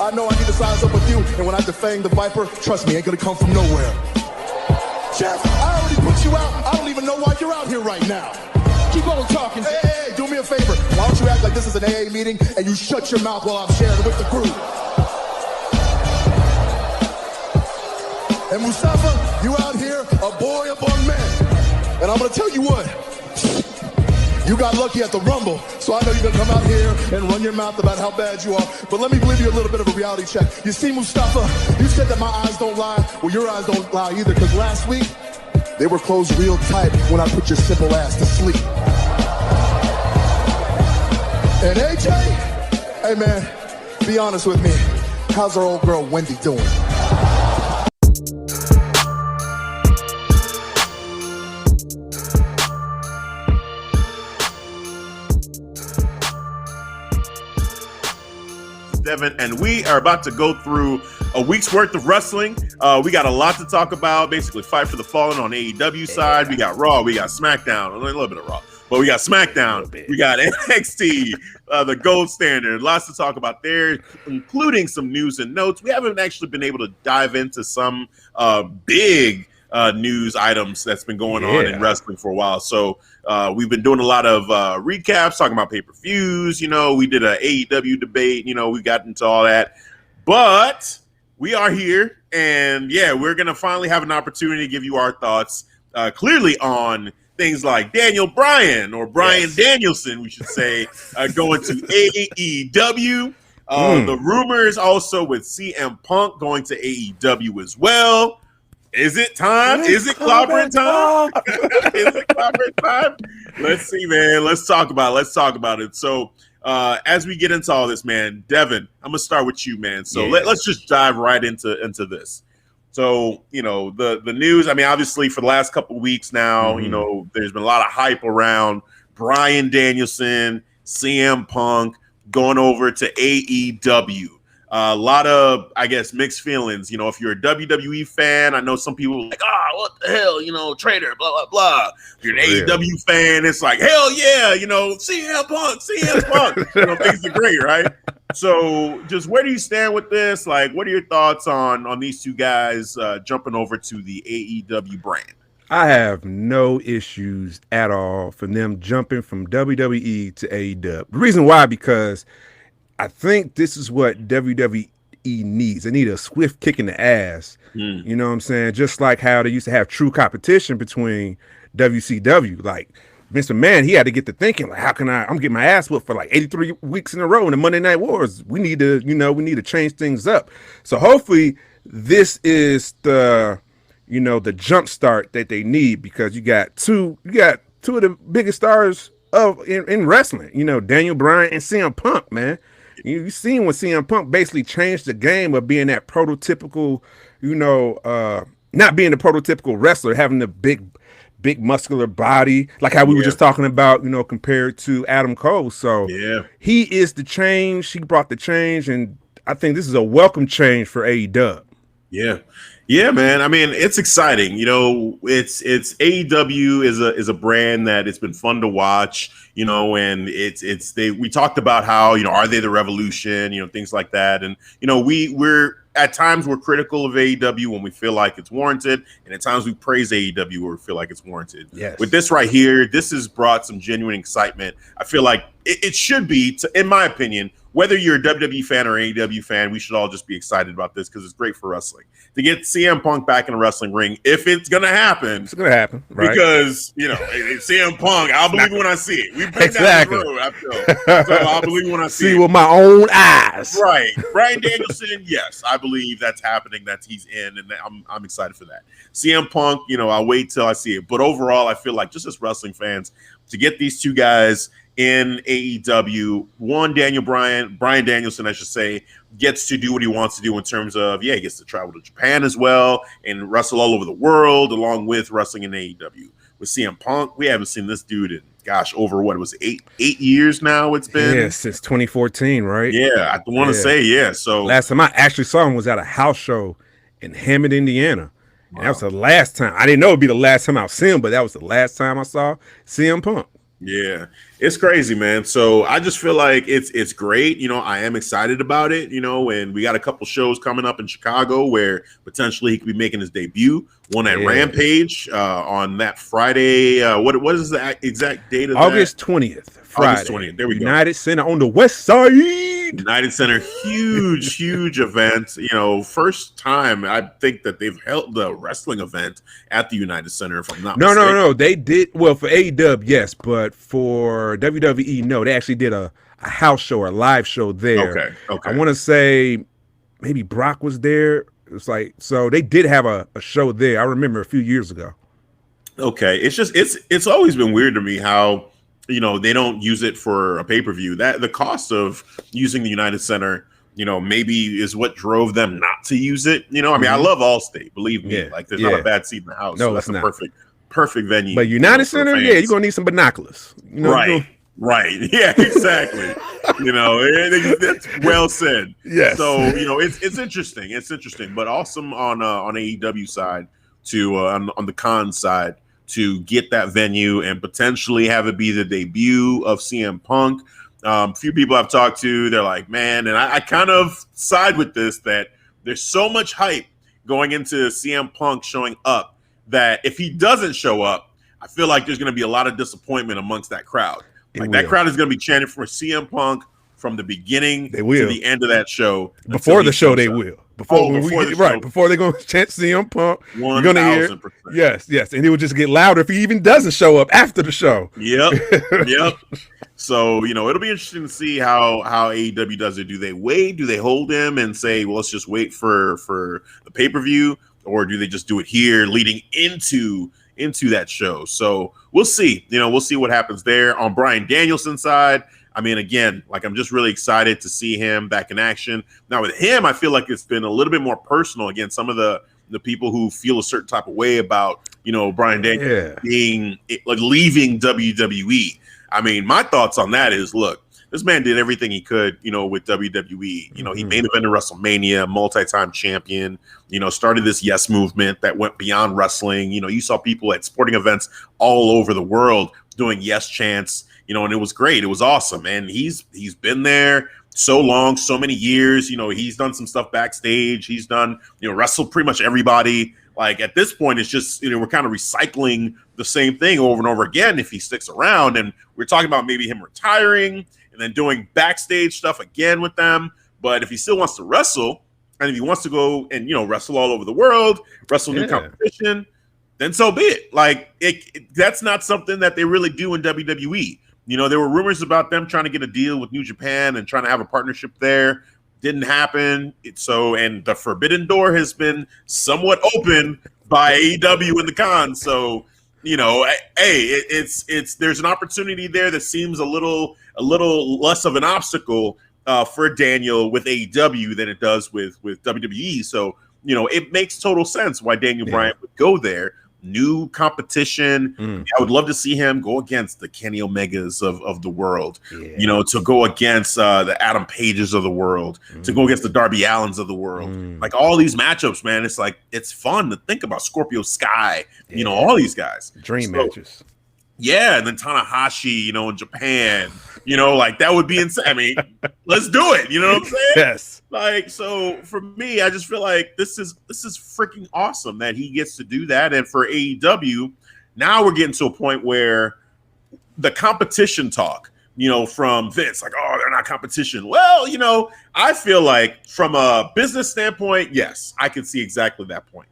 I know I need to size up with you, and when I defang the Viper, trust me, ain't gonna come from nowhere. Jeff, I already put you out. I don't even know why you're out here right now. Keep on talking. Hey, do me a favor. Why don't you act like this is an AA meeting and you shut your mouth while I'm sharing with the group? And Mustafa, you out here, a boy among men. And I'm gonna tell you what, you got lucky at the Rumble, so I know you're gonna come out here and run your mouth about how bad you are. But let me give you a little bit of a reality check. You see, Mustafa, you said that my eyes don't lie. Well, your eyes don't lie either, because last week, they were closed real tight when I put your simple ass to sleep. And AJ, hey man, be honest with me. How's our old girl Wendy doing? Devin, and we are about to go through a week's worth of wrestling. We got a lot to talk about. Basically, Fight for the Fallen on AEW side. We got Raw. We got Smackdown. A little bit of Raw, but we got Smackdown. We got NXT, the gold standard. Lots to talk about there, including some news and notes. We haven't actually been able to dive into some big news items that's been going on in wrestling for a while. So we've been doing a lot of recaps, talking about pay-per-views. You know, we did a AEW debate. You know, we got into all that. But we are here, and yeah, we're going to finally have an opportunity to give you our thoughts clearly on things like Daniel Bryan, or Bryan Danielson, we should say, going to AEW. The rumors also with CM Punk going to AEW as well. Is it time? Is it clobbering time? Is it clobbering time? Let's see, man. Let's talk about it. So as we get into all this, man, Devin, I'm going to start with you, man. So let's just dive right into this. So, you know, the news, I mean, obviously for the last couple of weeks now, you know, there's been a lot of hype around Bryan Danielson, CM Punk going over to AEW. A lot of, I guess, mixed feelings. You know, if you're a WWE fan, I know some people are like, what the hell, you know, traitor, blah, blah, blah. If you're an AEW fan, it's like, hell yeah, you know, CM Punk. You know, things are great, right? So just where do you stand with this? Like, what are your thoughts on these two guys jumping over to the AEW brand? I have no issues at all from them jumping from WWE to AEW. The reason why, because I think this is what WWE needs. They need a swift kick in the ass. You know what I'm saying? Just like how they used to have true competition between WCW. Like Vince McMahon, he had to get to thinking, like, how can I'm getting my ass whooped for like 83 weeks in a row in the Monday Night Wars. We need to change things up. So hopefully this is the jump start that they need, because you got two of the biggest stars in wrestling. You know, Daniel Bryan and CM Punk, man. You've seen when CM Punk basically changed the game of being that prototypical, not being the prototypical wrestler, having the big muscular body, like how we were just talking about, compared to Adam Cole. So he is the change. He brought the change, and I think this is a welcome change for AEW. Yeah, man. I mean, it's exciting. You know, it's AEW is a brand that it's been fun to watch. You know, and we talked about how, are they the revolution? Things like that. And we're at times we're critical of AEW when we feel like it's warranted, and at times we praise AEW where we feel like it's warranted. Yes. With this right here, this has brought some genuine excitement. I feel like it should be, in my opinion, whether you're a WWE fan or AEW fan, we should all just be excited about this because it's great for wrestling. To get CM Punk back in a wrestling ring, if it's going to happen. It's going to happen, right? Because, CM Punk, I'll believe it when I see it. We've been down the road, I feel. So I'll believe it when I see it. With my own eyes. Right. Bryan Danielson, yes, I believe that's happening, that he's in, and I'm excited for that. CM Punk, I'll wait till I see it. But overall, I feel like just as wrestling fans, to get these two guys in AEW, Bryan Danielson, I should say, gets to do what he wants to do in terms of, he gets to travel to Japan as well and wrestle all over the world along with wrestling in AEW. With CM Punk, we haven't seen this dude in, over what, it was 8 years now it's been? Yeah, since 2014, right? Yeah, I want to say, So last time I actually saw him was at a house show in Hammond, Indiana. Wow. And that was the last time. I didn't know it'd be the last time I'll see him, but that was the last time I saw CM Punk. Yeah, It's crazy, man. So I just feel like it's great. You know, I am excited about it. You know, and we got a couple shows coming up in Chicago where potentially he could be making his debut. One at Rampage on that Friday. What is the exact date of August that? 20th, Friday. August 20th. There we go. United Center on the West Side. United Center, huge event. You know, first time I think that they've held the wrestling event at the United Center. If I'm not mistaken. No. They did well for AEW, yes, but for WWE, no. They actually did a house show or a live show there. Okay. I want to say maybe Brock was there. It's like, so they did have a show there. I remember a few years ago. Okay, it's just it's always been weird to me how, you know, they don't use it for a pay-per-view. That the cost of using the United Center, you know, maybe is what drove them not to use it. You know, I mean, I love Allstate, believe me. Like, there's not a bad seat in the house. No, so that's it's a not. perfect venue. But United Center, you're gonna need some binoculars. You know, Right. Yeah, exactly. You know, that's well said. Yes. So, you know, it's interesting. It's interesting, but awesome on AEW side to on the con side to get that venue and potentially have it be the debut of CM Punk. A few people I've talked to, they're like, man, and I kind of side with this, that there's so much hype going into CM Punk showing up that if he doesn't show up, I feel like there's going to be a lot of disappointment amongst that crowd. That crowd is going to be chanting for CM Punk from the beginning to the end of that show. Before the show, they will. Before they're going to chant CM Punk, you're going to hear. Yes, and it will just get louder if he even doesn't show up after the show. Yep. So, you know, it'll be interesting to see how AEW does it. Do they wait? Do they hold him and say, well, let's just wait for the pay-per-view? Or do they just do it here leading into that show? So we'll see. You know, we'll see what happens there. On Bryan Danielson's side, I mean, again, like, I'm just really excited to see him back in action. Now with him, I feel like it's been a little bit more personal. Again, some of the people who feel a certain type of way about, you know, Bryan Danielson being like leaving WWE. I mean, my thoughts on that is, look, this man did everything he could, you know, with WWE. You know, he main evented WrestleMania, multi-time champion, you know, started this yes movement that went beyond wrestling. You know, you saw people at sporting events all over the world doing yes chants, you know, and it was great. It was awesome. And he's been there so long, so many years. You know, he's done some stuff backstage. He's done, you know, wrestled pretty much everybody. Like, at this point, it's just, you know, we're kind of recycling the same thing over and over again if he sticks around. And we're talking about maybe him retiring and then doing backstage stuff again with them. But if he still wants to wrestle, and if he wants to go and, you know, wrestle all over the world, wrestle new competition, then so be it. Like, that's not something that they really do in WWE. You know, there were rumors about them trying to get a deal with New Japan and trying to have a partnership there. Didn't happen. And the forbidden door has been somewhat open by AEW in the con. So, you know, hey, there's an opportunity there that seems a little less of an obstacle for Daniel with AEW than it does with WWE. So, you know, it makes total sense why Daniel Bryan would go there. New competition. I would love to see him go against the Kenny Omegas of the world, you know, to go against the Adam Pages of the world, to go against the Darby Allins of the world. Like, all these matchups, man, it's like, it's fun to think about. Scorpio Sky, you know, all these guys. Dream matches. Yeah, and then Tanahashi, you know, in Japan, you know, like, that would be insane. I mean, let's do it. You know what I'm saying? Yes. Like, so for me, I just feel like this is freaking awesome that he gets to do that. And for AEW, now we're getting to a point where the competition talk, you know, from Vince, like, oh, they're not competition. Well, you know, I feel like from a business standpoint, yes, I can see exactly that point.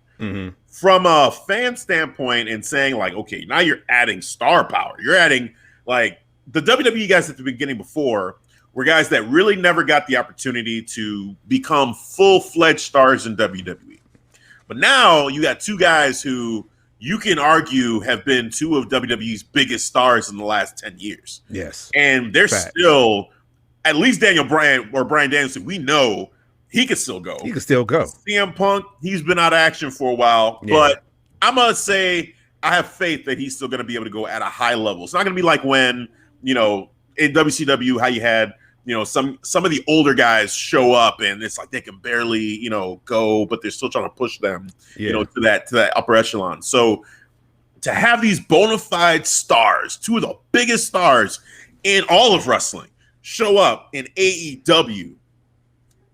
From a fan standpoint and saying, like, okay, now you're adding star power. You're adding, like, the WWE guys at the beginning before were guys that really never got the opportunity to become full-fledged stars in WWE. But now you got two guys who you can argue have been two of WWE's biggest stars in the last 10 years. Yes. And they're still, at least Daniel Bryan or Bryan Danielson, we know he could still go. He could still go. CM Punk, he's been out of action for a while, but I'm going to say I have faith that he's still going to be able to go at a high level. It's not going to be like when, you know, in WCW, how you had, you know, some of the older guys show up and it's like they can barely, you know, go, but they're still trying to push them, you know, to that upper echelon. So to have these bona fide stars, two of the biggest stars in all of wrestling show up in AEW,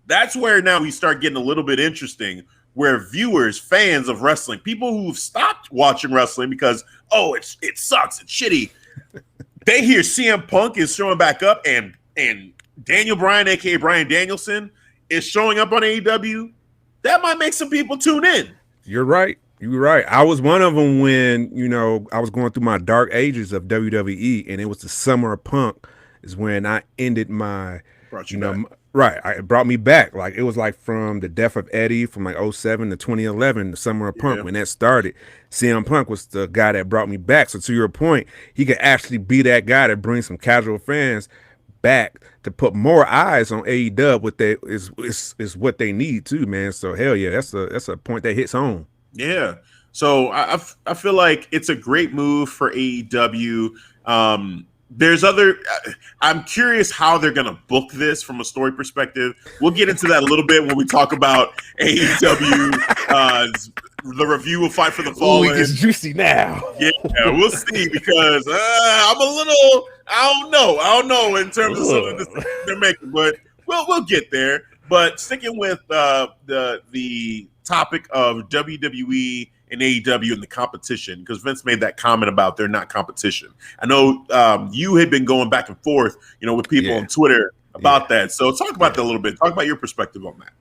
that's where now we start getting a little bit interesting, where viewers, fans of wrestling, people who've stopped watching wrestling because, it sucks, it's shitty, they hear CM Punk is showing back up and Daniel Bryan, aka Bryan Danielson, is showing up on AEW. That might make some people tune in. You're right. You're right. I was one of them when, I was going through my dark ages of WWE, and it was the summer of Punk is when I ended my, right. It brought me back. Like, it was like from the death of Eddie from like 07 to 2011, the summer of Punk, when that started. CM Punk was the guy that brought me back. So to your point, he could actually be that guy that brings some casual fans back to put more eyes on AEW. What they is what they need too, man. So hell yeah, that's a point that hits home. Yeah. So I feel like it's a great move for AEW. I'm curious how they're going to book this from a story perspective. We'll get into that a little bit when we talk about AEW, the review of Fight for the Fallen. It's juicy now. Yeah, we'll see, because I'm a little, I don't know in terms of some of the decisions they're making, but we'll get there. But sticking with the topic of WWE and AEW and the competition, because Vince made that comment about they're not competition. I know you had been going back and forth, with people on Twitter about that. So talk about that a little bit. Talk about your perspective on that.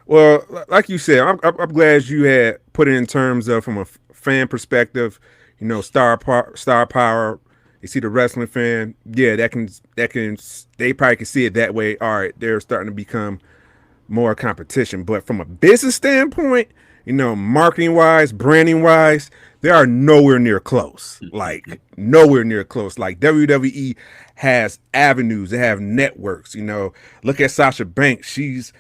Well, like you said, I'm glad you had put it in terms of from a fan perspective. Star power. You see the wrestling fan, they probably can see it that way. All right, they're starting to become more competition. But from a business standpoint, marketing wise, branding wise, they are nowhere near close. Like nowhere near close. Like WWE has avenues, they have networks. Look at Sasha Banks. She's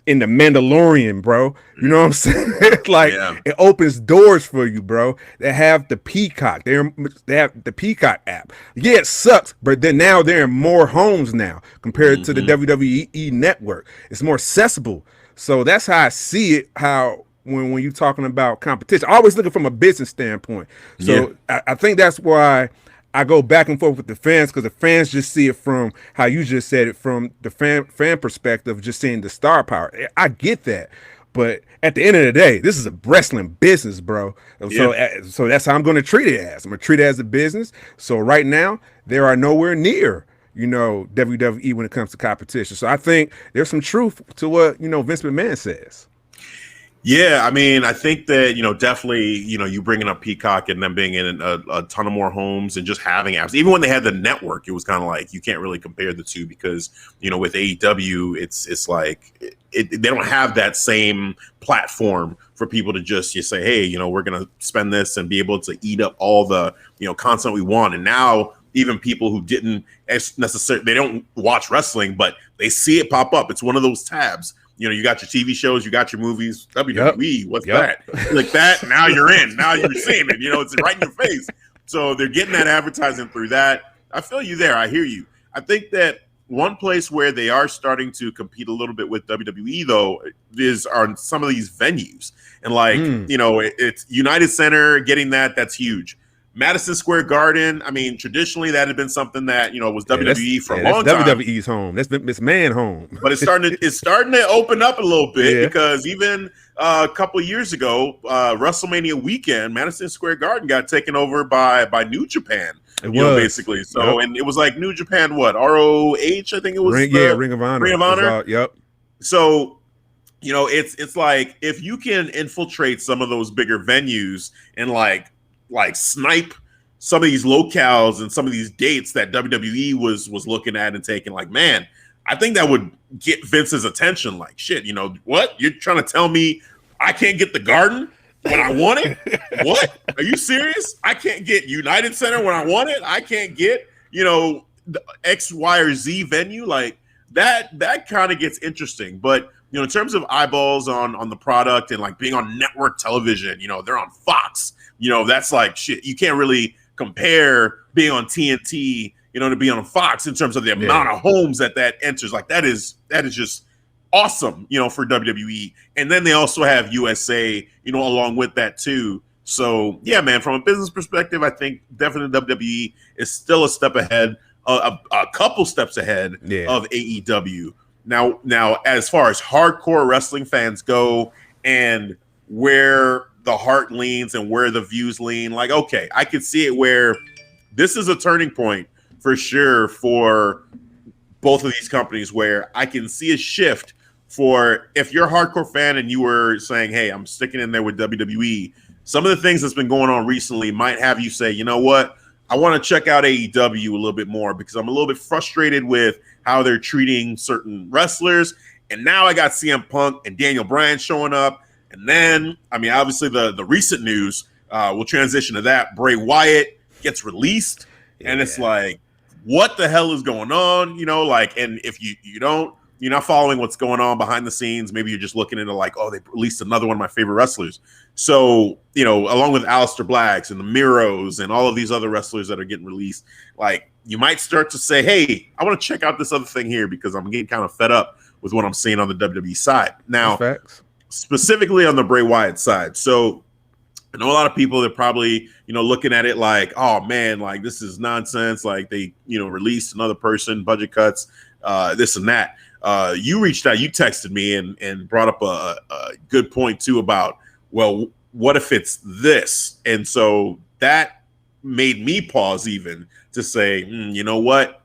in the Mandalorian, bro. You know what I'm saying? It opens doors for you, bro. They have the Peacock. They have the Peacock app. Yeah, it sucks, but then now they're in more homes now compared to the WWE network. It's more accessible. So that's how I see it. How when you're talking about competition, always looking from a business standpoint. So I think that's why I go back and forth with the fans, because the fans just see it from how you just said it, from the fan perspective, just seeing the star power. I get that, but at the end of the day, this is a wrestling business, bro. So that's how I'm going to treat it as. I'm going to treat it as a business. So right now, there are nowhere near WWE when it comes to competition. So I think there's some truth to what Vince McMahon says. Yeah, I mean, I think that, definitely, you bringing up Peacock and them being in a ton of more homes and just having apps. Even when they had the network, it was kind of like you can't really compare the two, because, with AEW, it's like they don't have that same platform for people to just say, hey, we're going to spend this and be able to eat up all the, content we want. And now even people who didn't necessarily, they don't watch wrestling, but they see it pop up. It's one of those tabs. You got your TV shows, you got your movies, WWE, what's that? Like that, now you're in. Now you're seeing it. It's right in your face. So they're getting that advertising through that. I feel you there. I hear you. I think that one place where they are starting to compete a little bit with WWE, though, is on some of these venues. And it's United Center, getting that's huge. Madison Square Garden, I mean, traditionally that had been something that was WWE for a long time. WWE's home. That's McMahon home. But it's starting to open up a little bit, because even a couple of years ago, WrestleMania weekend, Madison Square Garden got taken over by New Japan. Basically. So and it was like New Japan, what, ROH? I think it was Ring of Honor. Ring of Honor. So it's like if you can infiltrate some of those bigger venues and like snipe some of these locales and some of these dates that WWE was looking at and taking, man, I think that would get Vince's attention. Like, shit, what? You're trying to tell me I can't get the Garden when I want it? What? Are you serious? I can't get United Center when I want it? I can't get, the X, Y, or Z venue? Like, that kind of gets interesting. But, in terms of eyeballs on the product and being on network television, they're on Fox. That's like shit. You can't really compare being on TNT, to be on Fox in terms of the amount of homes that enters. Like that is just awesome, for WWE. And then they also have USA, along with that too. So yeah, man, from a business perspective, I think definitely WWE is still a step ahead a couple steps ahead Yeah. of AEW. Now, as far as hardcore wrestling fans go, and where the heart leans and where the views lean, like, okay, I could see it where this is a turning point for sure for both of these companies, where I can see a shift for if you're a hardcore fan and you were saying, hey, I'm sticking in there with WWE, some of the things that's been going on recently might have you say, you know what, I want to check out AEW a little bit more because I'm a little bit frustrated with how they're treating certain wrestlers. And now I got CM Punk and Daniel Bryan showing up. And then, I mean, obviously the recent news, we'll transition to that. Bray Wyatt gets released. Yeah. And it's like, what the hell is going on? You know, like, and if you're not following what's going on behind the scenes, maybe you're just looking into like, oh, they released another one of my favorite wrestlers. So, you know, along with Aleister Blacks and the Miros and all of these other wrestlers that are getting released, like, you might start to say, hey, I want to check out this other thing here because I'm getting kind of fed up with what I'm seeing on the WWE side. Now, specifically on the Bray Wyatt side. So I know a lot of people that probably, you know, looking at it like, oh man, like this is nonsense. Like they, you know, released another person, budget cuts, this and that. You reached out, you texted me and brought up a good point too about, well, what if it's this? And so that made me pause even to say, you know what?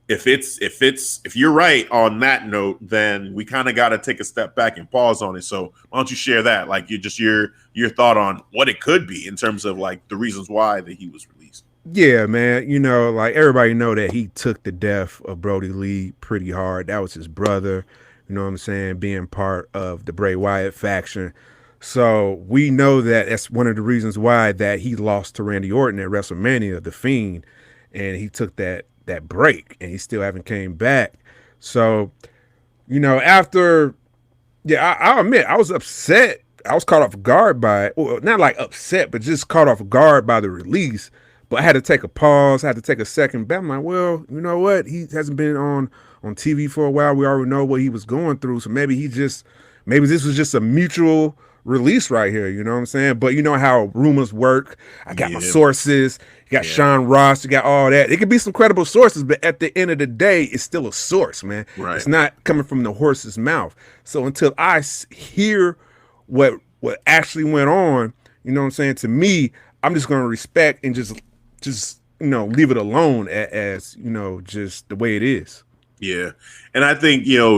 If you're right on that note, then we kind of got to take a step back and pause on it. So why don't you share that? Like your thought on what it could be in terms of like the reasons why that he was released. Yeah, man. You know, like everybody know that he took the death of Brody Lee pretty hard. That was his brother, you know what I'm saying, being part of the Bray Wyatt faction. So we know that that's one of the reasons why that he lost to Randy Orton at WrestleMania, The Fiend, and he took that break and he still haven't came back. So, you know, after, yeah, I'll admit I was upset. I was caught off guard by it. Well, not like upset, but just caught off guard by the release. But I had to take a pause. I had to take a second back. I'm like, well, you know what? He hasn't been on TV for a while. We already know what he was going through. So maybe this was just a mutual release right here. You know what I'm saying? But you know how rumors work. I got my sources. You got Sean Ross. You got all that. It could be some credible sources, but at the end of the day, it's still a source, man. Right. It's not coming from the horse's mouth. So until I hear what actually went on, you know what I'm saying? To me, I'm just going to respect and just you know, leave it alone as you know, just the way it is. Yeah. And I think, you know,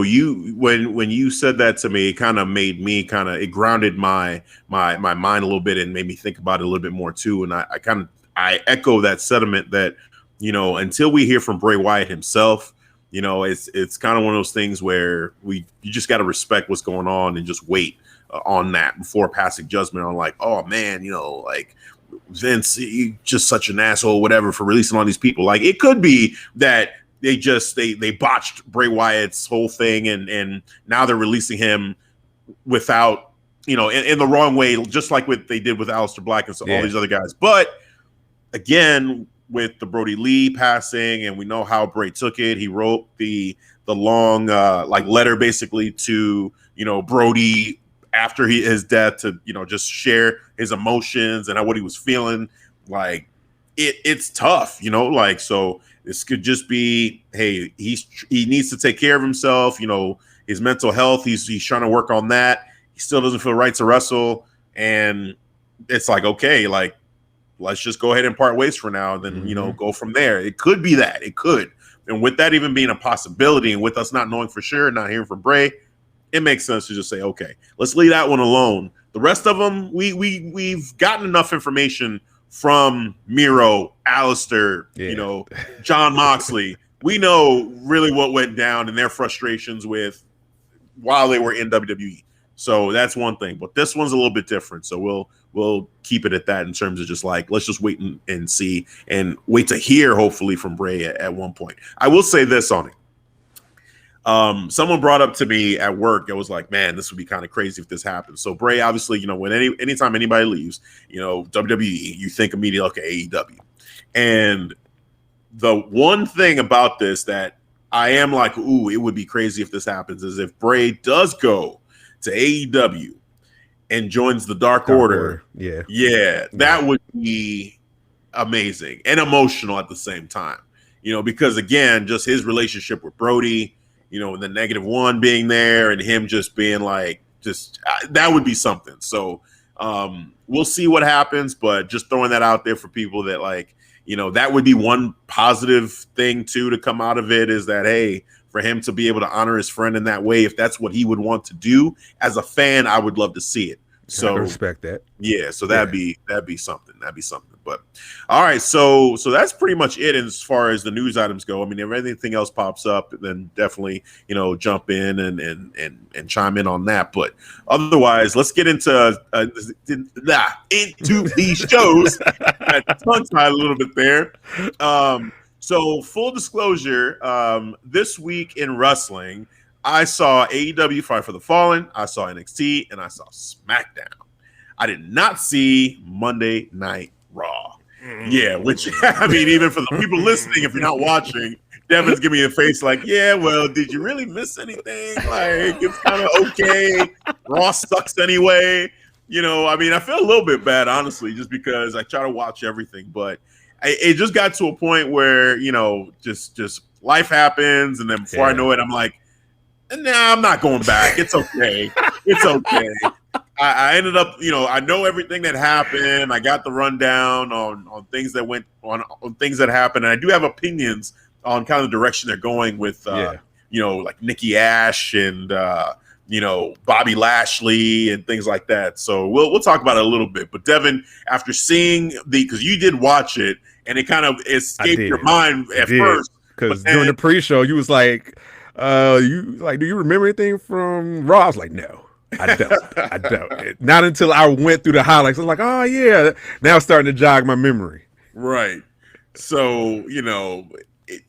when you said that to me, it kind of made me it grounded my mind a little bit and made me think about it a little bit more too. And I echo that sentiment that, you know, until we hear from Bray Wyatt himself, you know, it's kind of one of those things where you just got to respect what's going on and just wait on that before passing judgment on like, oh man, you know, like Vince, he's just such an asshole, whatever, for releasing all these people. Like it could be that they botched Bray Wyatt's whole thing and now they're releasing him without, you know, in the wrong way, just like what they did with Aleister Black and all these other guys. But again, with the Brody Lee passing, and we know how Bray took it. He wrote the long like letter basically to, you know, Brody after his death to, you know, just share his emotions and what he was feeling. Like it's tough, you know, like, so this could just be, hey, he needs to take care of himself, you know, his mental health. He's trying to work on that. He still doesn't feel right to wrestle. And it's like, okay, like, let's just go ahead and part ways for now. And then, you know, go from there. It could be that. It could. And with that even being a possibility and with us not knowing for sure, not hearing from Bray, it makes sense to just say, okay, let's leave that one alone. The rest of them, we've gotten enough information from Miro, Aleister, you know, John Moxley. We know really what went down and their frustrations with while they were in WWE. So that's one thing. But this one's a little bit different. So we'll keep it at that in terms of just like, let's just wait and see and wait to hear hopefully from Bray at one point. I will say this on it. Someone brought up to me at work, it was like, man, this would be kind of crazy if this happens. So Bray, obviously, you know, when anytime anybody leaves, you know, WWE, you think immediately, okay, AEW. And the one thing about this that I am like, ooh, it would be crazy if this happens is if Bray does go to AEW and joins the Dark Order. Yeah, that would be amazing and emotional at the same time. because again, just his relationship with Brody, and the -1 being there and him just being like, that would be something. So we'll see what happens, but just throwing that out there for people that like, that would be one positive thing too to come out of it, is that, hey, for him to be able to honor his friend in that way, if that's what he would want to do as a fan, I would love to see it. So I respect that. Yeah, so that'd be something. That'd be something. But all right, so that's pretty much it as far as the news items go. I mean, if anything else pops up, then definitely jump in and chime in on that. But otherwise, let's get into these shows. Tongue-tied a little bit there. So full disclosure, this week in wrestling, I saw AEW Fight for the Fallen, I saw NXT, and I saw Smackdown. I did not see Monday Night Raw. Yeah, which, I mean, even for the people listening, if you're not watching, Devin's giving me a face like, yeah, well, did you really miss anything? Like, it's kind of okay. Raw sucks anyway. I mean, I feel a little bit bad, honestly, just because I try to watch everything, but it just got to a point where, just life happens, and then before I know it, I'm like, nah, I'm not going back. It's okay. It's okay. I ended up, I know everything that happened. I got the rundown on things that went on things that happened, and I do have opinions on kind of the direction they're going with, like Nikki Ash and Bobby Lashley and things like that. So we'll talk about it a little bit. But Devin, after seeing because you did watch it and it kind of escaped your mind at first, because during the pre-show you was like, do you remember anything from Raw? I was like, no. I don't. Not until I went through the highlights. I was like, oh yeah. Now it's starting to jog my memory. Right. So,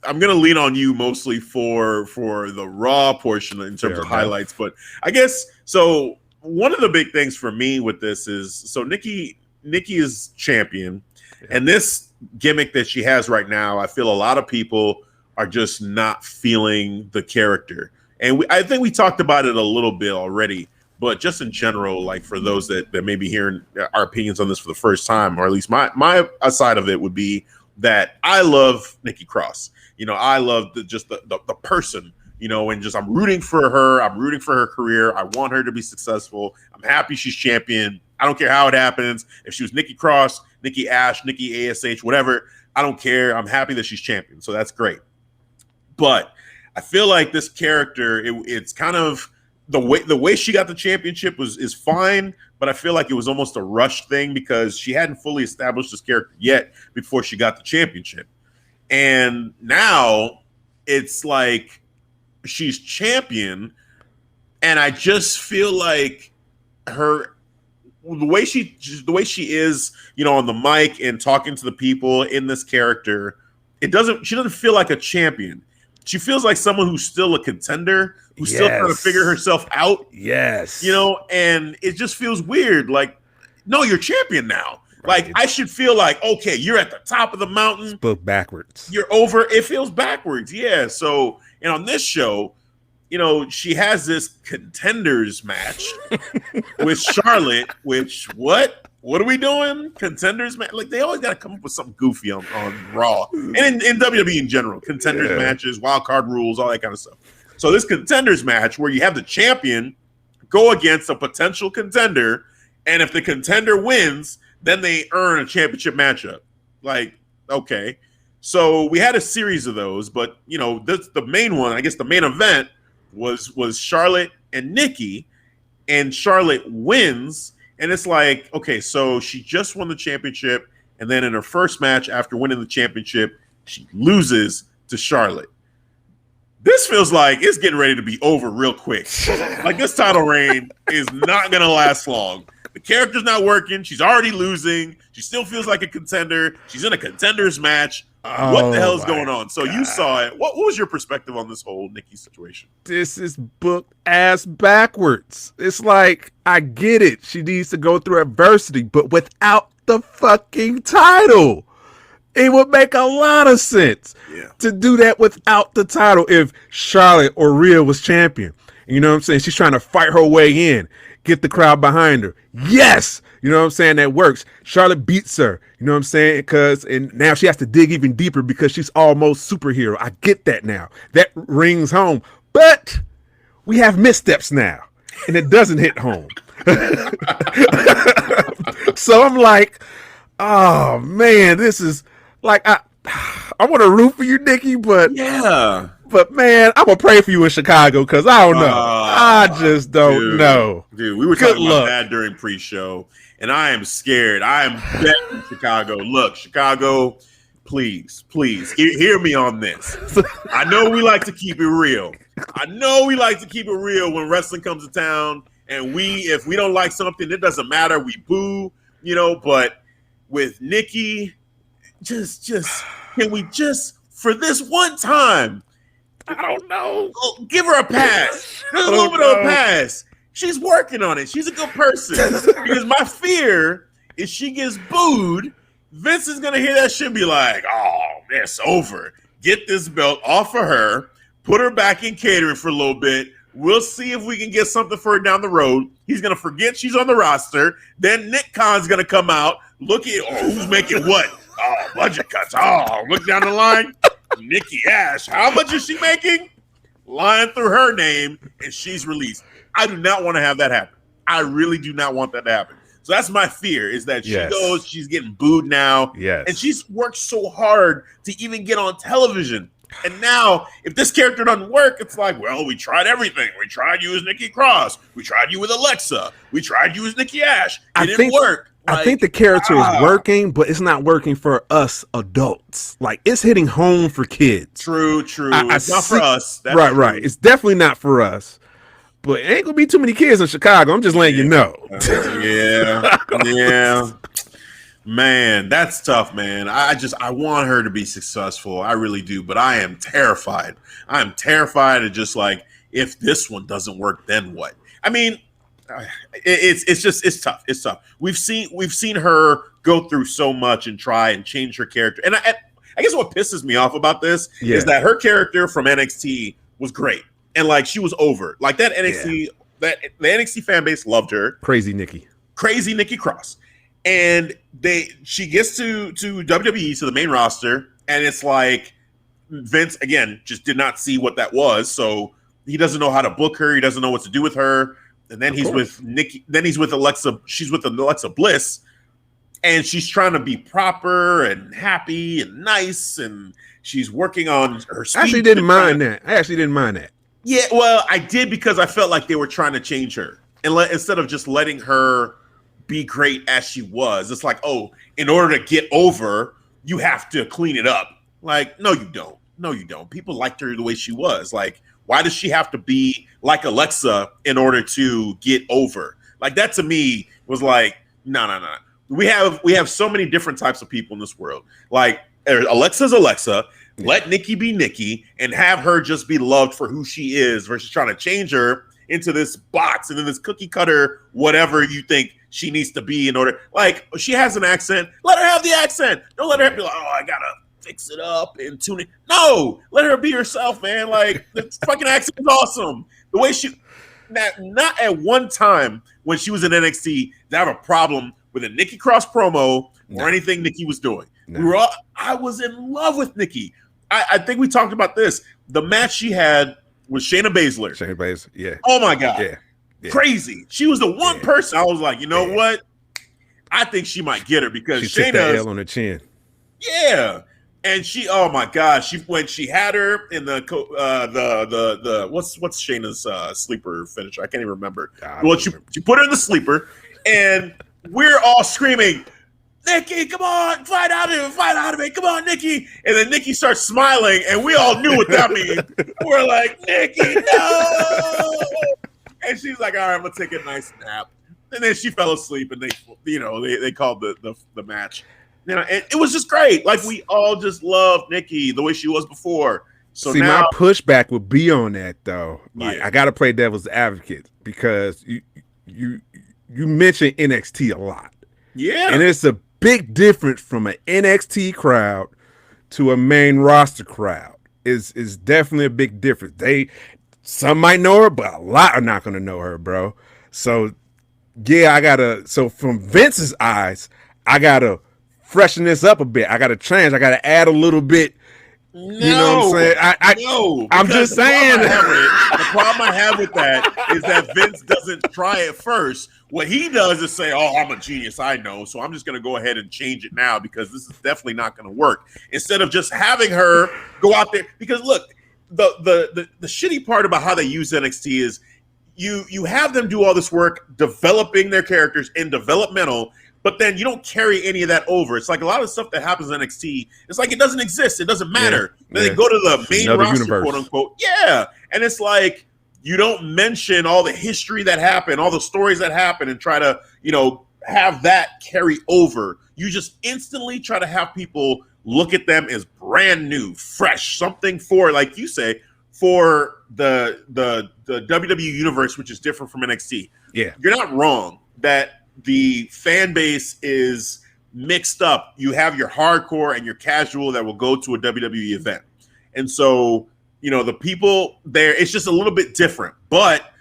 I'm going to lean on you mostly for the Raw portion in terms of highlights. But I guess, so one of the big things for me with this is, so Nikki is champion. And this gimmick that she has right now, I feel a lot of people are just not feeling the character. And I think we talked about it a little bit already. But just in general, like for those that may be hearing our opinions on this for the first time, or at least my side of it would be that I love Nikki Cross. I love the person, and just I'm rooting for her. I'm rooting for her career. I want her to be successful. I'm happy she's champion. I don't care how it happens. If she was Nikki Cross, Nikki Ash, Nikki ASH, whatever, I don't care. I'm happy that she's champion. So that's great. But I feel like this character, it's kind of the way she got the championship is fine, but I feel like it was almost a rush thing because she hadn't fully established this character yet before she got the championship. And now it's like she's champion, and I just feel like the way she is, on the mic and talking to the people in this character, she doesn't feel like a champion. She feels like someone who's still a contender, who's still trying to figure herself out. Yes. And it just feels weird. Like, no, you're champion now. Right. Like, I should feel like, okay, you're at the top of the mountain. Spoke backwards. You're over. It feels backwards. Yeah. So, and on this show, she has this contenders match with Charlotte, which what are we doing? Contenders match? Like, they always got to come up with something goofy on Raw and in WWE in general. Contenders matches, wild card rules, all that kind of stuff. So this contenders match where you have the champion go against a potential contender, and if the contender wins, then they earn a championship matchup. Like, okay. So we had a series of those, but the main one, I guess the main event was Charlotte and Nikki, and Charlotte wins. And it's like, okay, so she just won the championship, and then in her first match after winning the championship, she loses to Charlotte. This feels like it's getting ready to be over real quick. Like, this title reign is not going to last long. The character's not working. She's already losing. She still feels like a contender. She's in a contenders match. What the hell is going on? So you saw it. What was your perspective on this whole Nikki situation? This is booked ass backwards. It's like, I get it. She needs to go through adversity, but without the fucking title. It would make a lot of sense to do that without the title if Charlotte or Rhea was champion. You know what I'm saying? She's trying to fight her way in, get the crowd behind her. Yes! You know what I'm saying? That works. Charlotte beats her. You know what I'm saying? And now she has to dig even deeper because she's almost superhero. I get that now. That rings home. But we have missteps now, and it doesn't hit home. So I'm like, oh man, this is like I want to root for you, Nikki, but yeah. But man, I'm gonna pray for you in Chicago because I don't know. I just don't know. Dude, we were talking about that during pre-show, and I am scared. I am betting Chicago. Look, Chicago, please, hear me on this. I know we like to keep it real. When wrestling comes to town, and if we don't like something, it doesn't matter. We boo, But with Nikki, just can we just for this one time? I don't know. Give her a pass. Just a little bit of a pass. She's working on it. She's a good person. Because my fear is she gets booed. Vince is going to hear that shit and be like, oh, it's over. Get this belt off of her. Put her back in catering for a little bit. We'll see if we can get something for her down the road. He's going to forget she's on the roster. Then Nick Khan's going to come out. Look at who's making what. Oh, budget cuts. Oh, look down the line. Nikki Ash, how much is she making? Lying through her name, and she's released. I do not want to have that happen. I really do not want that to happen. So that's my fear, is that she's getting booed now. Yes. And she's worked so hard to even get on television. And now, if this character doesn't work, it's like, well, we tried everything. We tried you as Nikki Cross. We tried you with Alexa. We tried you as Nikki Ash. It didn't work. I think the character is working, but it's not working for us adults. Like, it's hitting home for kids. True. It's not for us. That's right. It's definitely not for us. But it ain't gonna be too many kids in Chicago. I'm just letting you know. Yeah. Man, that's tough, man. I want her to be successful. I really do. But I am terrified. I'm terrified of just like, if this one doesn't work, then what? I mean, it's tough. It's tough. We've seen her go through so much and try and change her character. And I guess what pisses me off about this is that her character from NXT was great, and like she was over. Like that NXT, the NXT fan base loved her. Crazy Nikki Cross, and she gets to WWE, to the main roster, and it's like Vince again just did not see what that was, so he doesn't know how to book her. He doesn't know what to do with her. And then he's with Nikki. Then he's with Alexa. She's with Alexa Bliss, and she's trying to be proper and happy and nice, and she's working on her speech. I actually didn't mind that. Yeah, well, I did because I felt like they were trying to change her, and instead of just letting her be great as she was, it's like, oh, in order to get over, you have to clean it up. Like, no, you don't. No, you don't. People liked her the way she was. Like, why does she have to be like Alexa in order to get over? Like, that to me was like, no. We have so many different types of people in this world. Like, Alexa's Alexa. Let Nikki be Nikki and have her just be loved for who she is versus trying to change her into this box and then this cookie cutter, whatever you think she needs to be in order. Like, she has an accent. Let her have the accent. Don't let her be like, oh, I gotta fix it up and tune it. No, let her be herself, man. Like, the fucking accent is awesome. The way not at one time when she was in NXT to have a problem with a Nikki Cross promo or anything Nikki was doing. No. I was in love with Nikki. I think we talked about this. The match she had with Shayna Baszler. Yeah. Oh my God. Yeah. Crazy. She was the one person I was like, you know what? I think she might get her because she took that L on her chin. Yeah. And she, oh my gosh, when she had her in the what's Shayna's sleeper finisher? I can't even remember. She put her in the sleeper, and we're all screaming, Nikki, come on, fight out of it, come on, Nikki. And then Nikki starts smiling, and we all knew what that means. We're like, Nikki, no. And she's like, all right, I'm gonna take a nice nap. And then she fell asleep, and they called the match. It was just great. Like, we all just loved Nikki the way she was before. So see, my pushback would be on that though. Like, I got to play devil's advocate because you mentioned NXT a lot. Yeah, and it's a big difference from an NXT crowd to a main roster crowd. Is definitely a big difference. some might know her, but a lot are not gonna know her, bro. So yeah, so from Vince's eyes, I gotta freshen this up a bit. I gotta change. I gotta add a little bit. No, you know what I'm saying? No, I'm just saying. The problem I have with that is that Vince doesn't try it first. What he does is say, "Oh, I'm a genius, I know, so I'm just going to go ahead and change it now because this is definitely not going to work." Instead of just having her go out there, because look, the shitty part about how they use NXT is you have them do all this work developing their characters in developmental. But then you don't carry any of that over. It's like a lot of stuff that happens in NXT. It's like it doesn't exist. It doesn't matter. Then they go to the main roster, universe, quote unquote. Yeah, and it's like you don't mention all the history that happened, all the stories that happened, and try to have that carry over. You just instantly try to have people look at them as brand new, fresh, something for, like you say, for the WWE universe, which is different from NXT. Yeah, you're not wrong that the fan base is mixed up. You have your hardcore and your casual that will go to a WWE event. And so, the people there, it's just a little bit different. But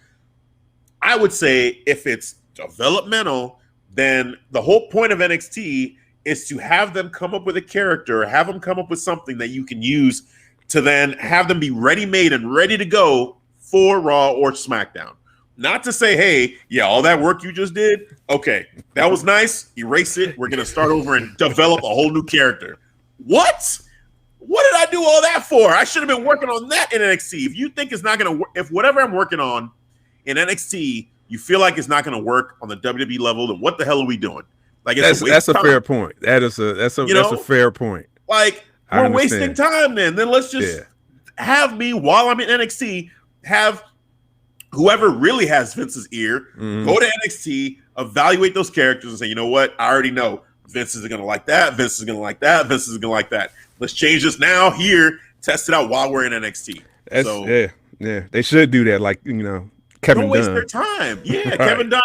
I would say if it's developmental, then the whole point of NXT is to have them come up with a character, have them come up with something that you can use to then have them be ready-made and ready to go for Raw or SmackDown. Not to say, hey, yeah, all that work you just did, okay, that was nice. Erase it. We're going to start over and develop a whole new character. What? What did I do all that for? I should have been working on that in NXT. If you think it's not going to work, if whatever I'm working on in NXT, you feel like it's not going to work on the WWE level, then what the hell are we doing? Like, that's a fair point. That's a fair point. Like, we're wasting time then. Then let's just have me, while I'm in NXT, have whoever really has Vince's ear, go to NXT, evaluate those characters, and say, you know what? I already know Vince is going to like that. Vince is going to like that. Vince is going to like that. Let's change this now here. Test it out while we're in NXT. Yeah. They should do that. Like, Kevin Dunn. Don't waste their time. Yeah, right. Kevin Dunn,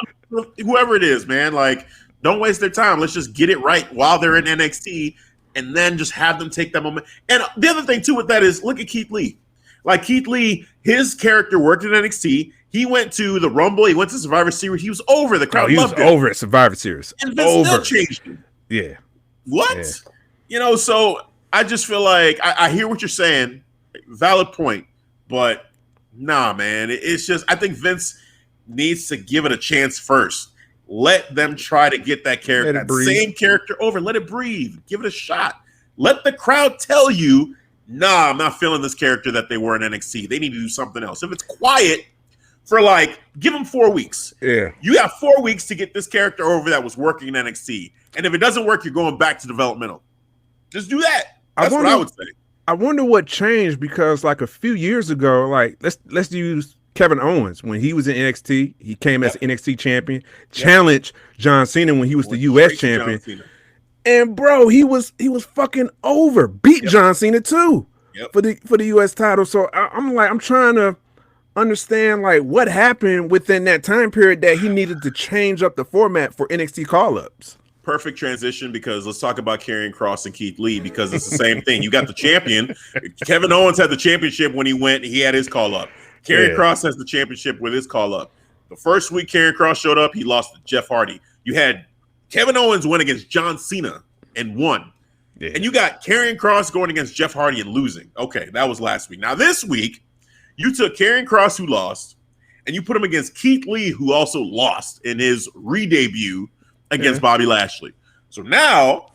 whoever it is, man. Like, don't waste their time. Let's just get it right while they're in NXT, and then just have them take that moment. And the other thing, too, with that is, look at Keith Lee. Like, Keith Lee, his character worked in NXT. He went to the Rumble. He went to Survivor Series. He was over. The crowd loved him. He was over at Survivor Series. And Vince still changed him. Yeah. What? Yeah. So I just feel like I hear what you're saying. Valid point. But, nah, man. It's just, I think Vince needs to give it a chance first. Let them try to get that character, that same character over. Let it breathe. Give it a shot. Let the crowd tell you, nah, I'm not feeling this character that they were in NXT. They need to do something else. If it's quiet for give them 4 weeks. Yeah. You have 4 weeks to get this character over that was working in NXT. And if it doesn't work, you're going back to developmental. Just do that. That's what I would say. I wonder what changed because a few years ago, let's use Kevin Owens when he was in NXT. He came as NXT champion, challenged John Cena when he was the US champion. And bro, he was fucking over. Beat John Cena too for the US title. So I'm trying to understand what happened within that time period that he needed to change up the format for NXT call-ups. Perfect transition, because let's talk about Karrion Kross and Keith Lee, because it's the same thing. You got the champion. Kevin Owens had the championship when he went. He had his call-up. Karrion Kross has the championship with his call-up. The first week Karrion Kross showed up, he lost to Jeff Hardy. You had Kevin Owens win against John Cena and won. Yeah. And you got Karrion Kross going against Jeff Hardy and losing. Okay, that was last week. Now this week, you took Karrion Kross, who lost, and you put him against Keith Lee, who also lost in his re-debut against Bobby Lashley. So now,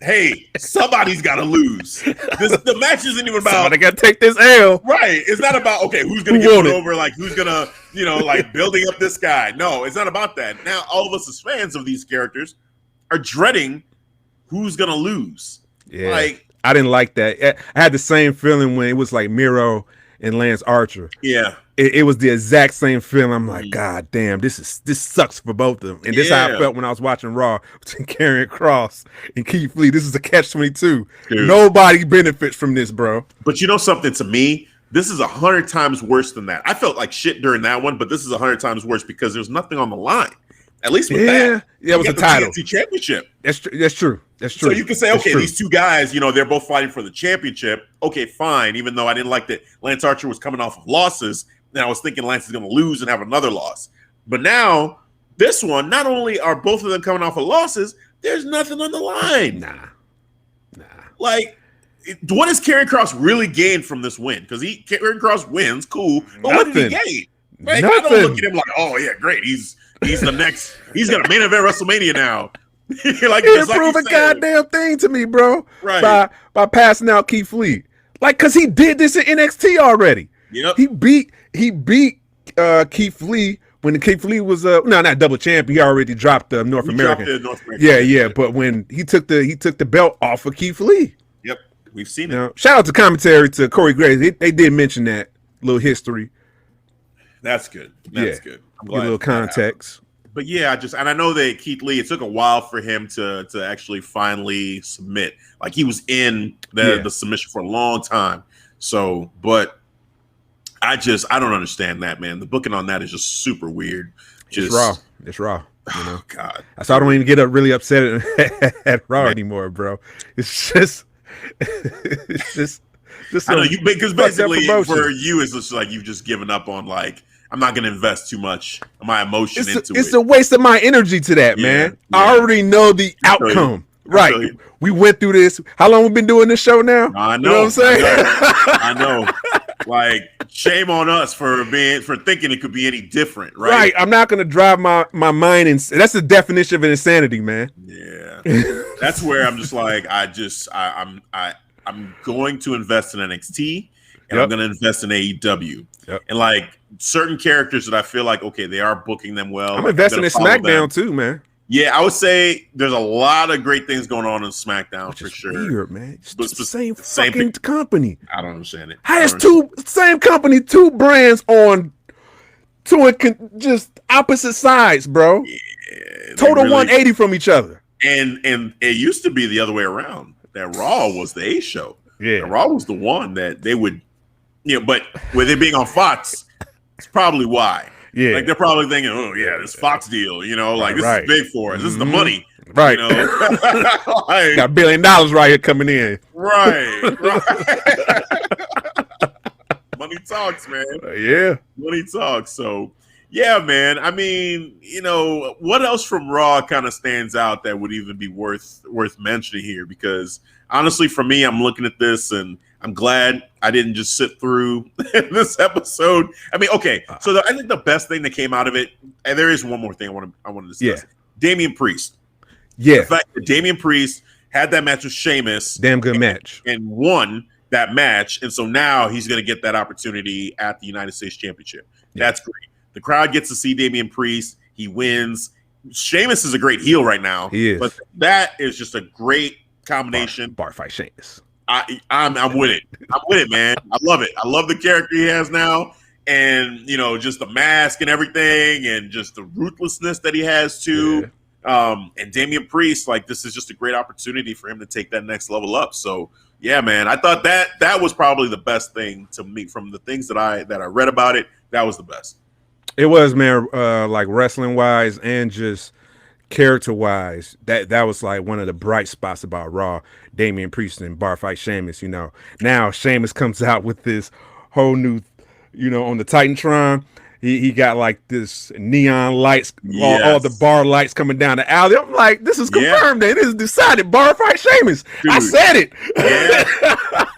hey, somebody's got to lose. The match isn't even about. Somebody got to take this L. Right. It's not about, okay, who's going to get it over? Who's going to, building up this guy. No, it's not about that. Now, all of us as fans of these characters are dreading who's going to lose. Yeah. I didn't like that. I had the same feeling when it was Miro and Lance Archer. Yeah. It was the exact same feeling. I'm like, God damn, this sucks for both of them. And this is how I felt when I was watching Raw between Karrion Kross and Keith Lee. This is a catch-22. Nobody benefits from this, bro. But you know something, to me, this is 100 times worse than that. I felt like shit during that one, but this is 100 times worse because there's nothing on the line. At least with that. Yeah, it was a title. TNT championship. That's true. So you can say, okay, these two guys, they're both fighting for the championship. Okay, fine. Even though I didn't like that Lance Archer was coming off of losses, and I was thinking Lance is going to lose and have another loss. But now, this one, not only are both of them coming off of losses, there's nothing on the line. Nah. Like, what does Karrion Kross really gain from this win? Because Karrion Kross wins, cool, but Nothing. what did he gain? Like, I don't look at him like, oh yeah, great, he's the next, he's gonna main event WrestleMania now. Like, he didn't prove a goddamn thing to me, bro. Right. By passing out Keith Lee. Like, cause he did this in NXT already. Yep. He beat Keith Lee when Keith Lee was not double champion. He already dropped the North American. Yeah. But when he took the belt off of Keith Lee. Yep. We've seen it. Shout out to commentary to Corey Graves. They did mention that little history. That's good. That's good. I'm glad. A little context. But yeah, and I know that Keith Lee, it took a while for him to actually finally submit. Like, he was in the submission for a long time. So, but I don't understand that, man. The booking on that is just super weird. It's raw. You know? Oh, God. So I don't even get really upset at Raw anymore, bro. It's just I know you, because basically for you, it's just like you've just given up on, like, I'm not going to invest too much of my emotion into it. It's a waste of my energy to that, man. Yeah. I already know the outcome. Right. We went through this. How long we been doing this show now? I know. You know what I'm saying? I know. Like, shame on us for thinking it could be any different, right? Right. I'm not going to drive my mind. That's the definition of an insanity, man. Yeah. That's where I'm just like, I'm going to invest in NXT, and I'm going to invest in AEW. Yep. And like certain characters that I feel like, okay, they are booking them well. I'm investing in SmackDown too, man. Yeah, I would say there's a lot of great things going on in SmackDown for sure. Weird, man. It's the same fucking company. I don't understand it. How is same company, two brands on just opposite sides, bro? Yeah, Total 180 from each other. And it used to be the other way around. That Raw was the A show. Yeah, and Raw was the one that they would, but with it being on Fox, it's probably why. Yeah, like they're probably thinking, oh yeah, this Fox deal, like this is big for us. This is the money, right? Like, got $1 billion right here coming in. Right. Money talks, man. Yeah, money talks. So yeah, man. I mean, what else from Raw kind of stands out that would even be worth mentioning here? Because honestly, for me, I'm looking at this and I'm glad I didn't just sit through this episode. I mean, okay, so I think the best thing that came out of it, and there is one more thing I want to discuss. Yeah. Damian Priest. Yeah. The fact that Damian Priest had that match with Sheamus. Damn good match. And won that match. And so now he's going to get that opportunity at the United States Championship. Yeah. That's great. The crowd gets to see Damian Priest. He wins. Sheamus is a great heel right now. He is. But that is just a great combination. Bar fight Sheamus. I'm with it. I'm with it, man. I love it. I love the character he has now, and just the mask and everything, and just the ruthlessness that he has too. Yeah. And Damian Priest, like, this is just a great opportunity for him to take that next level up. So yeah, man, I thought that was probably the best thing to me from the things that I read about it. That was the best. It was, man. Like wrestling wise and just character wise, that was like one of the bright spots about Raw. Damian Priest and bar fight Sheamus. Now Sheamus comes out with this whole new, on the Titantron. He got like this neon lights, all the bar lights coming down the alley. I'm like, this is confirmed. Yeah. This is decided. Bar fight Sheamus. Dude. I said it. Yeah.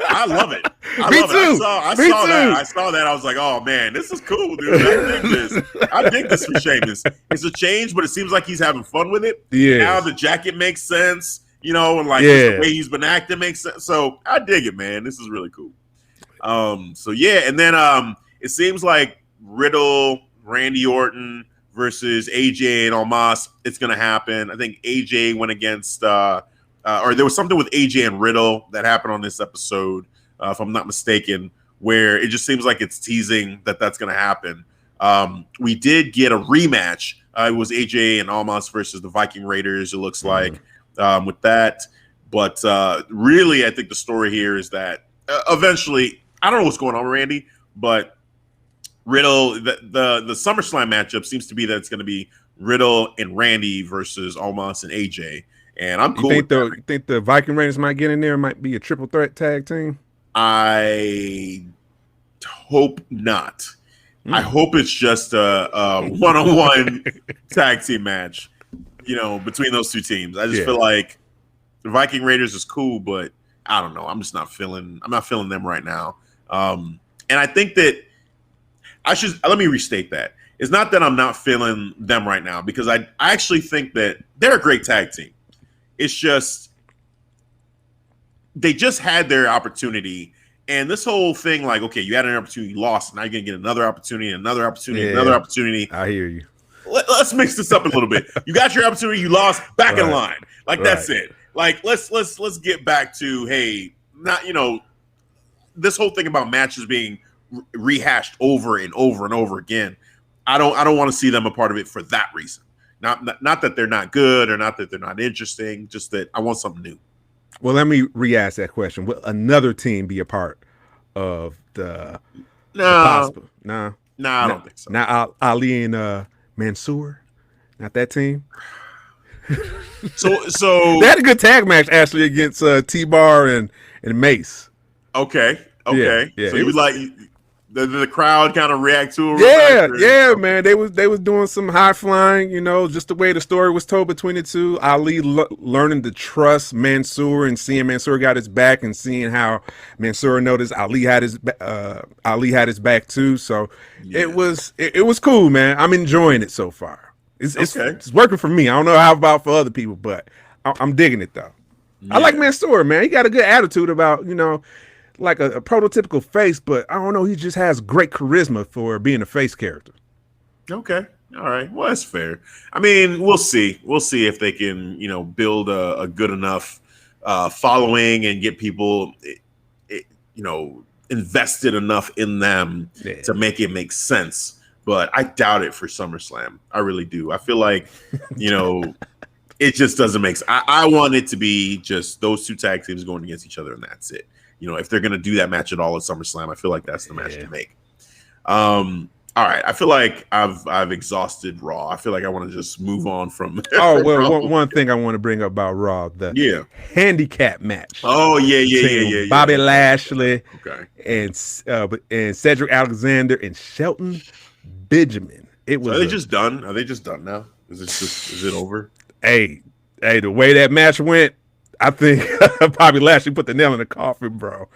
I love it. Me too. I saw that. I was like, oh man, this is cool, dude. I dig this. I dig this for Sheamus. It's a change, but it seems like he's having fun with it. Yeah. Now the jacket makes sense, and like the way he's been acting makes sense. So I dig it, man. This is really cool. So yeah, and then it seems like Riddle, Randy Orton versus AJ and Omos. It's going to happen. I think AJ went against, or there was something with AJ and Riddle that happened on this episode, if I'm not mistaken, where it just seems like it's teasing that that's going to happen. We did get a rematch. It was AJ and Omos versus the Viking Raiders, it looks like, with that. But really, I think the story here is that eventually, I don't know what's going on with Randy, but Riddle, the SummerSlam matchup seems to be that it's going to be Riddle and Randy versus Omos and AJ, and I'm cool. You think the Viking Raiders might get in there? Might be a triple threat tag team? I hope not, I hope it's just a one-on-one tag team match, between those two teams. I just feel like the Viking Raiders is cool, but I don't know. I'm not feeling them right now. And I think that let me restate that. It's not that I'm not feeling them right now, because I actually think that they're a great tag team. It's just they just had their opportunity, and this whole thing, like, okay, you had an opportunity, you lost, now you're gonna get another opportunity, another opportunity. I hear you. Let's mix this up a little bit. You got your opportunity, you lost, back in line. Like that's it. Like let's get back to, hey, not this whole thing about matches being rehashed over and over and over again. I don't want to see them a part of it for that reason. Not that they're not good or not that they're not interesting, just that I want something new. Well, let me re-ask that question. Will another team be a part of the possible? No, I don't think so. Now Ali and Mansoor, not that team. So they had a good tag match actually against T-Bar and Mace. Okay. Yeah, so you like the crowd kind of react to it? Yeah, man. They was doing some high flying, just the way the story was told between the two. Ali learning to trust Mansoor and seeing Mansoor got his back, and seeing how Mansoor noticed Ali had his back too. So it was cool, man. I'm enjoying it so far. It's working for me. I don't know how about for other people, but I'm digging it though. Yeah. I like Mansoor, man. He got a good attitude about, like a prototypical face, but I don't know. He just has great charisma for being a face character. Okay. All right. Well, that's fair. I mean, we'll see. We'll see if they can, build a good enough following and get people, invested enough in them to make it make sense. But I doubt it for SummerSlam. I really do. I feel like, it just doesn't make sense. I want it to be just those two tag teams going against each other, and that's it. If they're going to do that match at all at SummerSlam, I feel like that's the match to make. All right. I feel like I've exhausted Raw. I feel like I want to just move on from. One thing I want to bring up about Raw, the handicap match. Oh, yeah. Bobby Lashley and Cedric Alexander and Shelton Benjamin. It was. Are they just done? Are they just done now? Is it over? Hey, the way that match went, I think Bobby Lashley put the nail in the coffin, bro.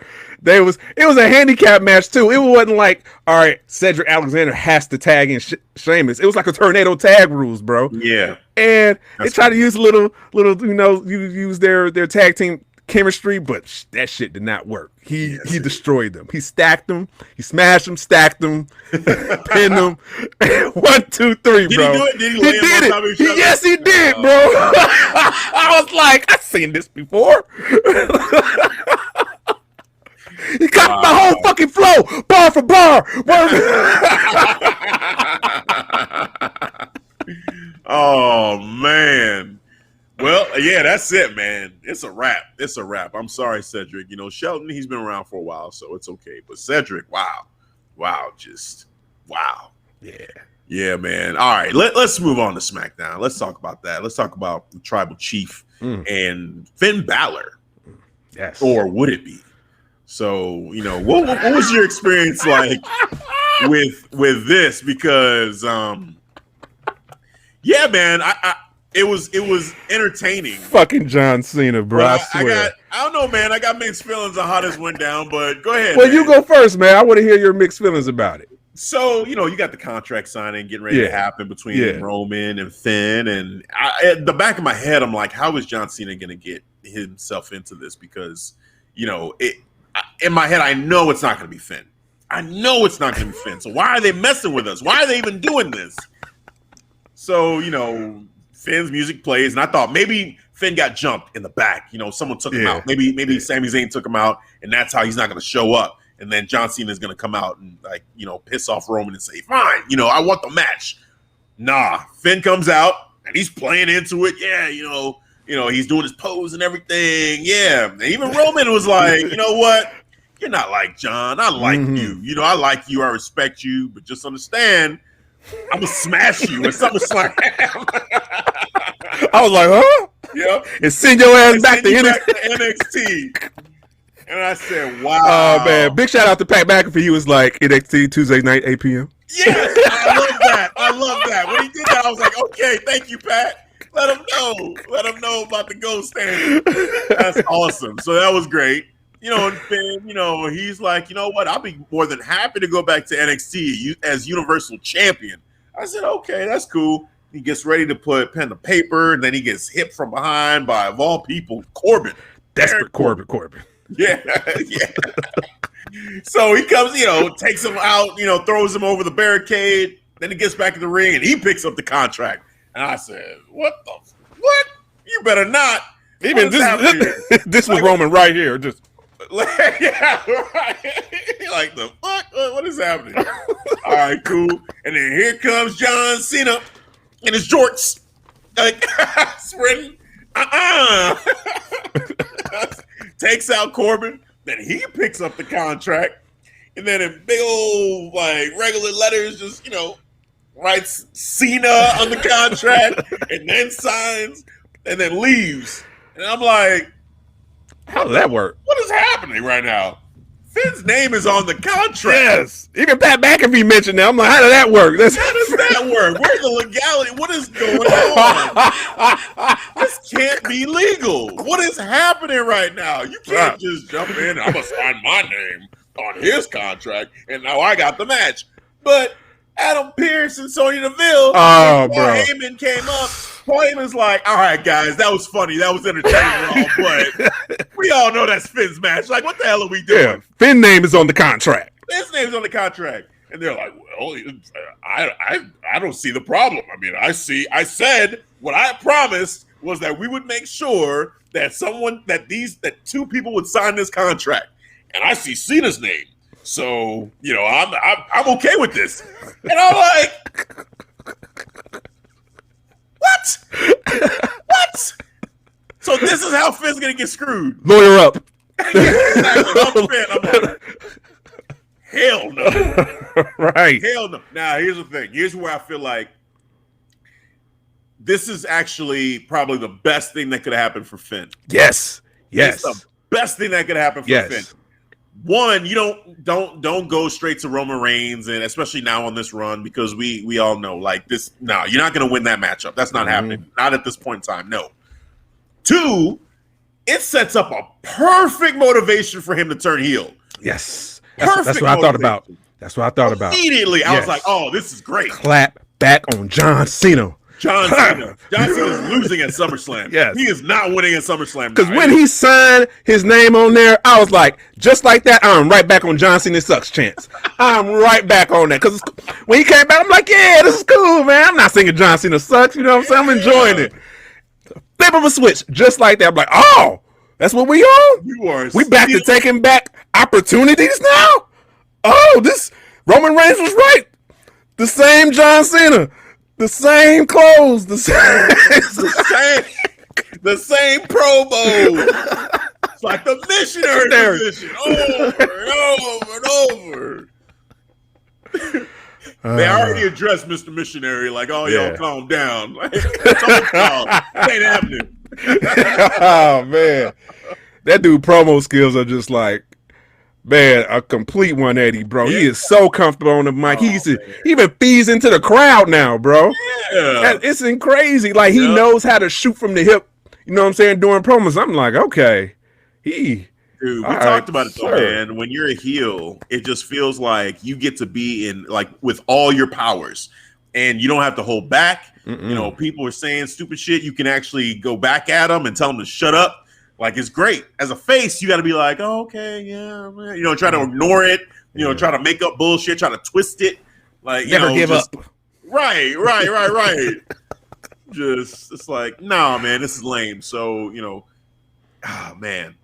It was a handicap match too. It wasn't like, all right, Cedric Alexander has to tag in Sheamus. It was like a tornado tag rules, bro. Yeah. And they tried to use a little, use their tag team chemistry, but that shit did not work. He destroyed them. He stacked them. He smashed them, stacked them, pinned them. 1, 2, 3, bro. Did he do it? Did he lay him on top of each other? Yes, he did, bro. I was like, I've seen this before. He got my whole fucking flow, bar for bar. Oh, man. Well, yeah, that's it, man. It's a wrap. I'm sorry, Cedric. Shelton, he's been around for a while, so it's okay. But Cedric, wow. Yeah, man. All right, let's move on to SmackDown. Let's talk about that. Let's talk about the Tribal Chief and Finn Balor. Yes. Or would it be? So, what was your experience like with this? Because, yeah, man, It was entertaining. Fucking John Cena, bro. I swear. I don't know, man. I got mixed feelings on how this went down, but go ahead. Well, man. You go first, man. I want to hear your mixed feelings about it. So, you got the contract signing getting ready to happen between Roman and Finn. And at the back of my head, I'm like, how is John Cena going to get himself into this? Because, in my head, I know it's not going to be Finn. So why are they messing with us? Why are they even doing this? So, Finn's music plays, and I thought maybe Finn got jumped in the back. Someone took him out. Maybe Sami Zayn took him out, and that's how he's not going to show up. And then John Cena is going to come out and piss off Roman and say, "Fine, I want the match." Nah, Finn comes out and he's playing into it. Yeah, he's doing his pose and everything. Yeah, and even Roman was like, "You know what? You're not like John. I like you. I like you. I respect you, but just understand." I'm gonna smash you at SummerSlam. I was like, huh? Yeah. And send your ass back to NXT. And I said, wow. Oh, man. Big shout out to Pat McAfee. He was like, NXT Tuesday night, 8 p.m. Yes, I love that. I love that. When he did that, I was like, okay, thank you, Pat. Let him know. Let him know about the gold standard. That's awesome. So that was great. And Finn, he's like, you know what? I'll be more than happy to go back to NXT as Universal Champion. I said, okay, that's cool. He gets ready to put pen to paper, and then he gets hit from behind by, of all people, Corbin. Desperate Corbin. Yeah, yeah. So he comes, takes him out, throws him over the barricade. Then he gets back in the ring, and he picks up the contract. And I said, what? You better not. Even this was Roman right here. Just yeah, right. Like, the fuck? What is happening? All right, cool. And then here comes John Cena in his jorts. Like, spreading. Takes out Corbin. Then he picks up the contract. And then in big old, regular letters, just, writes Cena on the contract. And then signs. And then leaves. And I'm like, how does that work? What is happening right now? Finn's name is on the contract. Yes. Even Pat McAfee mentioned that. I'm like, how does that work? How does that work? Where's the legality? What is going on? This can't be legal. What is happening right now? You can't just jump in and I'm going to sign my name on his contract, and now I got the match. But Adam Pearce and Sonya Deville, Heyman came up. Heyman's like, all right, guys, that was funny. That was entertaining, but we all know that's Finn's match. Like, what the hell are we doing? Yeah, Finn's name is on the contract. Finn's name's on the contract. And they're like, well, I don't see the problem. I mean, I said what I promised was that we would make sure that that two people would sign this contract. And I see Cena's name. So, I'm okay with this. And I'm like, what? What? So this is how Finn's gonna get screwed. Lawyer up. I'm like, hell no. Right. Hell no. Now here's the thing. Here's where I feel like this is actually probably the best thing that could happen for Finn. Yes. It's the best thing that could happen for Finn. One, you don't go straight to Roman Reigns, and especially now on this run, because we all know, like, this. No, you're not going to win that matchup. That's not happening. Not at this point in time. No. Two, it sets up a perfect motivation for him to turn heel. Yes, that's what I thought about. That's what I thought about. Immediately, I was like, "Oh, this is great." Clap back on John Cena. John Cena is losing at SummerSlam. Yes. He is not winning at SummerSlam. Because when he signed his name on there, I was like, just like that, I'm right back on John Cena sucks chance. I'm right back on that. Because when he came back, I'm like, yeah, this is cool, man. I'm not singing John Cena sucks. You know what I'm saying? I'm enjoying it. Flip of a switch, just like that. I'm like, oh, that's what we on? We back to taking back opportunities now? Oh, this Roman Reigns was right. The same John Cena. The same clothes, the same promo. It's like the missionary position over and over. They already addressed Mr. Missionary, like, oh, y'all calm down. Like, it ain't happening. Oh, man. That dude promo skills are just like, man, a complete 180, bro. Yeah. He is so comfortable on the mic. He even feeds into the crowd now, bro. Yeah. It's crazy. Like, he knows how to shoot from the hip, you know what I'm saying, during promos. I'm like, okay. Dude, we talked about it, though, man. When you're a heel, it just feels like you get to be in, like, with all your powers. And you don't have to hold back. People are saying stupid shit. You can actually go back at them and tell them to shut up. Like, it's great. As a face, you got to be like, oh, okay, yeah, man. Try to ignore it. Try to make up bullshit, try to twist it. Like, never give up. Right. It's like, nah, man, this is lame. So, man.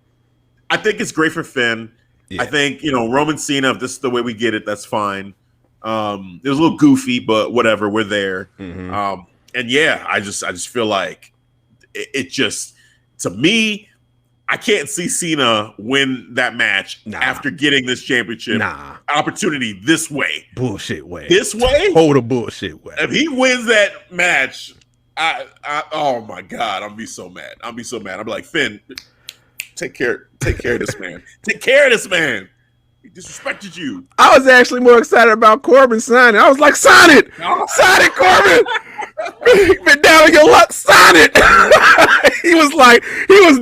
I think it's great for Finn. Yeah. I think, Roman Cena, if this is the way we get it, that's fine. It was a little goofy, but whatever, we're there. And yeah, I just feel like it just, to me, I can't see Cena win that match after getting this championship opportunity this way. Bullshit way. This way? Total bullshit way. If he wins that match, oh my God, I'm be so mad. I'm be like, Finn, take care of this man. Take care of this man. He disrespected you. I was actually more excited about Corbin signing. I was like, sign it! Sign it, Corbin! You've been down on your luck, sign it! He was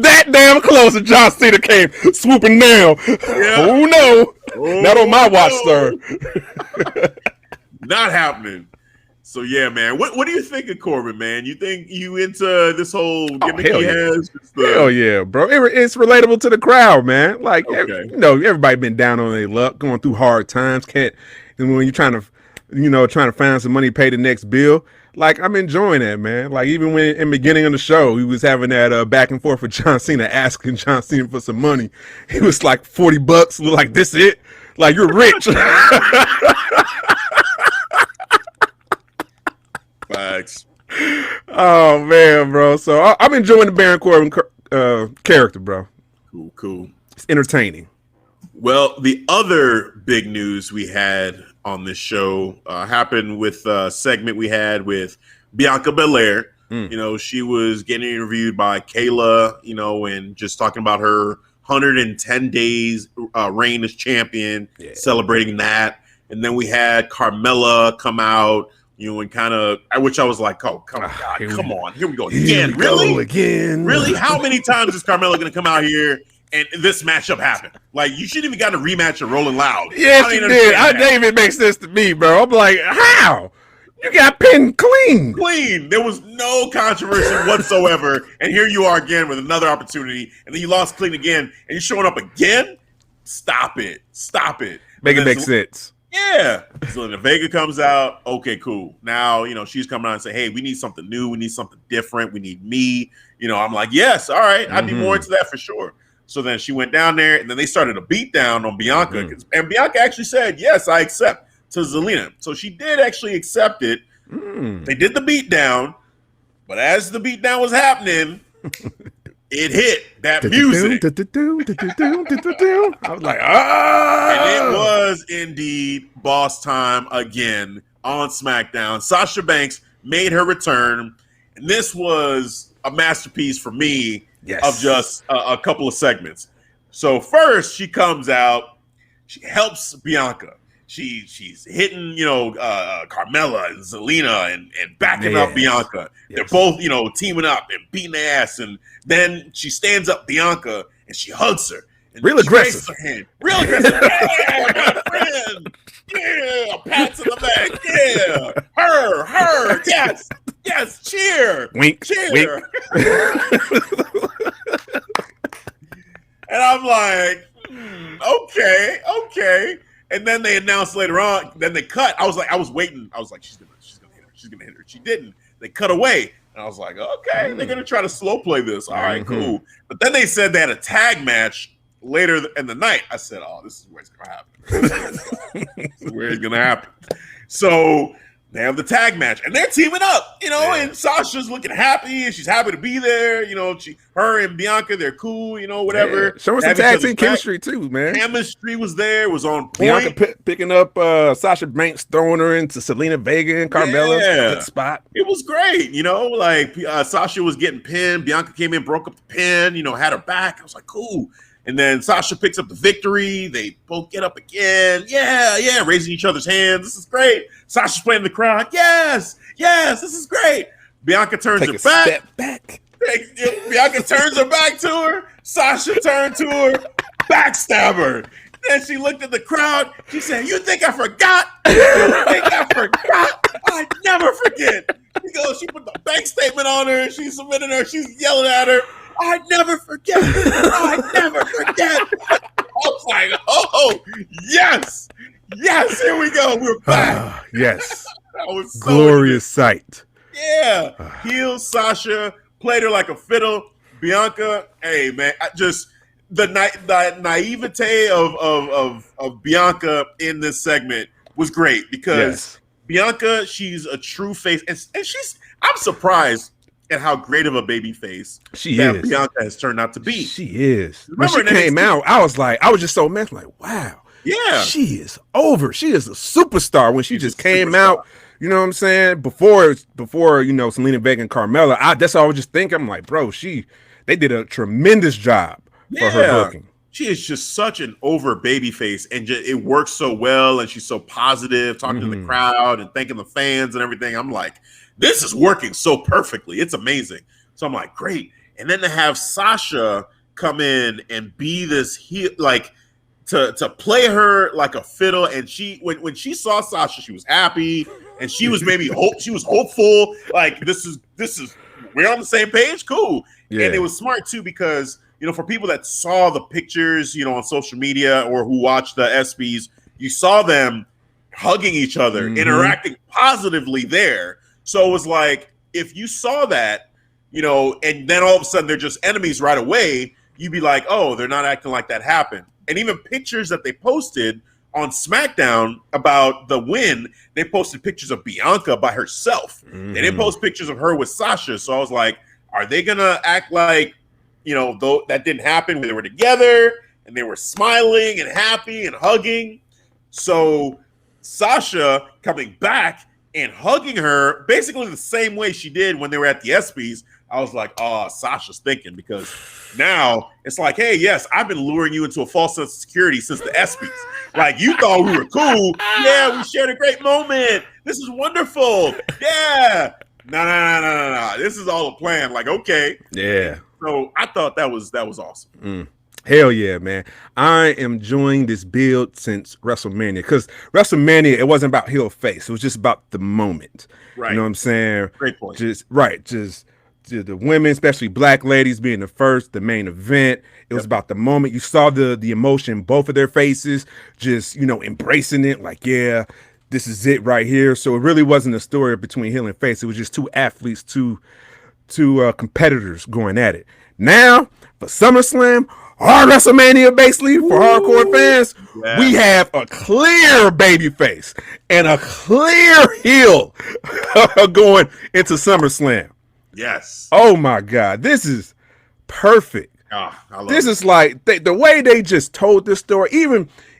that damn close, and John Cena came swooping down. Yeah. Oh no! Not on my watch, sir. Not happening. So yeah, man. What do you think of Corbin, man? You think you into this whole gimmick he has? Hell yeah, bro. It's relatable to the crowd, man. Like, everybody been down on their luck, going through hard times. And when you're trying to find some money to pay the next bill. Like, I'm enjoying that, man. Like, even when in the beginning of the show, he was having that back and forth with John Cena, asking John Cena for some money. He was like, $40. Like, this it? Like, you're rich. Facts. Oh man, bro. So I'm enjoying the Baron Corbin character, bro. Cool. It's entertaining. Well, the other big news we had on this show happened with a segment we had with Bianca Belair. She was getting interviewed by Kayla, and just talking about her 110 days reign as champion, celebrating that. And then we had Carmella come out, and kind of, which I was like, oh, come on, here we go again. Really? How many times is Carmella going to come out here and this matchup happen? Like, you shouldn't even got a rematch of Rolling Loud. Yes, you did. That didn't even make sense to me, bro. I'm like, how? You got pinned clean. There was no controversy whatsoever. And here you are again with another opportunity. And then you lost clean again. And you're showing up again? Stop it. Make it make sense. Yeah. So the Vega comes out. Okay, cool. Now, she's coming out and say, hey, we need something new. We need something different. We need me. I'm like, yes. All right. I'd be more into that for sure. So then she went down there and then they started a beat down on Bianca. And Bianca actually said, yes, I accept to Zelina. So she did actually accept it. They did the beat down. But as the beat down was happening, it hit that music. I was like, ah! And it was indeed boss time again on SmackDown. Sasha Banks made her return. And this was a masterpiece for me of just a couple of segments. So first, she comes out. She helps Bianca. She's hitting, Carmella and Zelina and backing up Bianca. They're both, teaming up and beating their ass. And then she stands up Bianca and she hugs her. And real aggressive. Real aggressive. Yeah, my friend. Yeah, pats in the back. Yeah. Her. Yes. Cheer. Wink. Cheer. And I'm like, okay. And then they announced later on, then they cut. I was waiting. I was like, she's gonna hit her. She didn't. They cut away. And I was like, okay, they're gonna try to slow play this. All right, cool. But then they said they had a tag match later in the night. I said, oh, this is where it's gonna happen. So they have the tag match, and they're teaming up, and Sasha's looking happy, and she's happy to be there. Her and Bianca, they're cool, whatever. Yeah. Showing some tag team chemistry too, man. Chemistry was there, was on point. Bianca picking up Sasha Banks, throwing her into Selena Vega and Carmella. Good spot. It was great, Sasha was getting pinned. Bianca came in, broke up the pin, had her back. I was like, cool. And then Sasha picks up the victory. They both get up again. Yeah, raising each other's hands. This is great. Sasha's playing the crowd. Yes, this is great. Bianca turns her back. Step back. Bianca turns her back to her. Sasha turned to her. Backstab her. Then she looked at the crowd. She said, you think I forgot? I never forget. She put the bank statement on her. She submitted her. She's yelling at her. I never forget. I was like, oh, yes, here we go. We're back. Yes. That was so glorious sight. Yeah. Heel Sasha played her like a fiddle. Bianca, hey, man, just the naivete of Bianca in this segment was great because Bianca, she's a true face. And I'm surprised at how great of a baby face Bianca has turned out to be. She is. When she came out, I was just so mad. Like, wow. Yeah. She is over. She is a superstar when she just came out. You know what I'm saying? Before Selena Vega and Carmella, that's all I was just thinking. I'm like, bro, they did a tremendous job for her booking. she is just such an over baby face, and it works so well, and she's so positive, talking to the crowd and thanking the fans and everything. I'm like, this is working so perfectly. It's amazing. So I'm like, great. And then to have Sasha come in and be this like to play her like a fiddle, and she when she saw Sasha, she was happy, and she was she was hopeful. Like this is we're on the same page, cool. Yeah. And it was smart too, because for people that saw the pictures, on social media or who watched the ESPYs, you saw them hugging each other, interacting positively there. So it was like, if you saw that, and then all of a sudden they're just enemies right away, you'd be like, oh, they're not acting like that happened. And even pictures that they posted on SmackDown about the win, they posted pictures of Bianca by herself. They didn't post pictures of her with Sasha. So I was like, are they going to act like, though that didn't happen when they were together and they were smiling and happy and hugging? So Sasha coming back and hugging her basically the same way she did when they were at the ESPYs, I was like, oh, Sasha's thinking, because now it's like, hey, yes, I've been luring you into a false sense of security since the ESPYs. Like, you thought we were cool. Yeah, we shared a great moment. This is wonderful. Yeah. No. This is all a plan. Like, okay. Yeah. So I thought that was awesome. Hell yeah, man. I am enjoying this build since WrestleMania, because WrestleMania, it wasn't about heel face. It was just about the moment. Right. You know what I'm saying? Great point. Just the women, especially black ladies, being the main event. It was about the moment. You saw the emotion in both of their faces, just, embracing it, like, yeah, this is it right here. So it really wasn't a story between heel and face. It was just two athletes, two competitors going at it. Now, for SummerSlam, our WrestleMania, basically, for hardcore fans, we have a clear baby face and a clear heel going into SummerSlam. Yes. Oh my God, this is perfect. This is like the way they just told this story,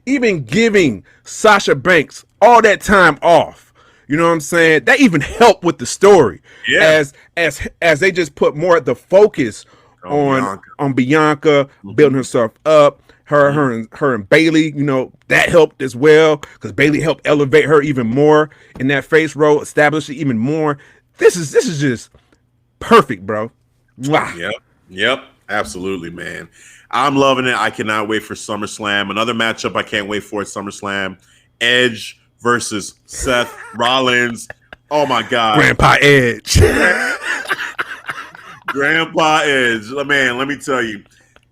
even giving Sasha Banks all that time off. You know what I'm saying? That even helped with the story. Yeah. As they just put more of the focus on Bianca, building herself up. Her and Bayley, that helped as well, because Bayley helped elevate her even more in that face role, establish it even more. This is just perfect, bro. Mwah. Yep. Absolutely, man. I'm loving it. I cannot wait for SummerSlam. Another matchup I can't wait for at SummerSlam. Edge versus Seth Rollins. Oh my God. Grandpa Edge. Grandpa Edge. Man, let me tell you.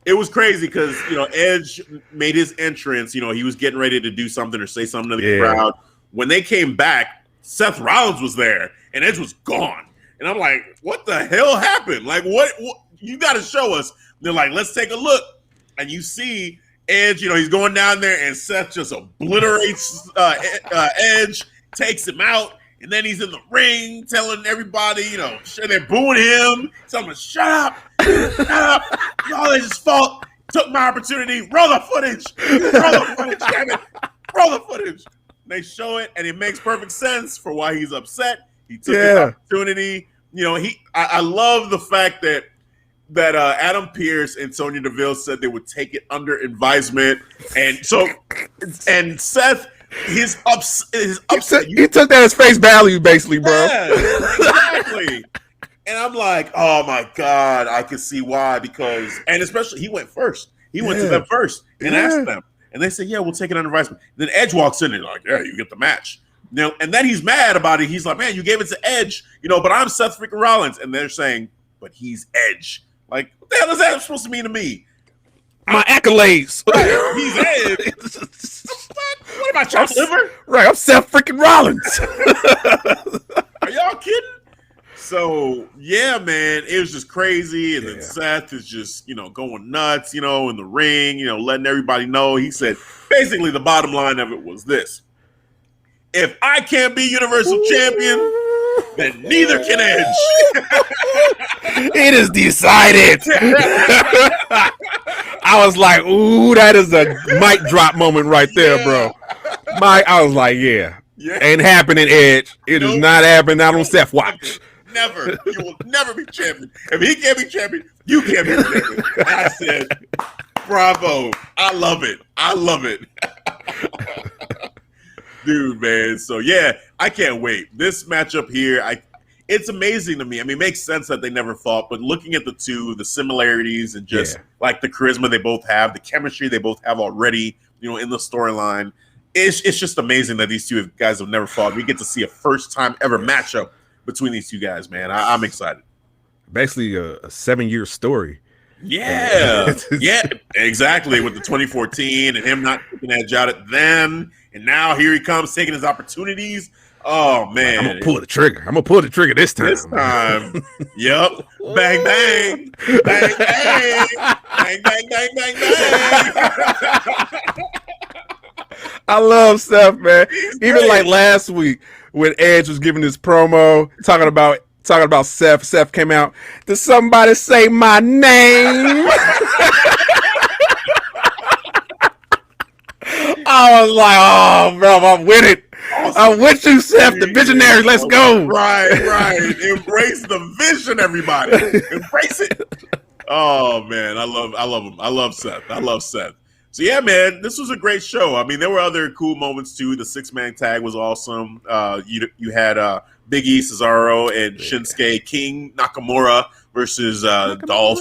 It was crazy because, Edge made his entrance. He was getting ready to do something or say something to the crowd. When they came back, Seth Rollins was there and Edge was gone. And I'm like, what the hell happened? Like, what you got to show us. They're like, let's take a look. And you see Edge, he's going down there, and Seth just obliterates Edge, takes him out, and then he's in the ring telling everybody, they're booing him. Someone, shut up. It's all Edge's fault. Took my opportunity. Roll the footage. Damn it. Roll the footage. They show it, and it makes perfect sense for why he's upset. He took his opportunity. I love the fact that Adam Pearce and Sonya Deville said they would take it under advisement, and Seth, his upset. He took that as face value, basically, bro. Yeah, exactly. And I'm like, oh my God, I can see why, and especially he went first. He went to them first and asked them, and they said, yeah, we'll take it under advisement. Then Edge walks in and like, yeah, you get the match. And then he's mad about it. He's like, man, you gave it to Edge, but I'm Seth freaking Rollins. And they're saying, but he's Edge. Like, what the hell is that supposed to mean to me? My accolades. Right, he's Edge. What am I, chopped liver? Right, I'm Seth freaking Rollins. Are y'all kidding? So, yeah, man, it was just crazy. And then Seth is just, going nuts, in the ring, letting everybody know. He said, basically, the bottom line of it was this. If I can't be Universal Champion, then neither can Edge. It is decided. I was like, ooh, that is a mic drop moment right there, bro. I was like, ain't happening, Edge. It is not happening. Not on Seth watch. Never. You will never be champion. If he can't be champion, you can't be champion. And I said, Bravo. I love it. Dude, man. So, yeah, I can't wait. This matchup here, it's amazing to me. I mean, it makes sense that they never fought, but looking at the two, the similarities and just like the charisma they both have, the chemistry they both have already, in the storyline, it's just amazing that these two guys have never fought. We get to see a first-time ever matchup between these two guys, man. I'm excited. Basically a 7-year story. Yeah, yeah, exactly. With the 2014 and him not taking that job at then, and now here he comes taking his opportunities. Oh man, I'm gonna pull the trigger. This time. Yep. Bang bang, bang bang, bang bang bang bang bang. I love Seth, man. Even like last week when Edge was giving his promo, talking about Seth. Seth came out. Did somebody say my name? I was like, oh, bro, I'm with it. Awesome. I'm with you, Seth, the visionary. Let's go. Right. Embrace the vision, everybody. Embrace it. Oh, man. I love him. I love Seth. So, yeah, man, this was a great show. I mean, there were other cool moments, too. The 6-man tag was awesome. You had Big E, Cesaro, and Shinsuke King Nakamura versus Dolph,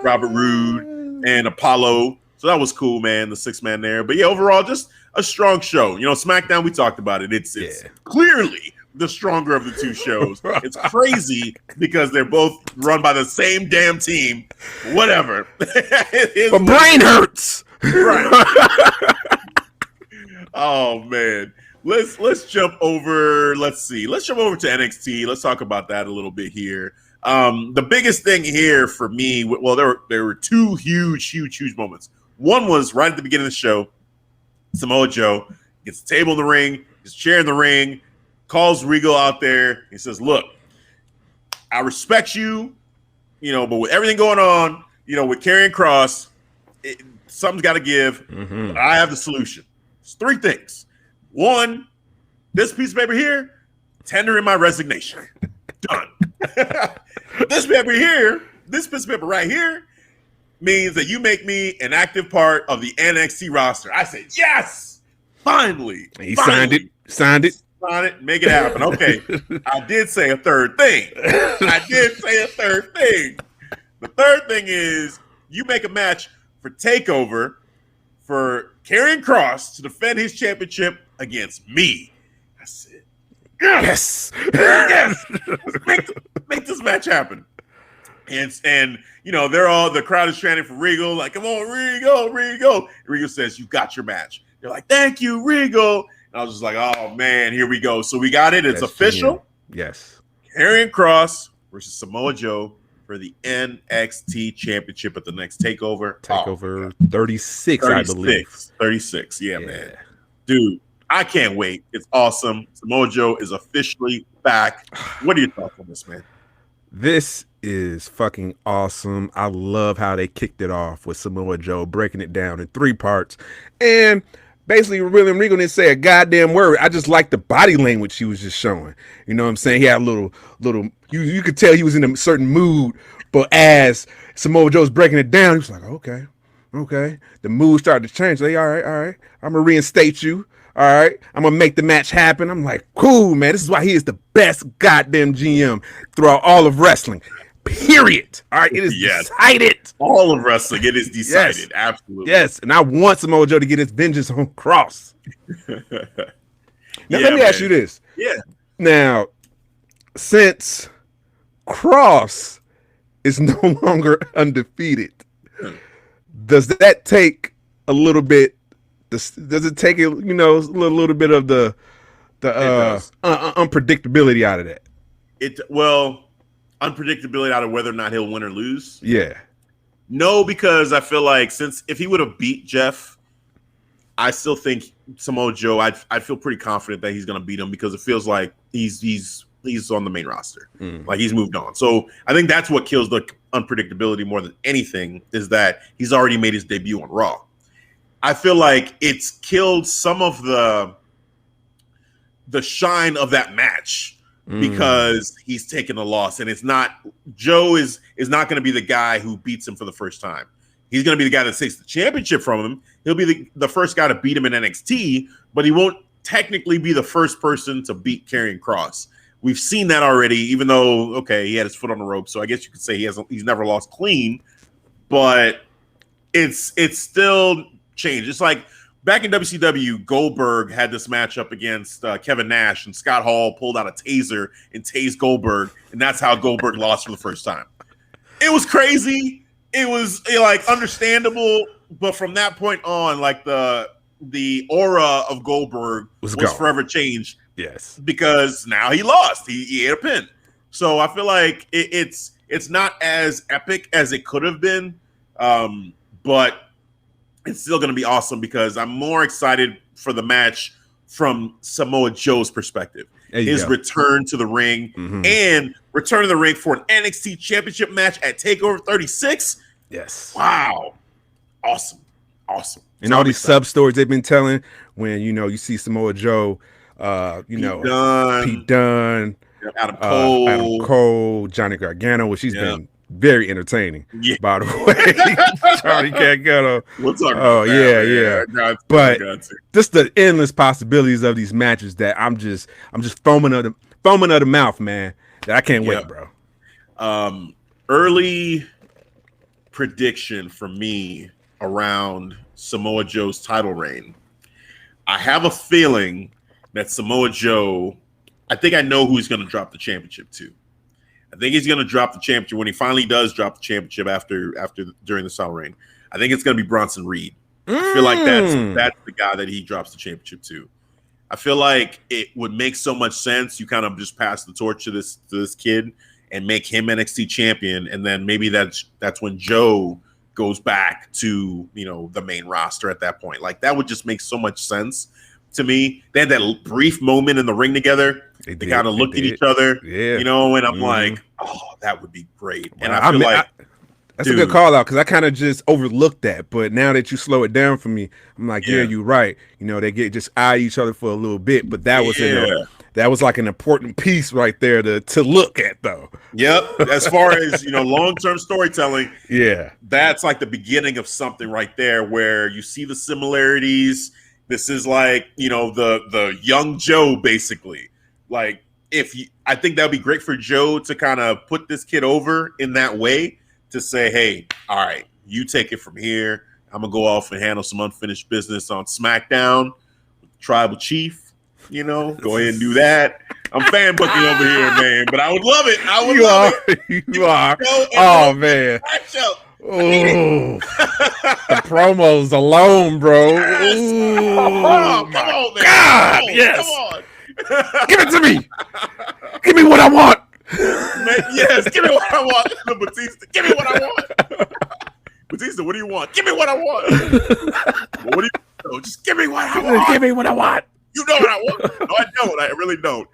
Robert Roode, and Apollo. So that was cool, man, the 6-man there. But, yeah, overall, just a strong show. SmackDown, we talked about it. It's clearly the stronger of the two shows. It's crazy because they're both run by the same damn team. Whatever. But brain hurts. Right. Oh man. Let's jump over. Let's jump over to NXT. Let's talk about that a little bit here. The biggest thing here for me, well, there were two huge moments. One was right at the beginning of the show. Samoa Joe gets the table in the ring, his chair in the ring, calls Regal out there. He says, "Look, I respect you, but with everything going on, with Karrion Kross, something's got to give. Mm-hmm. I have the solution. It's 3 things. 1, this piece of paper here, tender in my resignation. Done. This piece of paper right here means that you make me an active part of the NXT roster." I said, yes, finally. He signed it. Sign it, make it happen. Okay, I did say a third thing. The third thing is you make a match for TakeOver for Karrion Kross to defend his championship against me. I said, yes. Make this match happen. And the crowd is chanting for Regal, like, come on, Regal. And Regal says, you got your match. They're like, thank you, Regal. And I was just like, oh man, here we go. So we got it. It's official. Yes. Karrion Kross versus Samoa Joe for the NXT Championship at the next TakeOver. TakeOver 36, I believe. 36, yeah, man. Dude, I can't wait. It's awesome. Samoa Joe is officially back. What are your thoughts on this, man? This is fucking awesome. I love how they kicked it off with Samoa Joe, breaking it down in 3 parts. And basically, William Regal didn't say a goddamn word. I just like the body language he was just showing. You know what I'm saying? He had a little. You could tell he was in a certain mood. But as Samoa Joe's breaking it down, he was like, okay. The mood started to change. Like, all right. I'm gonna reinstate you. All right, I'm gonna make the match happen. I'm like, cool, man. This is why he is the best goddamn GM throughout all of wrestling. Period. All right, it is decided. All of wrestling, it is decided. Yes. Absolutely. Yes, and I want Samoa Joe to get his vengeance on Cross. Now, let me ask you this. Yeah. Now, since Cross is no longer undefeated, does that take a little bit? Does it take a little bit of the unpredictability out of that? Unpredictability out of whether or not he'll win or lose. Yeah. No, because I feel like if he would have beat Jeff, I still think Samoa Joe. I feel pretty confident that he's going to beat him because it feels like he's on the main roster, like he's moved on. So I think that's what kills the unpredictability more than anything is that he's already made his debut on Raw. I feel like it's killed some of the shine of that match because he's taken a loss, and it's not Joe is not going to be the guy who beats him for the first time. He's going to be the guy that takes the championship from him. He'll be the first guy to beat him in NXT, but he won't technically be the first person to beat Karrion Kross. We've seen that already, even though, okay, he had his foot on the rope, so I guess you could say he's never lost clean, but it's still changed. It's like back in WCW, Goldberg had this matchup against Kevin Nash, and Scott Hall pulled out a taser and tased Goldberg, and that's how Goldberg lost for the first time. It was crazy. It was like understandable, but from that point on, like the aura of Goldberg was forever changed. Yes, because now he lost. He ate a pin. So I feel like it's not as epic as it could have been, but it's still going to be awesome because I'm more excited for the match from Samoa Joe's perspective. His return to the ring and return to the ring for an NXT Championship match at TakeOver 36. Yes. Wow. Awesome. And all these sub stories they've been telling when, you see Samoa Joe, Pete Dunne, Adam Cole, Johnny Gargano, which he's been very entertaining, by the way. Johnny Gargano. We'll talk about that. Yeah. But just the endless possibilities of these matches that I'm just foaming of the mouth, man. That I can't wait, bro. Early prediction for me around Samoa Joe's title reign. I have a feeling that Samoa Joe, I think I know who he's going to drop the championship to. I think he's going to drop the championship when he finally does drop the championship during the title reign. I think it's going to be Bronson Reed. I feel like that's the guy that he drops the championship to. I feel like it would make so much sense. You kind of just pass the torch to this kid and make him NXT champion, and then maybe that's when Joe goes back to the main roster at that point. Like that would just make so much sense to me. They had that brief moment in the ring together. They kind of looked at each other, and I'm like, oh, that would be great. And I feel like that's a good call out because I kind of just overlooked that. But now that you slow it down for me, I'm like, yeah, you're right. They just eye each other for a little bit, but that was that was like an important piece right there to look at, though. Yep. As far as long-term storytelling, that's like the beginning of something right there where you see the similarities. This is like the young Joe, basically. Like I think that would be great for Joe to kind of put this kid over in that way. To say, hey, all right, you take it from here. I'm going to go off and handle some unfinished business on Smackdown with the Tribal Chief. Go ahead and do that. I'm fan booking over here, man, but I would love it. You are. Oh, man. Oh, the promos alone, bro. Oh, come on, man. God, Come on. Give it to me. Give me what I want. Man, yes, give me what I want. Batista, give me what I want. Batista, what do you want? Give me what I want. What do you want? Just give me what I want. Give me what I want. You know what I want. No, I don't. I really don't.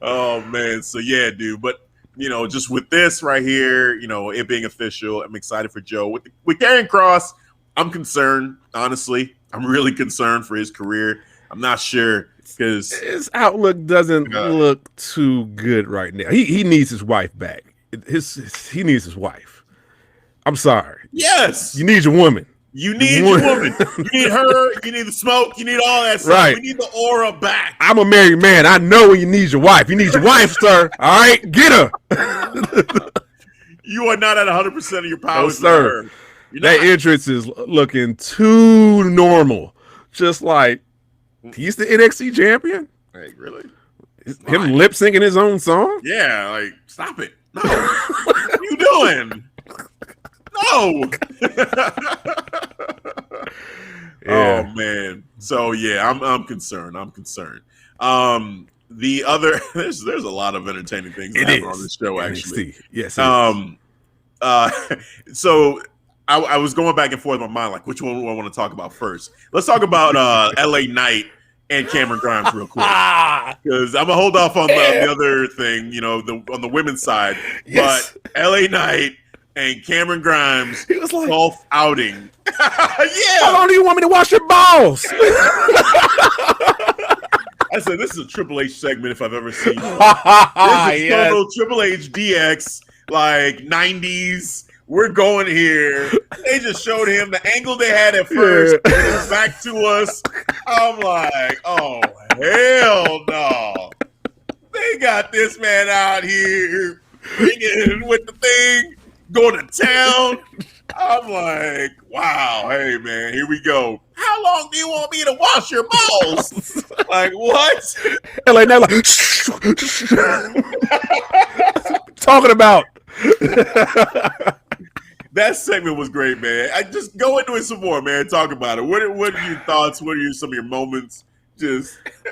Oh, man. So, yeah, dude. But, just with this right here, it being official, I'm excited for Joe. With Karrion Kross, I'm concerned, honestly. I'm really concerned for his career. I'm not sure. Because his outlook doesn't look too good right now. He needs his wife back. He needs his wife. I'm sorry. Yes. You need your woman. You need your woman. You need her. You need the smoke. You need all that stuff. Right. We need the aura back. I'm a married man. I know when you need your wife. You need your wife, sir. All right? Get her. You are not at 100% of your power. No, sir. That entrance is looking too normal. Just like, he's the NXT champion? Hey, really? Him lip syncing his own song? Yeah, like, stop it. No. What are you doing? No. Oh, man. So, yeah, I'm concerned. The other, there's a lot of entertaining things that happen on this show, actually. Yes. So, I was going back and forth in my mind, like, which one do I want to talk about first? Let's talk about LA Knight and Cameron Grimes real quick, because I'm gonna hold off on the other thing, on the women's side. Yes. But LA Knight and Cameron Grimes golf outing. How long do you want me to wash your balls? I said this is a Triple H segment if I've ever seen one. This is Triple H DX like 90s. We're going here. They just showed him the angle they had at first, and it's back to us. I'm like, oh, hell no. They got this man out here ringing with the thing, going to town. I'm like, wow, hey, man, here we go. How long do you want me to wash your balls? Like, what? And like, now, like, talking about. That segment was great, man. I just go into it some more, man. Talk about it. What are your thoughts? What are some of your moments?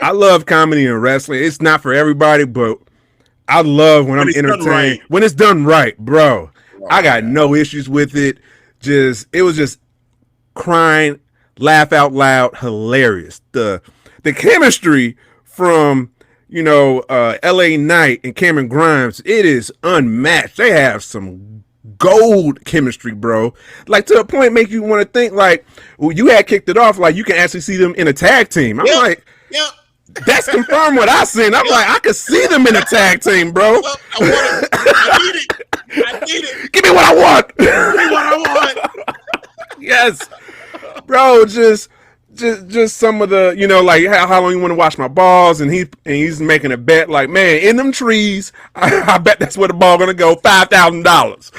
I love comedy and wrestling. It's not for everybody, but I love when I'm entertained. Right. When it's done right, bro. Oh, I got no issues with it. It was just crying, laugh out loud, hilarious. The chemistry from LA Knight and Cameron Grimes, it is unmatched. They have some gold chemistry, bro. Like, to a point make you want to think like, well, you had kicked it off like you can actually see them in a tag team. I'm like, that's confirmed what I seen. I'm like, I could see them in a tag team, bro. Well, I want it. I need it. Give me what I want. Give me what I want. Yes, bro. Just some of the, like how long you want to wash my balls, and he's making a bet like, man, in them trees, I bet that's where the ball gonna go, $5,000.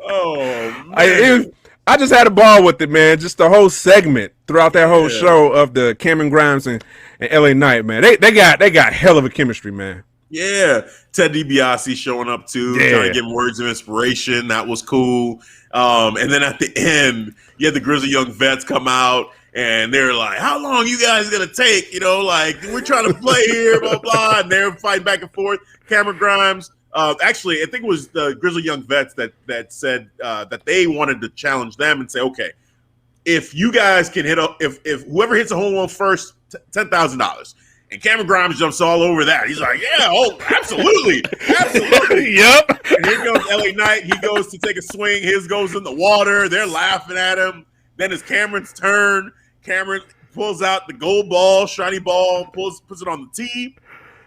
Oh man. I just had a ball with it, man. Just the whole segment throughout that whole show of the Cameron Grimes and LA Knight, man. They got hell of a chemistry, man. Yeah, Ted DiBiase showing up too, trying to give him words of inspiration. That was cool. And then at the end, you had the Grizzly Young Vets come out, and they're like, "How long you guys gonna take? Like, we're trying to play here, blah blah." And they're fighting back and forth. Cameron Grimes, actually, I think it was the Grizzly Young Vets that said that they wanted to challenge them and say, "Okay, if you guys can hit up, if whoever hits a home run first, $10,000." And Cameron Grimes jumps all over that. He's like, yeah, oh, absolutely. Absolutely. Yep. And here goes LA Knight. He goes to take a swing. His goes in the water. They're laughing at him. Then it's Cameron's turn. Cameron pulls out the gold ball, shiny ball, puts it on the tee.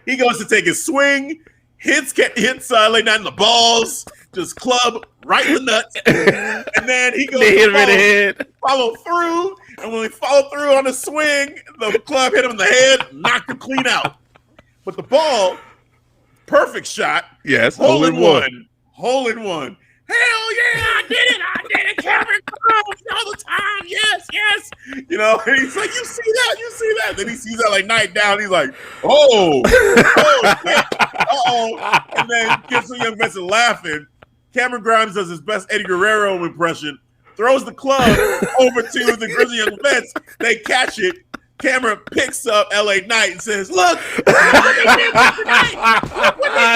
He goes to take his swing, hits LA Knight in the balls, just club right in the nuts. And then he goes to follow through. And when he followed through on the swing, the club hit him in the head, knocked him clean out. But the ball, perfect shot. Yes, hole in one. Hole in one. Hell yeah, I did it, Cameron Grimes all the time. Yes. And he's like, you see that. Then he sees that like Knight down. He's like, oh shit. Uh-oh. And then gets some young Vincent laughing. Cameron Grimes does his best Eddie Guerrero impression. Throws the club over to the Grizzly Young Vets. They catch it. Cameron picks up LA Knight and says, look what they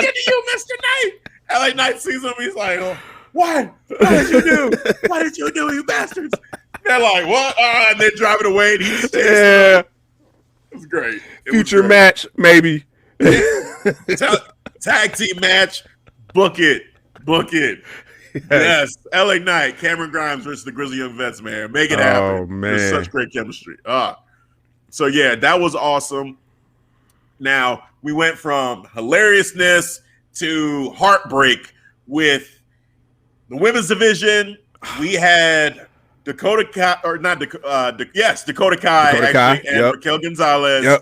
did to you, Mr. Knight. LA Knight sees him. He's like, oh, what? What did you do? What did you do, you bastards? They're like, what? And they're driving away. And he stays. Yeah. It was great. Future match, maybe. Tag team match. Book it. Yes, LA Knight, Cameron Grimes versus the Grizzly Young Vets, man. Make it happen. Oh, man. There's such great chemistry. So, yeah, that was awesome. Now, we went from hilariousness to heartbreak with the women's division. We had Dakota Kai, actually, and Raquel Gonzalez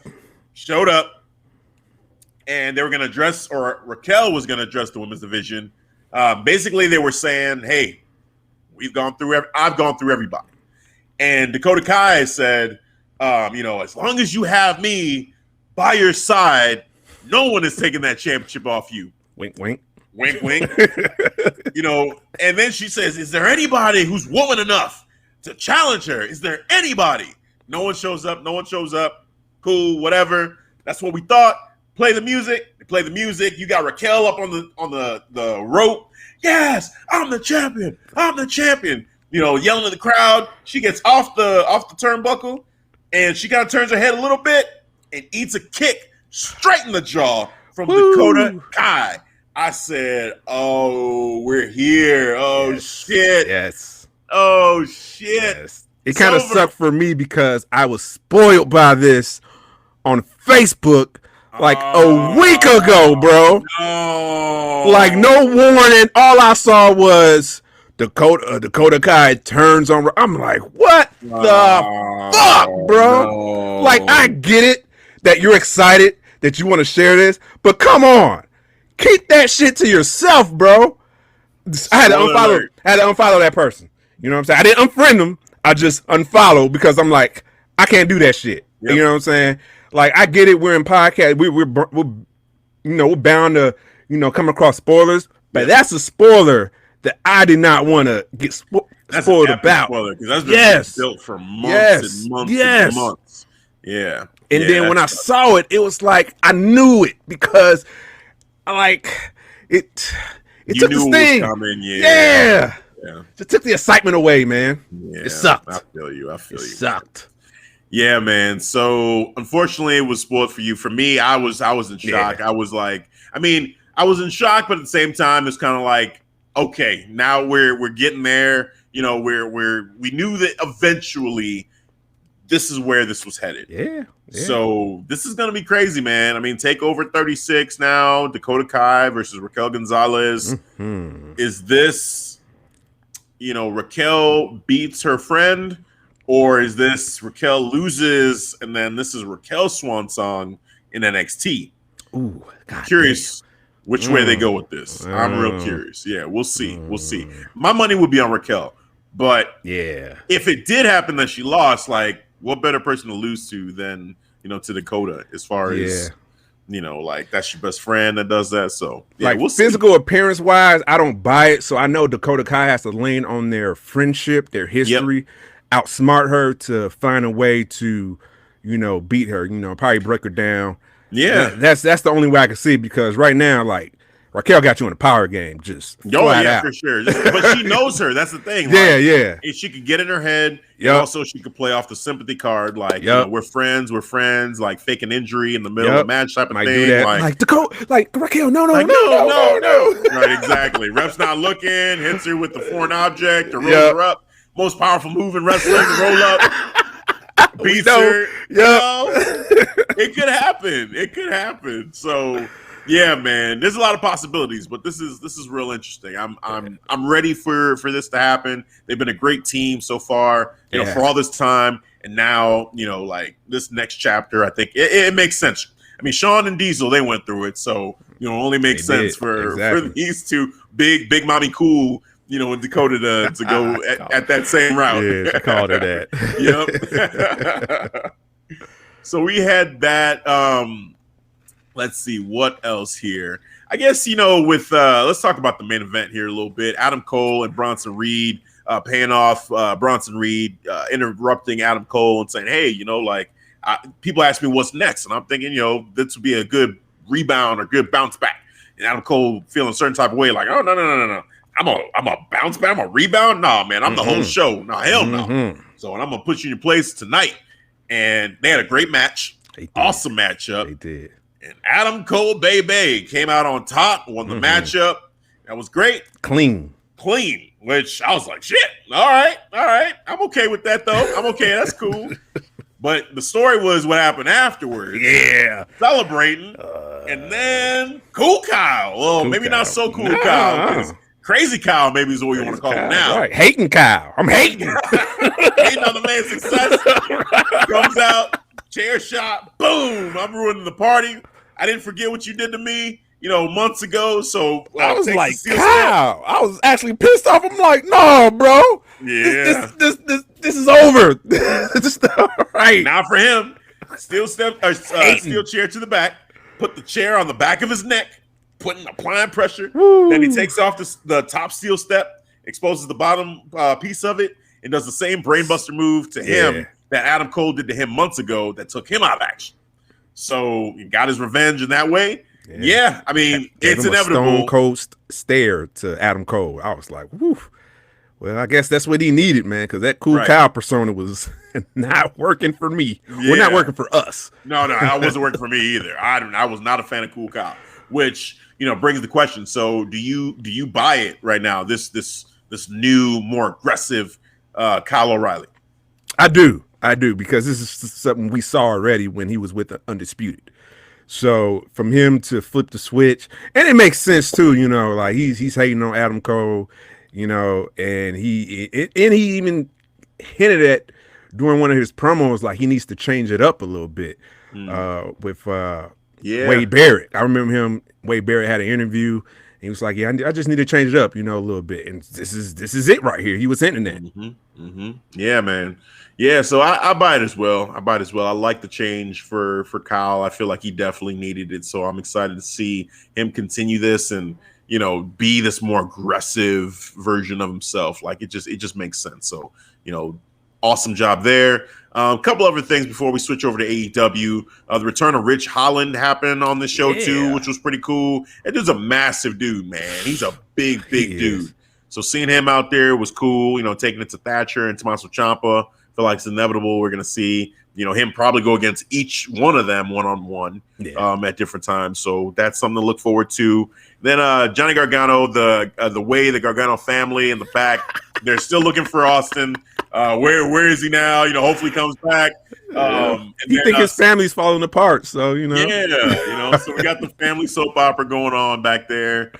showed up, and they were going to address, or Raquel was going to address the women's division. Basically, they were saying, hey, I've gone through everybody. And Dakota Kai said, as long as you have me by your side, no one is taking that championship off you. Wink, wink. Wink, wink. And then she says, is there anybody who's woman enough to challenge her? Is there anybody? No one shows up. Cool, whatever. That's what we thought. Play the music. You got Raquel up on the rope. Yes, I'm the champion. Yelling at the crowd. She gets off the turnbuckle, and she kind of turns her head a little bit and eats a kick straight in the jaw from Dakota Kai. I said, "Oh, we're here. Oh yes. Shit. Yes. Oh shit." Yes. It kind of sucked for me because I was spoiled by this on Facebook like a week ago, bro. No. Like no warning. All I saw was Dakota Kai turns on. I'm like, what the fuck, bro? No. Like, I get it that you're excited that you want to share this, but come on, keep that shit to yourself, bro. I had to unfollow that person. You know what I'm saying? I didn't unfriend them. I just unfollowed because I'm like, I can't do that shit. Yep. You know what I'm saying? Like, I get it. We're in podcast. We're bound to, come across spoilers, but that's a spoiler that I did not want to get spoiled about. Because that's been built for months and months and months. Yeah. And then when I saw it, it was like I knew it because, it took the sting. Yeah. It took the excitement away, man. Yeah, it sucked. I feel you. It sucked. Yeah, man. So unfortunately, it was spoiled for you. For me, I was in shock. Yeah. I was like, I was in shock, but at the same time, it's kind of like, okay, now we're getting there. We knew that eventually this is where this was headed. Yeah. So this is gonna be crazy, man. TakeOver 36 now. Dakota Kai versus Raquel Gonzalez. Mm-hmm. Is this, Raquel beats her friend, or is this Raquel loses and then this is Raquel's swan song in NXT? Ooh, God, curious which way they go with this. I'm real curious. Yeah, we'll see. We'll see. My money would be on Raquel, but if it did happen that she lost, like, what better person to lose to than to Dakota? As far as that's your best friend that does that. So we'll physical appearance wise, I don't buy it. So I know Dakota Kai has to lean on their friendship, their history, outsmart her to find a way to beat her. Probably break her down. Yeah, that's the only way I can see, because right now, like, Raquel got you in a power game, just flat out. For sure. But she knows her. That's the thing. Yeah. If she could get in her head, and also she could play off the sympathy card, like, we're friends, like fake an injury in the middle of the match type of thing. Do that. Like Dakota, like Raquel, no. Right, exactly. Ref's not looking, hits her with the foreign object or rolls her up. Most powerful move in wrestling, roll up. Beats her. It could happen. So yeah, man, there's a lot of possibilities, but this is real interesting. I'm ready for this to happen. They've been a great team so far, for all this time, and now like this next chapter, I think it makes sense. Sean and Diesel, they went through it, so only makes sense for these two big mommy cool. And Dakota to go at that same route. Yeah, I called her that. Yep. So we had that. Let's see what else here. I guess with let's talk about the main event here a little bit. Adam Cole and Bronson Reed paying off. Bronson Reed interrupting Adam Cole and saying, "Hey, people ask me what's next," and I'm thinking, this would be a good rebound or good bounce back. And Adam Cole feeling a certain type of way, like, "Oh no. I'm a bounce back. I'm a rebound. Nah, man, I'm the whole show. No, hell no. So, and I'm gonna put you in your place tonight." And they had a great match, awesome matchup. They did. And Adam Cole, baby, came out on top, won the matchup. That was great, clean. Which I was like, shit. All right. I'm okay with that though. I'm okay. That's cool. But the story was what happened afterwards. Yeah, celebrating, and then Cool Kyle. Well, maybe not so cool Kyle. Crazy Kyle, maybe is what we want to call him now. Right. Hating Kyle. I'm hating. Hating on the man's success. Comes out, chair shot, boom. I'm ruining the party. I didn't forget what you did to me, months ago. So I was like, Kyle. I was actually pissed off. I'm like, no, bro. Yeah. This is over. This is right. Now for him, steel chair to the back, put the chair on the back of his neck. Applying pressure. Woo. Then he takes off the top steel step, exposes the bottom piece of it, and does the same brainbuster move to him that Adam Cole did to him months ago that took him out of action. So he got his revenge in that way. Yeah, it's inevitable. Stone Cold stare to Adam Cole. I was like, whew. Well, I guess that's what he needed, man, because that Cool Kyle persona was not working for me. Yeah. Well, not working for us. No, I wasn't working for me either. I was not a fan of Cool Kyle, which brings the question. So do you buy it right now? This new, more aggressive Kyle O'Reilly? I do, because this is something we saw already when he was with the Undisputed. So from him to flip the switch, and it makes sense too, you know, like he's hating on Adam Cole, you know, and he even hinted at during one of his promos like he needs to change it up a little bit with Wade Barrett. I remember Wade Barrett had an interview. He was like, "Yeah, I just need to change it up, you know, a little bit." And this is it right here. He was hinting that. Yeah, man. Yeah, so I buy it as well. I like the change for Kyle. I feel like he definitely needed it. So I'm excited to see him continue this and, you know, be this more aggressive version of himself. Like it just makes sense. So, you know, awesome job there. A couple other things before we switch over to AEW. The return of Rich Holland happened on the show too, which was pretty cool. That dude's a massive dude, man. He's a big dude. So seeing him out there was cool. You know, taking it to Thatcher and Tommaso Ciampa. I feel like it's inevitable. We're gonna see, you know, him probably go against each one of them one-on-one at different times. So that's something to look forward to. Then Johnny Gargano, the way the Gargano family in the back, they're still looking for Austin. Where is he now? You know, hopefully he comes back. You think his family's falling apart, so you know. Yeah, you know, so we got the family soap opera going on back there.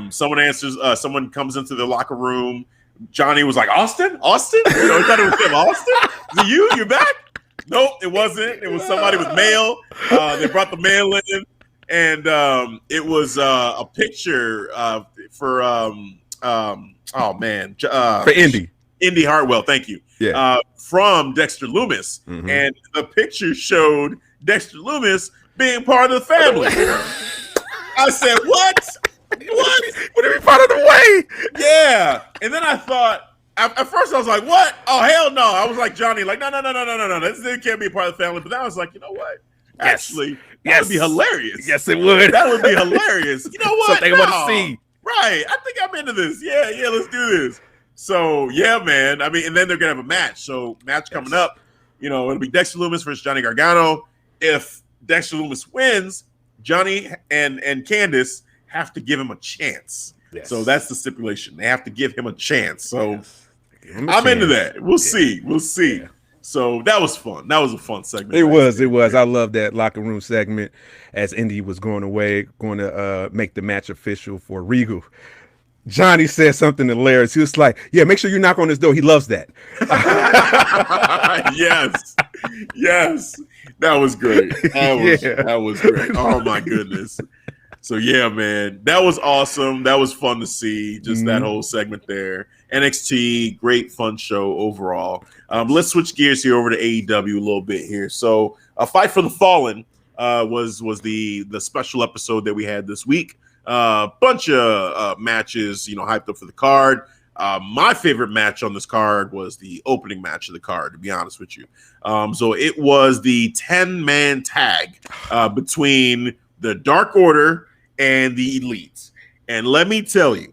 Someone comes into the locker room. Johnny was like, Austin? You know, he thought it was him. Austin? Is it you? You're back? Nope, it wasn't. It was somebody with mail. They brought the mail in, and it was a picture for Indy Hartwell, thank you. Yeah. From Dexter Lumis. And the picture showed Dexter Lumis being part of the family. I said, what? Would it be part of the way? Yeah. And then I thought, at first I was like, what? Oh, hell no. I was like Johnny, like, no. This can't be a part of the family. But then I was like, you know what? Actually, that would be hilarious. Yes, it would. That would be hilarious. You know what? Something I want to see. Right. I think I'm into this. Yeah, let's do this. So, yeah, man. I mean, and then they're going to have a match. So, match coming up, you know, it'll be Dexter Lumis versus Johnny Gargano. If Dexter Lumis wins, Johnny and Candice have to give him a chance. Yes. So, that's the stipulation. They have to give him a chance. So, I'm into that. We'll see. Yeah. So, that was fun. That was a fun segment. It was. I love that locker room segment as Indy was going to make the match official for Regal. Johnny said something hilarious. He was like, yeah, make sure you knock on his door. He loves that. Yes. That was great. That was great. Oh, my goodness. So, yeah, man, that was awesome. That was fun to see, just that whole segment there. NXT, great fun show overall. Let's switch gears here over to AEW a little bit here. So, A Fight for the Fallen was the special episode that we had this week. Bunch of matches, you know, hyped up for the card. My favorite match on this card was the opening match of the card, to be honest with you. So it was the 10-man tag between the Dark Order and the Elite. And let me tell you,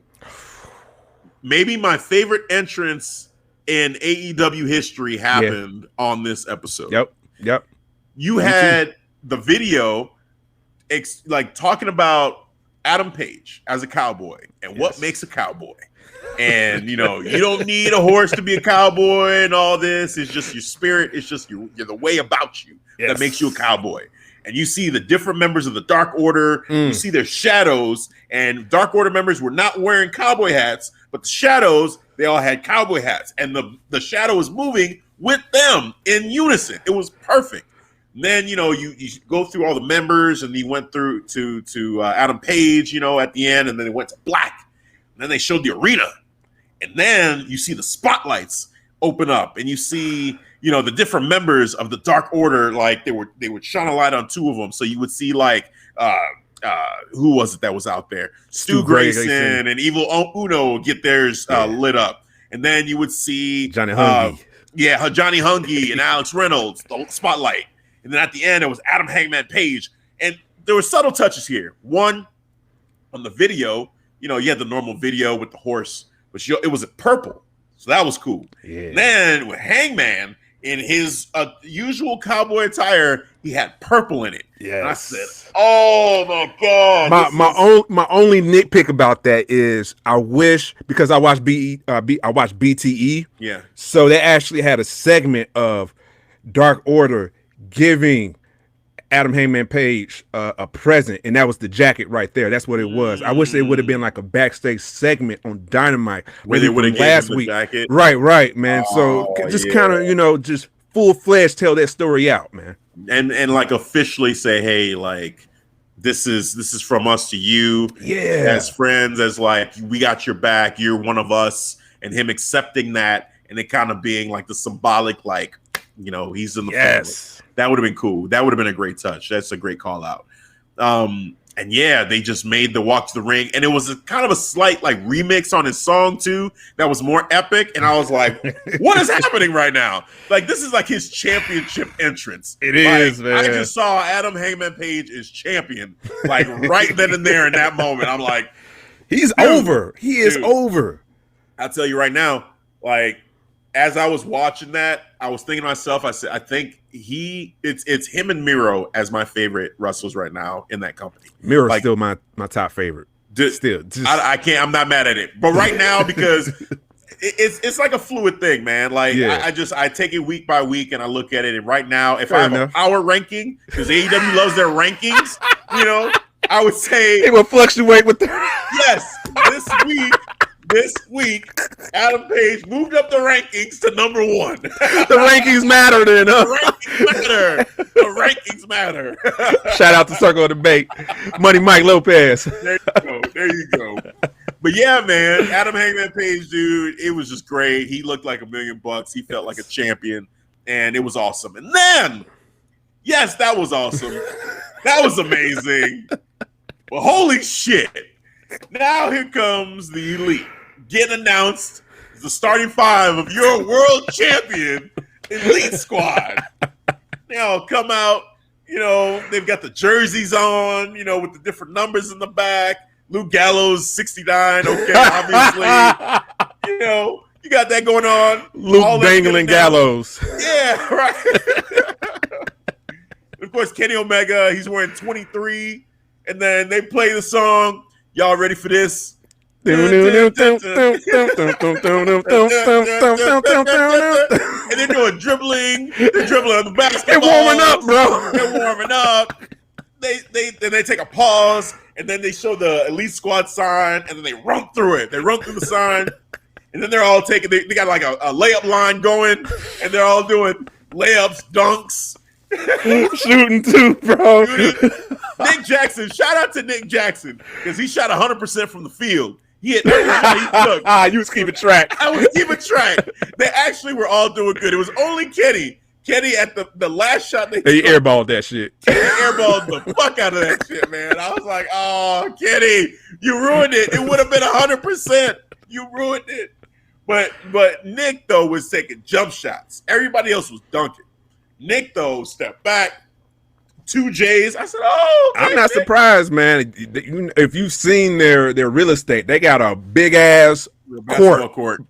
maybe my favorite entrance in AEW history happened on this episode. Yep. You had the video like talking about Adam Page as a cowboy and what makes a cowboy. And, you know, you don't need a horse to be a cowboy and all this. It's just your spirit. It's just you're the way about you that makes you a cowboy. And you see the different members of the Dark Order. You see their shadows. And Dark Order members were not wearing cowboy hats, but the shadows, they all had cowboy hats. And the shadow was moving with them in unison. It was perfect. And then, you know, you go through all the members, and he went through to Adam Page, you know, at the end, and then it went to black. And then they showed the arena. And then you see the spotlights open up, and you see, you know, the different members of the Dark Order, like they would shine a light on two of them. So you would see like who was it that was out there? Stu Grayson and Evil Uno get theirs lit up. And then you would see Johnny Hungy. Johnny Hungy and Alex Reynolds, the spotlight. And then at the end, it was Adam Hangman Page. And there were subtle touches here. One, on the video, you know, you had the normal video with the horse, but it was purple. So that was cool. Yeah. Then with Hangman, in his usual cowboy attire, he had purple in it. Yeah. And I said, "Oh my god!" My only nitpick about that is I wish, because I watched BTE. Yeah. So they actually had a segment of Dark Order giving Adam Hangman Page a present, and that was the jacket right there. That's what it was. I wish it would have been like a backstage segment on Dynamite where they would have last week. Jacket. Right, man. So just kind of, just full fledged tell that story out, man. And like officially say, hey, like this is from us to you, as friends, as like we got your back, you're one of us, and him accepting that, and it kind of being like the symbolic, like, he's in the family. That would have been cool. That would have been a great touch. That's a great call out. And they just made the walk to the ring, and it was kind of a slight like remix on his song too. That was more epic, and I was like, "What is happening right now? Like this is like his championship entrance." It is, man. I just saw Adam Hangman Page is champion, like right then and there in that moment. I'm like, he's over. He is over. I'll tell you right now, like as I was watching that, I was thinking to myself, I said, I think it's him and Miro as my favorite wrestlers right now in that company. Miro's still my top favorite. I'm not mad at it. But right now, because it's like a fluid thing, man. Like I take it week by week and I look at it. And right now, if I have a power ranking, because AEW loves their rankings, I would say it will fluctuate with the This week, Adam Page moved up the rankings to number 1. The rankings matter, then. The rankings matter. Shout out to Circle of Debate, Money Mike Lopez. There you go. But yeah, man, Adam Hangman Page, dude, it was just great. He looked like $1 million. He felt like a champion, and it was awesome. And then, yes, that was awesome. That was amazing. Well, holy shit. Now here comes the Elite. Getting announced as the starting 5 of your world champion Elite Squad. They all come out, they've got the jerseys on, with the different numbers in the back. Luke Gallows, 69, okay, obviously. You got that going on. Luke dangling Gallows. Yeah, right. Of course, Kenny Omega, he's wearing 23. And then they play the song. Y'all ready for this? And they're doing dribbling. They're dribbling on the basketball. They're warming up, bro. They're warming up. They take a pause, and then they show the Elite Squad sign, and then they run through it. They run through the sign, and then they're all taking. They got like a layup line going, and they're all doing layups, dunks. Shooting too, bro. Nick Jackson, shout out to Nick Jackson, because he shot 100% from the field. He hit everybody he took. You was keeping track. I was keeping track. They actually were all doing good. It was only Kenny. Kenny at the last shot they airballed that shit. Kenny airballed the fuck out of that shit, man. I was like, oh, Kenny, you ruined it. It would have been 100%. You ruined it. But Nick, though, was taking jump shots. Everybody else was dunking. Nick, though, stepped back. 2 J's. I said, oh, okay, I'm not surprised, man. If you've seen their real estate, they got a big ass basketball court.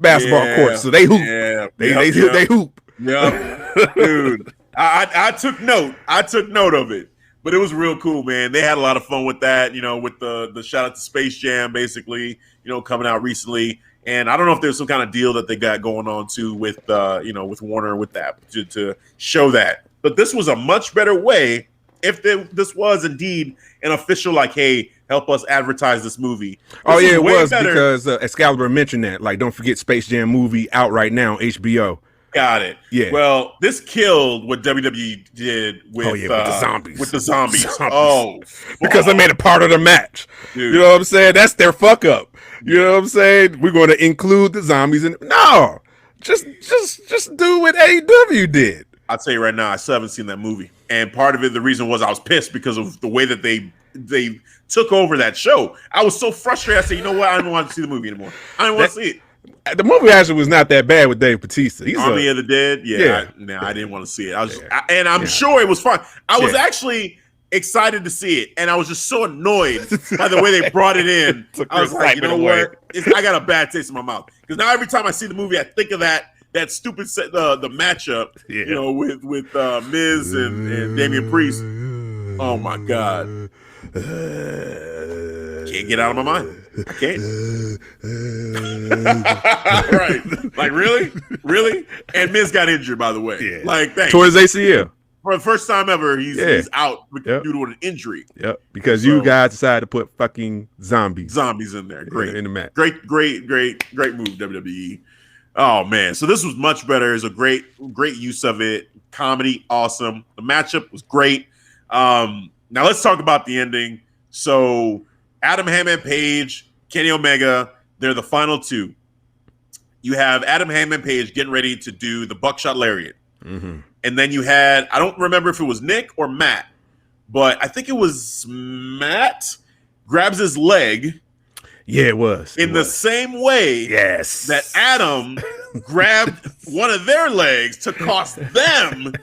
So they hoop. Yeah. They hoop. Yeah. Dude, I took note. I took note of it. But it was real cool, man. They had a lot of fun with that, with the shout out to Space Jam, basically, coming out recently. And I don't know if there's some kind of deal that they got going on too with with Warner with that to show that. But this was a much better way if this was indeed an official, like, hey, help us advertise this movie. It was better. Because Excalibur mentioned that. Like, don't forget Space Jam movie out right now on HBO. Got it. Yeah. Well, this killed what WWE did with the zombies. With the zombies. Oh, because they made it part of the match. Dude. You know what I'm saying? That's their fuck up. You know what I'm saying? We're going to include the zombies in. No, just do what AEW did. I'll tell you right now, I still haven't seen that movie, and part of it, the reason was I was pissed because of the way that they took over that show. I was so frustrated. I said, you know what? I don't want to see the movie anymore. I don't want to see it. The movie actually was not that bad with Dave Bautista. Army of the Dead. Yeah. I didn't want to see it. I was, and I'm sure it was fun. I was actually excited to see it, and I was just so annoyed by the way they brought it in. I was like, you know what? I got a bad taste in my mouth because now every time I see the movie, I think of that stupid the matchup, with Miz and Damian Priest. Oh my God. Can't get out of my mind. I can't. Right. Like, really? And Miz got injured, by the way. Yeah. Like, thanks. Towards ACL. For the first time ever, he's out due to an injury. Yep, because you guys decided to put fucking zombies in there. Great in the match. Great move, WWE. Oh man, so this was much better. It's a great use of it. Comedy, awesome. The matchup was great. Now let's talk about the ending. So Adam Hangman Page, Kenny Omega, they're the final two. You have Adam Hangman Page getting ready to do the buckshot lariat. Mm-hmm. And then you had, I don't remember if it was Nick or Matt, but I think it was Matt grabs his leg. Yeah, it was. In the same way that Adam grabbed one of their legs to cost them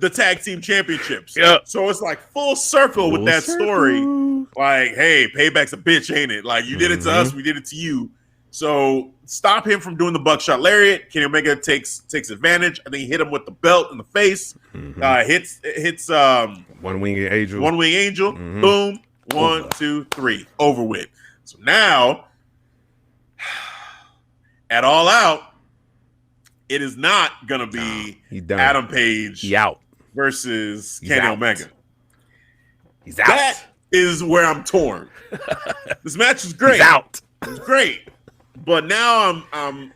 the tag team championships. Yep. So it's like full circle with that story. Like, hey, payback's a bitch, ain't it? Like, you did it to us, we did it to you. So stop him from doing the buckshot lariat. Kenny Omega takes advantage. I think he hit him with the belt in the face. Hits One Wing Angel. Mm-hmm. Boom. 1, 2, 3. Over with. So now, at All Out, it is not going to be Adam Page versus Kenny Omega. He's out. That is where I'm torn. This match is great. He's out. It's great. But now I'm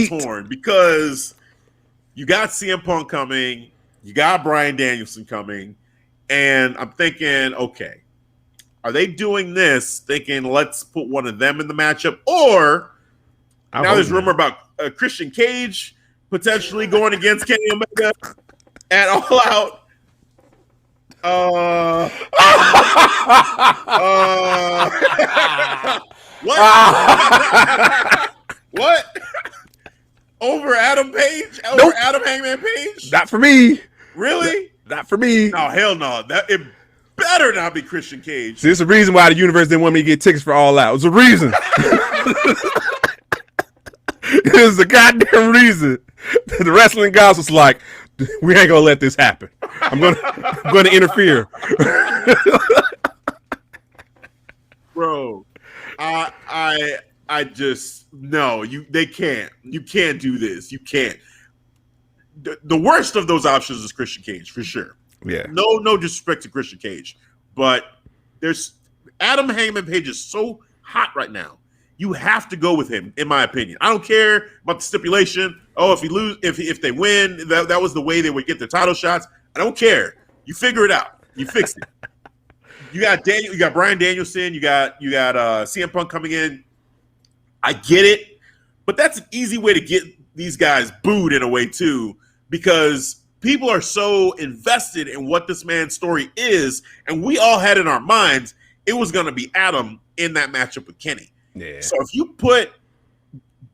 torn because you got CM Punk coming, you got Bryan Danielson coming, and I'm thinking, okay, are they doing this thinking let's put one of them in the matchup? Or now there's rumor about Christian Cage potentially going against Kenny Omega at All Out. What? Over Adam Page? Over Adam Hangman Page? Not for me. Really? Not for me. No, hell no. It better not be Christian Cage. See, it's a reason why the universe didn't want me to get tickets for All Out. It's a reason. It's a goddamn reason. The wrestling guys was like, we ain't gonna let this happen. I'm gonna interfere. Bro, I just no, they can't. You can't do this. You can't. The worst of those options is Christian Cage for sure. Yeah. No disrespect to Christian Cage, but there's Adam Hangman Page is so hot right now. You have to go with him, in my opinion. I don't care about the stipulation. Oh, if they win, that was the way they would get their title shots. I don't care. You figure it out. You fix it. You got Bryan Danielson. You got CM Punk coming in. I get it, but that's an easy way to get these guys booed in a way too, because people are so invested in what this man's story is, and we all had in our minds it was going to be Adam in that matchup with Kenny. Yeah. So if you put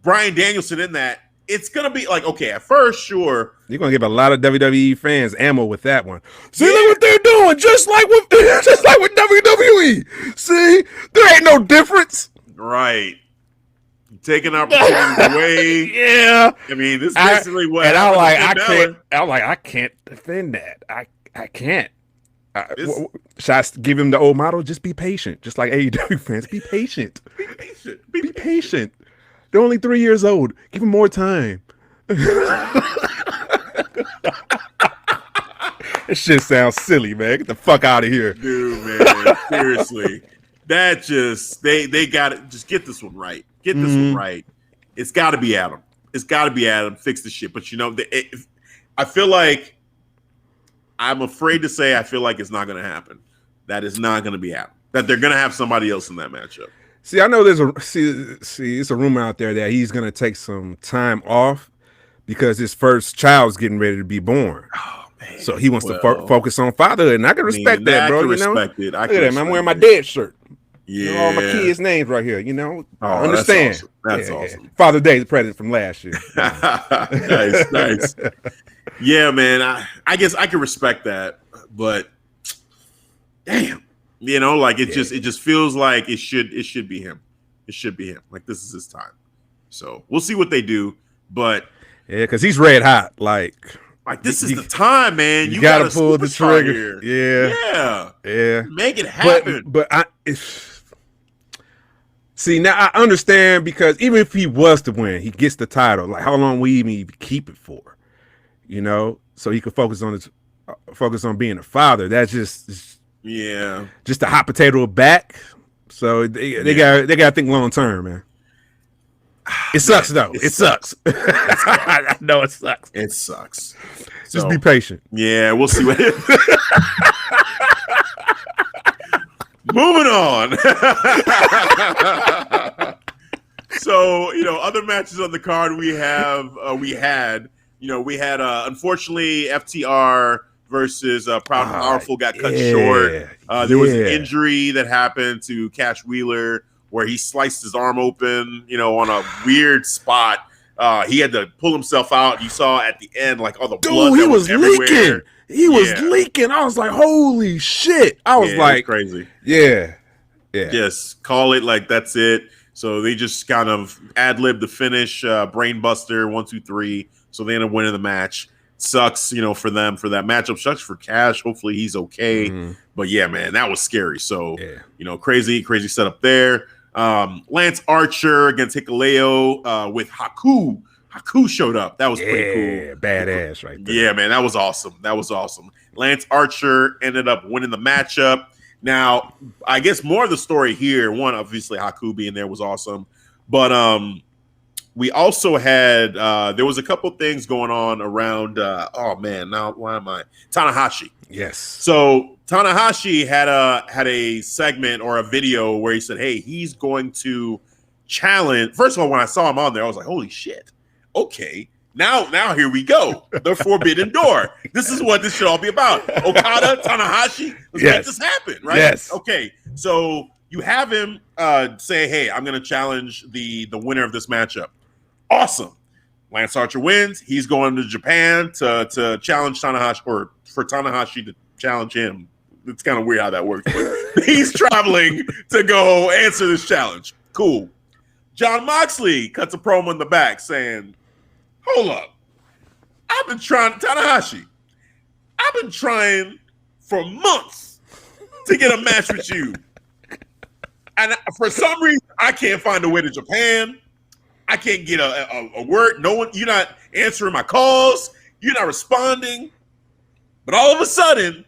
Bryan Danielson in that, it's going to be like, okay, at first, sure. You're going to give a lot of WWE fans ammo with that one. See, look what they're doing, just like with WWE. See, there ain't no difference. Right. Taking opportunities away. Yeah. I mean, this is basically what. And I can't defend that. I can't. Should I give him the old motto? Just be patient. Just like AEW fans, be patient. Be patient. Be patient. They're only 3 years old. Give them more time. This shit sounds silly, man. Get the fuck out of here. Dude, man. Seriously. That just, they got it. Just get this one right. Get this one right. It's got to be Adam. It's got to be Adam. Fix the shit. But, I feel like, I'm afraid to say I feel like it's not going to happen. That is not going to be Adam. That they're going to have somebody else in that matchup. See, I know it's a rumor out there that he's going to take some time off because his first child's getting ready to be born. Oh, man. So he wants to focus on fatherhood, and I can respect that, bro. Respect it. Look at that, I'm wearing my dad shirt. Yeah. All my kids' names right here, I understand. That's awesome. Father's Day present from last year. Nice. Yeah, man. I guess I can respect that, but damn. It just feels like it should be him. It should be him. Like, this is his time. So we'll see what they do. But yeah, because he's red hot. Like this is the time, man. You gotta pull the trigger. Here. Yeah. Make it happen. But see, now I understand, because even if he was to win, he gets the title. Like, how long will he even keep it for? So he could focus on his focus on being a father. That's just a hot potato back. So they got to think long term, man. It sucks though. It sucks. I know it sucks. It sucks. Just be patient. Yeah, we'll see what. Moving on. So, other matches on the card we had unfortunately FTR versus Proud and Powerful got cut short. There was an injury that happened to Cash Wheeler where he sliced his arm open, on a weird spot. He had to pull himself out. You saw at the end, like all the blood he was everywhere. Leaking. He was leaking. I was like, holy shit. I was like, crazy. Yeah. Just call it like that's it. So they just kind of ad-libbed the finish, brainbuster, 1, 2, 3. So they end up winning the match. Sucks, for them for that matchup. Sucks for Cash. Hopefully he's okay. Mm-hmm. But yeah, man, that was scary. So, crazy setup there. Lance Archer against Hikuleo with Haku. Haku showed up. That was pretty cool. Badass right there. Yeah, man, that was awesome. Lance Archer ended up winning the matchup. Now, I guess more of the story here, one, obviously Haku being there was awesome. But we also had, there was a couple things going on around, Tanahashi. Yes. So Tanahashi had a segment or a video where he said, hey, he's going to challenge. First of all, when I saw him on there, I was like, holy shit. Okay. Now here we go. The forbidden door. This is what this should all be about. Okada, Tanahashi, let's make this happen, right? Yes. Okay. So you have him say, hey, I'm going to challenge the winner of this matchup. Awesome. Lance Archer wins. He's going to Japan to challenge Tanahashi, or for Tanahashi to challenge him. It's kind of weird how that works. But he's traveling to go answer this challenge. Cool. Jon Moxley cuts a promo in the back saying, hold up. I've been trying for months to get a match with you. And for some reason, I can't find a way to Japan. I can't get a word. No one, you're not answering my calls. You're not responding. But all of a sudden,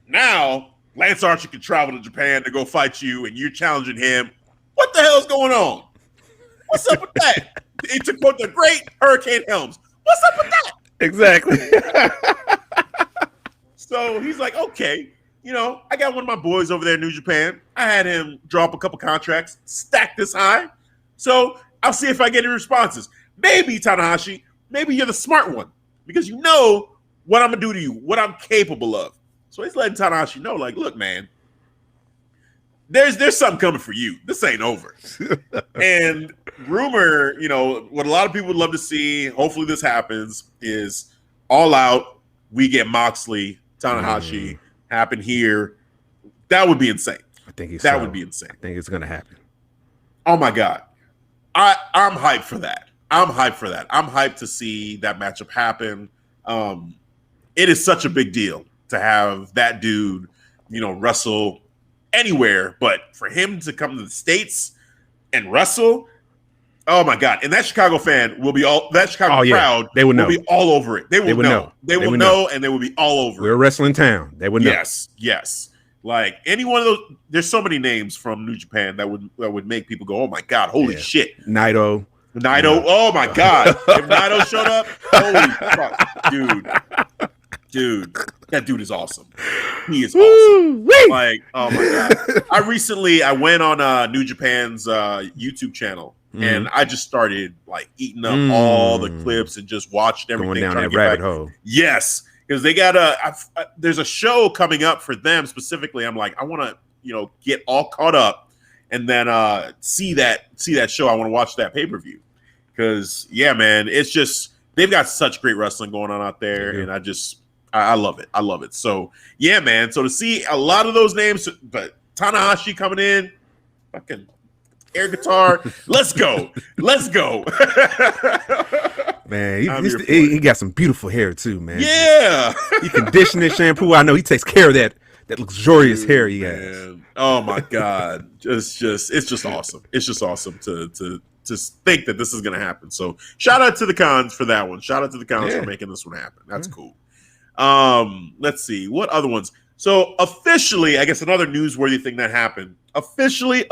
now Lance Archer can travel to Japan to go fight you, and you're challenging him. What the hell's going on? What's up with that? To quote the great Hurricane Helms, what's up with that? Exactly. So he's like, okay, I got one of my boys over there in New Japan. I had him drop a couple contracts, stack this high. So I'll see if I get any responses. Maybe, Tanahashi, maybe you're the smart one because you know what I'm going to do to you, what I'm capable of. So he's letting Tanahashi know, like, look, man, there's something coming for you. This ain't over. And rumor, what a lot of people would love to see, hopefully this happens, is All Out, we get Moxley, Tanahashi happen here. That would be insane. I think that would be insane. I think it's going to happen. Oh, my God. I'm hyped for that. I'm hyped to see that matchup happen. It is such a big deal to have that dude, wrestle anywhere, but for him to come to the States and wrestle, oh my God. And that Chicago fan will be crowd they would know. Will be all over it. They will know. They will know, and they will be all over We're a wrestling town. They would know. Yes. Like any one of those, there's so many names from New Japan that would make people go, oh my God, holy shit. Naito. Oh my God. If Naito showed up, holy fuck. Dude, that dude is awesome. He is awesome. Like, oh my God. I went on New Japan's YouTube channel, and I just started like eating up all the clips and just watched everything. Going down that rabbit hole. Yes. Because they got there's a show coming up for them specifically. I'm like, I want to, get all caught up and then see that show. I want to watch that pay-per-view. Because, yeah, man, it's just, they've got such great wrestling going on out there. And I love it. I love it. So, yeah, man. So to see a lot of those names, but Tanahashi coming in, fucking air guitar. Let's go. Man, he got some beautiful hair too, man. Yeah. He conditioned his shampoo. I know he takes care of that luxurious hair he has. Man. Oh my God. It's just awesome. It's just awesome to think that this is gonna happen. So shout out to the Cons for that one. Shout out to the Cons for making this one happen. That's cool. Let's see what other ones. So officially, I guess another newsworthy thing that happened. Officially,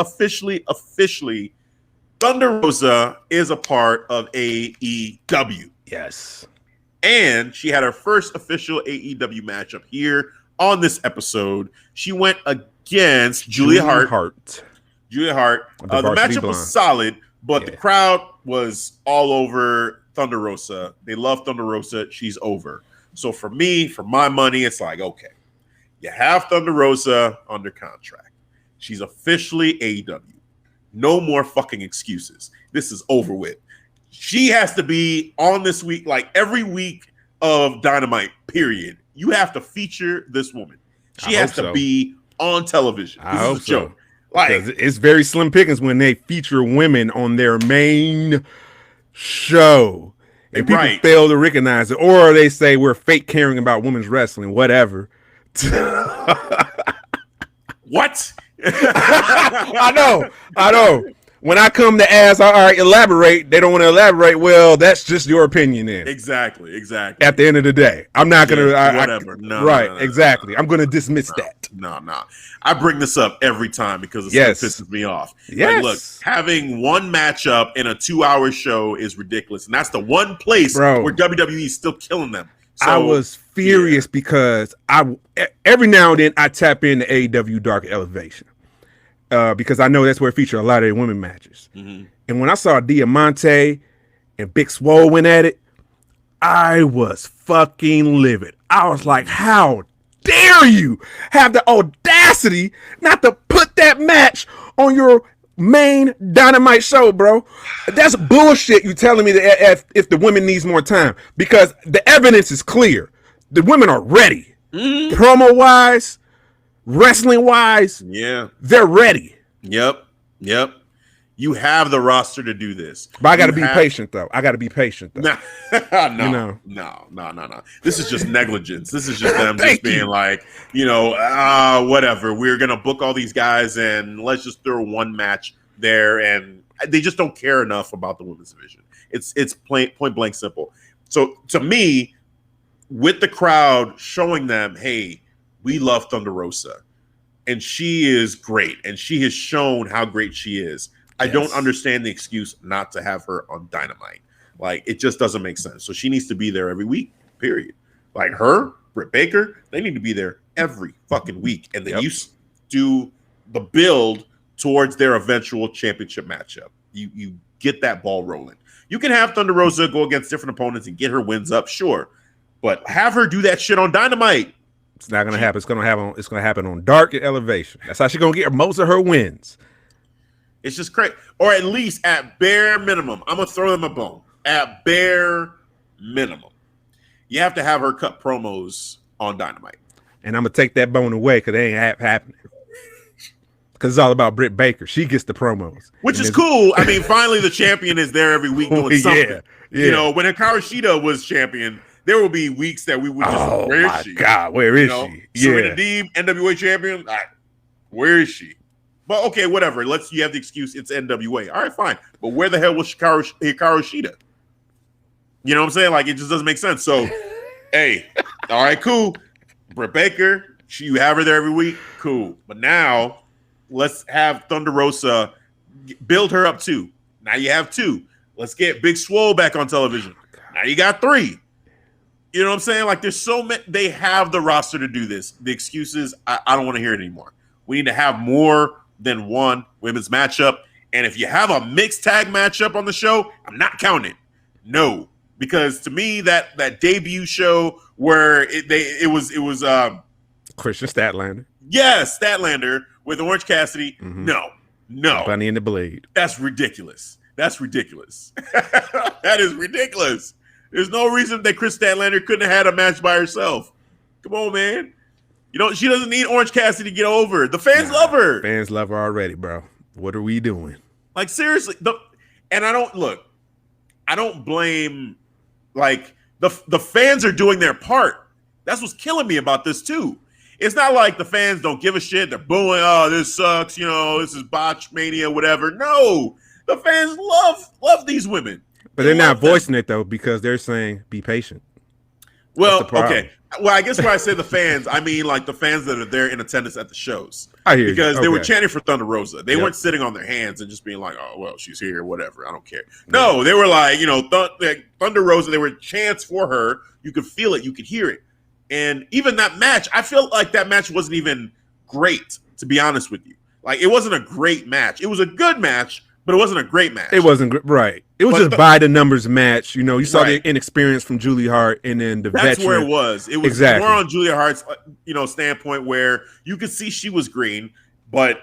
Thunder Rosa is a part of AEW. Yes. And she had her first official AEW matchup here on this episode. She went against Julia Hart. Julia Hart. The matchup was solid, but the crowd was all over Thunder Rosa. They love Thunder Rosa. She's over. So for me, for my money, it's like, okay, you have Thunder Rosa under contract. She's officially AEW. No more fucking excuses. This is over with. She has to be on this week, like every week of Dynamite, period. You have to feature this woman. She has to be on television. This is a joke. Like, it's very slim pickings when they feature women on their main show. And people fail to recognize it. Or they say we're fake caring about women's wrestling, whatever. What? I know. When I come to ask, all right, elaborate, they don't want to elaborate. Well, that's just your opinion then. Exactly. At the end of the day, I'm not going to. Whatever. No, exactly. I'm going to dismiss that. No. I bring this up every time because it pisses me off. Yes. Like, look, having one matchup in a 2-hour show is ridiculous. And that's the one place where WWE is still killing them. So, I was furious because every now and then I tap into AEW Dark Elevation. Because I know that's where it features a lot of the women matches. Mm-hmm. And when I saw Diamante and Big Swole went at it, I was fucking livid. I was like, how dare you have the audacity not to put that match on your main Dynamite show, bro? That's bullshit. You telling me that if the women needs more time, because the evidence is clear. The women are ready. Mm-hmm. Promo-wise, wrestling-wise, they're ready. Yep. You have the roster to do this. But I got to be patient, though. No. This is just negligence. This is just them just being like, whatever. We're going to book all these guys and let's just throw one match there. And they just don't care enough about the women's division. It's point blank simple. So to me, with the crowd showing them, hey, we love Thunder Rosa, and she is great, and she has shown how great she is. I don't understand the excuse not to have her on Dynamite. Like, it just doesn't make sense. So she needs to be there every week, period. Like her, Britt Baker, they need to be there every fucking week, and then you do the build towards their eventual championship matchup. You get that ball rolling. You can have Thunder Rosa go against different opponents and get her wins up, sure, but have her do that shit on Dynamite. It's not gonna happen. It's gonna happen on Dark Elevation. That's how she's gonna get most of her wins. It's just crazy. Or at least at bare minimum, I'm gonna throw them a bone. At bare minimum, you have to have her cut promos on Dynamite. And I'm gonna take that bone away because it ain't happening. Because it's all about Britt Baker. She gets the promos, which is cool. I mean, finally the champion is there every week doing something. Yeah. When Hikaru Shida was champion, there will be weeks that we would just, where is she? God, where is she? Serena Deeb, NWA champion, where is she? But okay, whatever. You have the excuse, it's NWA. All right, fine. But where the hell was Hikaru Shida? You know what I'm saying? Like, it just doesn't make sense. So, hey, all right, cool. Britt Baker, you have her there every week. Cool. But now, let's have Thunder Rosa build her up too. Now you have 2. Let's get Big Swole back on television. Now you got 3. You know what I'm saying? Like, there's so many. They have the roster to do this. The excuses, I don't want to hear it anymore. We need to have more than one women's matchup. And if you have a mixed tag matchup on the show, I'm not counting it. No, because to me, that debut show where it was Christian Statlander. Yes, Statlander with Orange Cassidy. Mm-hmm. No. Bunny and the Blade. That's ridiculous. That is ridiculous. There's no reason that Chris Statlander couldn't have had a match by herself. Come on, man. She doesn't need Orange Cassidy to get over. The fans love her. Fans love her already, bro. What are we doing? Like, seriously. And I don't blame, like, the fans are doing their part. That's what's killing me about this, too. It's not like the fans don't give a shit. They're booing, oh, this sucks, this is botch mania, whatever. No. The fans love these women. But they're not voicing it, though, because they're saying, be patient. Well, That's the problem. okay. Well, I guess when I say the fans, I mean like the fans that are there in attendance at the shows. I hear you. Because they were Okay. chanting for Thunder Rosa. They Yep. weren't sitting on their hands and just being like, "Oh, well, she's here, whatever. I don't care." No, they were like, Thunder Rosa. They were chants for her. You could feel it. You could hear it. And even that match, I felt like that match wasn't even great, to be honest with you. Like, it wasn't a great match. It was a good match, but it wasn't a great match. It wasn't right. It was just by the numbers match. You saw the inexperience from Julie Hart, and then the That's veteran. where it was. It was exactly. more on Julia Hart's, standpoint where you could see she was green, but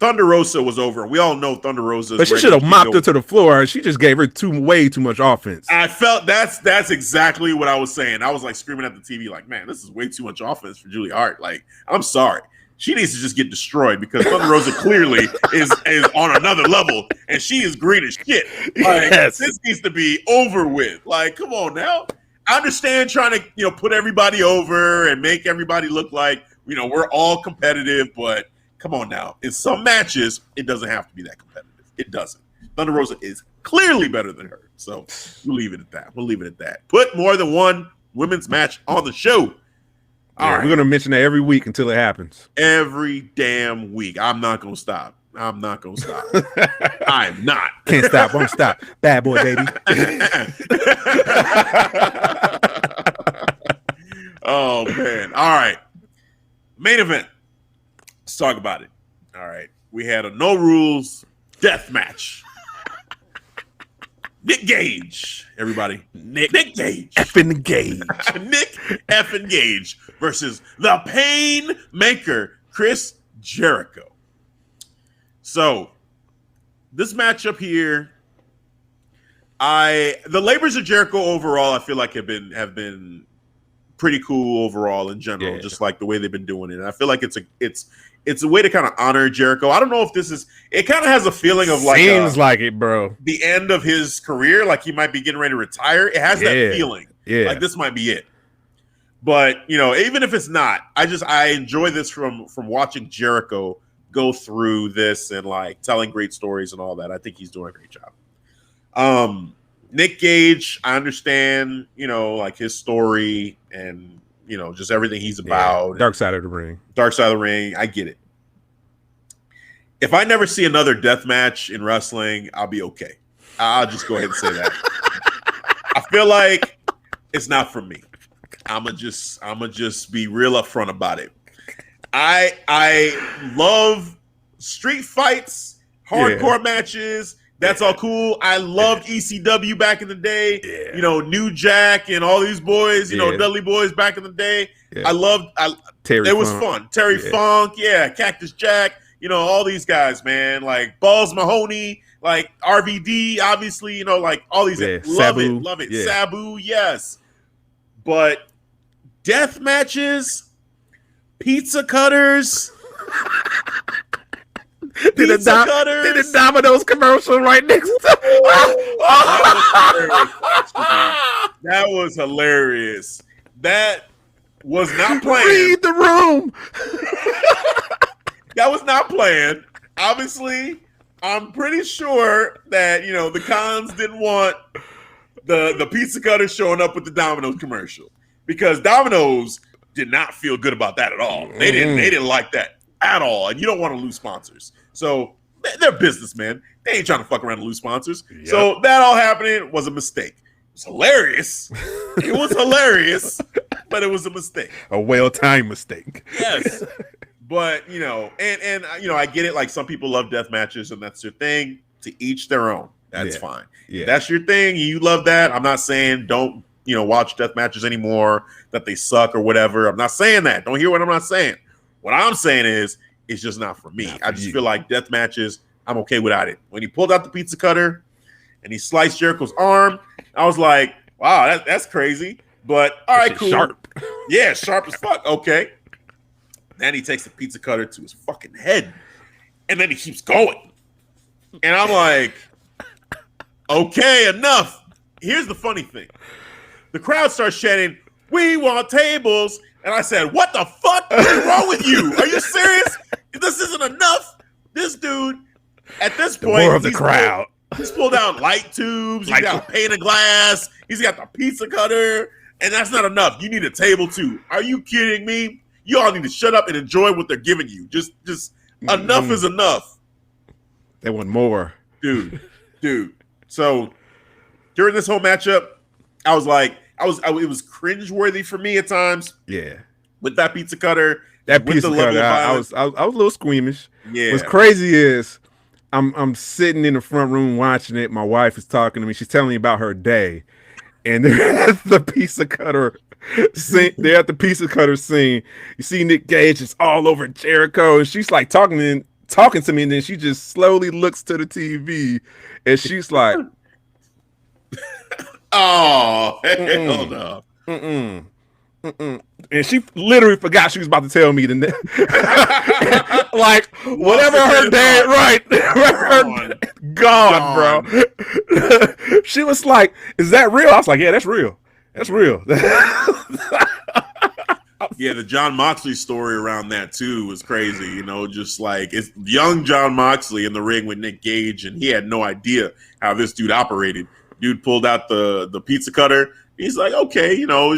Thunder Rosa was over. We all know Thunder Rosa. But she should have mopped her to the floor. She just gave her way too much offense. I felt that's exactly what I was saying. I was like screaming at the TV, like, man, this is way too much offense for Julia Hart. Like, I'm sorry. She needs to just get destroyed because Thunder Rosa clearly is on another level, and she is green as shit. Like, This needs to be over with. Like, come on now. I understand trying to put everybody over and make everybody look like we're all competitive, but come on now. In some matches, it doesn't have to be that competitive. It doesn't. Thunder Rosa is clearly better than her, so we'll leave it at that. Put more than one women's match on the show. All right. We're going to mention that every week until it happens. Every damn week. I'm not going to stop. I'm not. Can't stop. Won't stop. Bad boy, baby. Oh, man. All right. Main event. Let's talk about it. All right. We had a no rules death match. Nick Gage, everybody. Nick Gage. Effing Gage. Nick effing Gage versus the Pain Maker, Chris Jericho. So, this matchup here, the labors of Jericho overall, I feel like have been pretty cool overall in general, just like the way they've been doing it. And I feel like it's a way to kind of honor Jericho. I don't know if this is. It kind of has a feeling of like seems like it, bro. The end of his career, like he might be getting ready to retire. It has that feeling. Yeah, like this might be it. But even if it's not, I enjoy this from watching Jericho go through this and like telling great stories and all that. I think he's doing a great job. Nick Gage, I understand, like his story and just everything he's about. Dark side of the ring. I get it. If I never see another death match in wrestling, I'll be okay. I'll just go ahead and say that. I feel like it's not for me. I'ma just be real upfront about it. I love street fights, hardcore matches. That's all cool. I loved ECW back in the day. Yeah. New Jack and all these boys, Dudley Boys back in the day. Yeah. It was fun. Terry Funk, Cactus Jack, all these guys, man. Like Balls Mahoney, like RVD, obviously, like all these. Love it. Yeah. Sabu, yes. But death matches, pizza cutters. Did a Domino's commercial right next to That was hilarious. That was not planned. Read the room. That was not planned. Obviously, I'm pretty sure that the Cons didn't want the pizza cutter showing up with the Domino's commercial because Domino's did not feel good about that at all. They didn't like that at all, and you don't want to lose sponsors. So they're businessmen. They ain't trying to fuck around and lose sponsors. Yep. So that all happening was a mistake. It was hilarious. But it was a mistake. A well-timed mistake. Yes. But, and I get it. Like some people love death matches and that's their thing. To each their own. That's fine. Yeah. If that's your thing. You love that. I'm not saying don't, watch death matches anymore, that they suck or whatever. I'm not saying that. Don't hear what I'm not saying. What I'm saying is, it's just not for me. I just feel like death matches, I'm okay without it. When he pulled out the pizza cutter and he sliced Jericho's arm, I was like, wow, that's crazy. But all right, cool. Sharp. Yeah, sharp as fuck. Okay. Then he takes the pizza cutter to his fucking head. And then he keeps going. And I'm like, okay, enough. Here's the funny thing. The crowd starts chanting, "We want tables." And I said, what the fuck is wrong with you? Are you serious? This isn't enough. This dude, at this point, more of the crowd. He's pulled out light tubes. He's got pane of glass. He's got the pizza cutter. And that's not enough. You need a table too. Are you kidding me? You all need to shut up and enjoy what they're giving you. Just enough is enough. They want more. Dude. So during this whole matchup, I was like, it was cringeworthy for me at times. Yeah. With that pizza cutter. That pizza cutter, I was a little squeamish. Yeah. What's crazy is I'm sitting in the front room watching it. My wife is talking to me. She's telling me about her day. And they're at the pizza cutter scene. They're at the pizza cutter scene. You see Nick Gage is all over Jericho, and she's like talking to me, and then she just slowly looks to the TV, and she's like, "Oh, hell no!" And she literally forgot she was about to tell me the like whatever her dad, right? Gone, bro. She was like, "Is that real?" I was like, "Yeah, that's real. That's real." Yeah, the Jon Moxley story around that too was crazy. You know, just like it's young Jon Moxley in the ring with Nick Gage, and he had no idea how this dude operated. Dude pulled out the pizza cutter. He's like, okay, you know,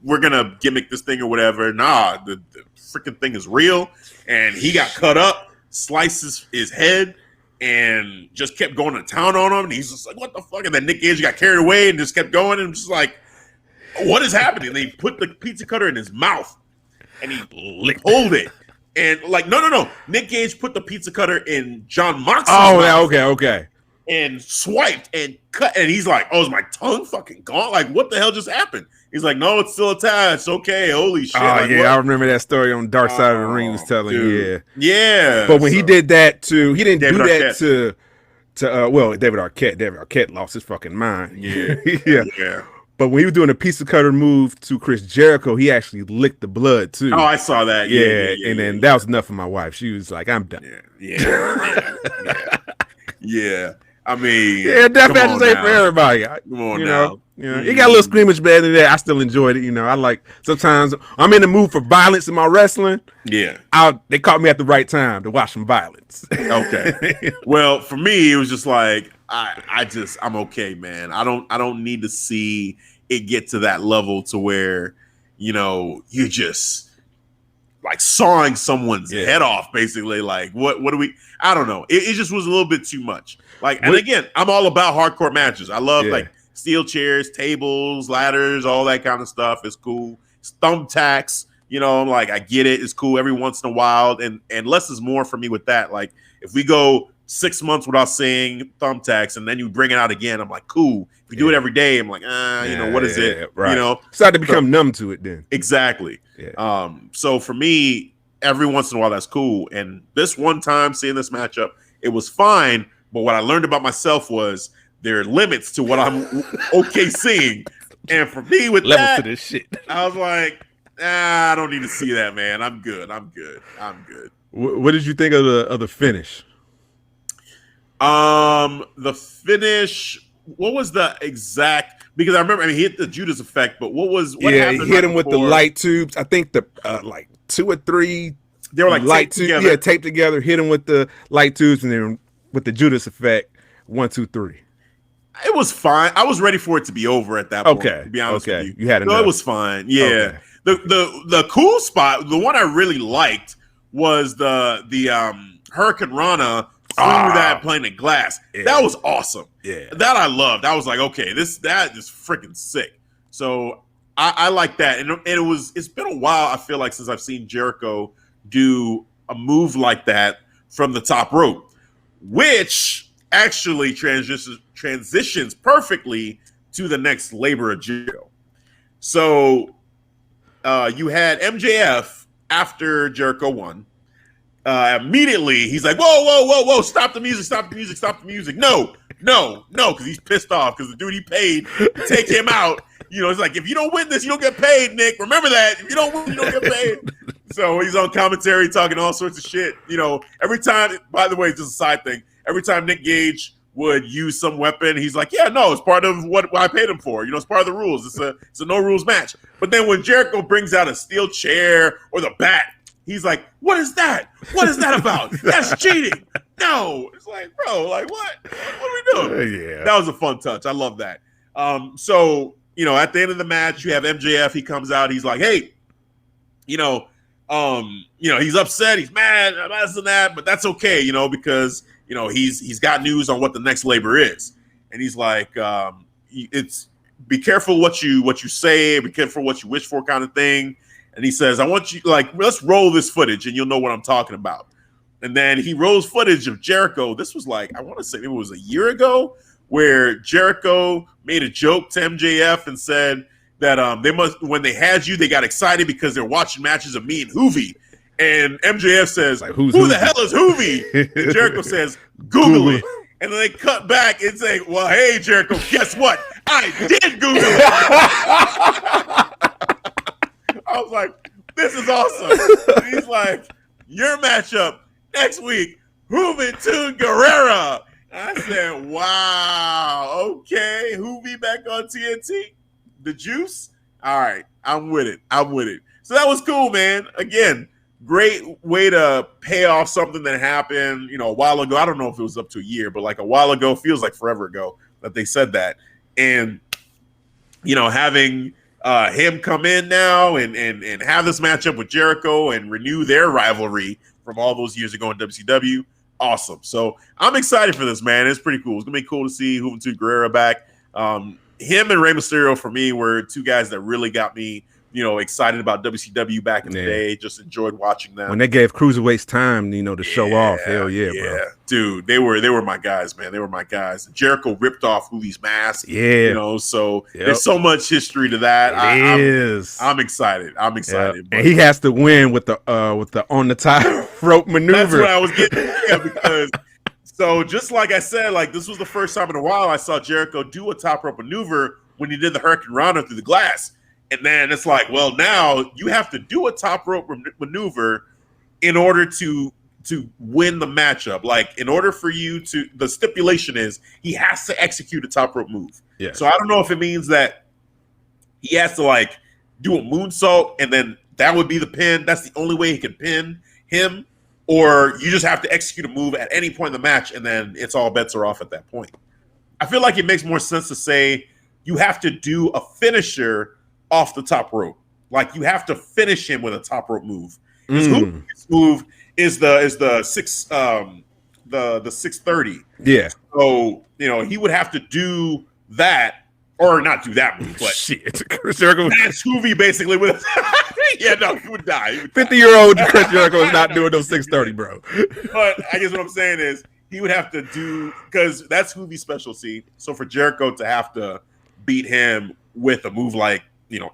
we're gonna gimmick this thing or whatever. Nah, the freaking thing is real. And he got cut up, slices his head, and just kept going to town on him. And he's just like, what the fuck? And then Nick Gage got carried away and just kept going. And just like, what is happening? They put the pizza cutter in his mouth and he pulled it. And like, no. Nick Gage put the pizza cutter in Jon Moxley's mouth. Yeah, okay. And swiped and cut, and he's like, "Oh, is my tongue fucking gone? Like, what the hell just happened?" He's like, "No, it's still attached. Okay, holy shit!" Oh like, yeah, what? I remember that story on Dark Side of the Ring was telling. Dude. Yeah. But when he did that to, he didn't David do that Arquette. to David Arquette. David Arquette lost his fucking mind. Yeah. Yeah. But when he was doing a pizza cutter move to Chris Jericho, he actually licked the blood too. Oh, I saw that. Yeah. And then that was enough for my wife. She was like, "I'm done." Yeah. I mean, that match ain't for everybody. Come on now. It got a little scrimmage bad in there. I still enjoyed it. You know, I like sometimes I'm in the mood for violence in my wrestling. Yeah. They caught me at the right time to watch some violence. Okay. Well, for me, it was just like I'm okay, man. I don't need to see it get to that level to where, you know, you just like sawing someone's head off, basically. Like, what do we? I don't know. It just was a little bit too much. Like, and again, I'm all about hardcore matches. I love like steel chairs, tables, ladders, all that kind of stuff. It's cool. It's thumbtacks, you know. I'm like, I get it. It's cool every once in a while, and less is more for me with that. Like, if we go 6 months without seeing thumbtacks, and then you bring it out again, I'm like, cool. If we do it every day, I'm like, you know, what is it? Right. You know, start to become numb to it then. Exactly. Yeah. So for me, every once in a while, that's cool. And this one time, seeing this matchup, it was fine. But what I learned about myself was there are limits to what I'm okay seeing. And for me, with levels that, to this shit, I was like, I don't need to see that, man. I'm good. What did you think of the finish? The finish. What was the exact? Because I remember, he hit the Judas effect, but what happened? He hit him with the light tubes. I think the like 2 or 3. They were like light taped together. Yeah, taped together. Hit him with the light tubes, and then with the Judas effect. 1, 2, 3. It was fine. I was ready for it to be over at that point. Okay. To be honest with you, you had enough. So it was fine. Yeah. Okay. The cool spot, the one I really liked was the Hurricane Rana through that plane of glass. Yeah. That was awesome. Yeah. That I loved. I was like, okay, that is freaking sick. So I like that. And it's been a while, I feel like, since I've seen Jericho do a move like that from the top rope, which actually transitions perfectly to the next labor of Jericho. So you had MJF after Jericho won. Immediately, he's like, whoa, stop the music. No, because he's pissed off because the dude he paid to take him out, you know, it's like, if you don't win this, you don't get paid, Nick. Remember that. If you don't win, you don't get paid. So he's on commentary talking all sorts of shit. You know, every time, by the way, just a side thing, every time Nick Gage would use some weapon, he's like, yeah, no, it's part of what I paid him for. You know, it's part of the rules. It's a no rules match. But then when Jericho brings out a steel chair or the bat, he's like, what is that? What is that about? That's cheating. No. It's like, bro, like what? What are we doing? Yeah. That was a fun touch. I love that. So at the end of the match, you have MJF. He comes out. He's like, hey, he's upset. He's mad. This and that, but that's okay, because he's got news on what the next labor is, and he's like, it's be careful what you say, be careful what you wish for, kind of thing. And he says, I want you let's roll this footage, and you'll know what I'm talking about. And then he rolls footage of Jericho. This was I want to say it was a year ago, where Jericho made a joke to MJF and said that when they had you, they got excited because they're watching matches of me and Hoovy. And MJF says, who the hell is Hoovy? And Jericho says, Google it. And then they cut back and say, well, hey, Jericho, guess what? I did Google it. I was like, this is awesome. And he's like, your matchup next week, Juventud Guerrera. I said, wow, okay, Hoovy back on TNT? The juice? All right, I'm with it. So that was cool, man. Again, great way to pay off something that happened, a while ago. I don't know if it was up to a year, but a while ago, feels like forever ago that they said that. And, having him come in now and have this matchup with Jericho and renew their rivalry from all those years ago in WCW, awesome. So I'm excited for this, man. It's pretty cool. It's going to be cool to see Juventud Guerrera back. Him and Rey Mysterio, for me, were two guys that really got me excited about WCW back in the day. Just enjoyed watching them. When they gave cruiserweights time, to show off. Hell yeah, bro. Dude, they were my guys, man. They were my guys. Jericho ripped off Hoovie's mask. Yeah. So there's so much history to that. I'm excited. I'm excited. And he has to win with the on the top rope maneuver. That's what I was getting because so just like I said, this was the first time in a while I saw Jericho do a top rope maneuver when he did the Hurricane Rana through the glass. And then it's now you have to do a top rope maneuver in order to win the matchup. In order for you to, the stipulation is he has to execute a top rope move. Yeah. So I don't know if it means that he has to do a moonsault and then that would be the pin. That's the only way he can pin him. Or you just have to execute a move at any point in the match and then it's all bets are off at that point. I feel like it makes more sense to say you have to do a finisher off the top rope. You have to finish him with a top rope move. His move is the 630. Yeah. So, he would have to do that or not do that move. But shit. Chris Jericho. That's Hoovy basically with he would die. 50-year-old Chris Jericho is not doing those 630, bro. But I guess what I'm saying is he would have to do, because that's Hoovy's specialty. So for Jericho to have to beat him with a move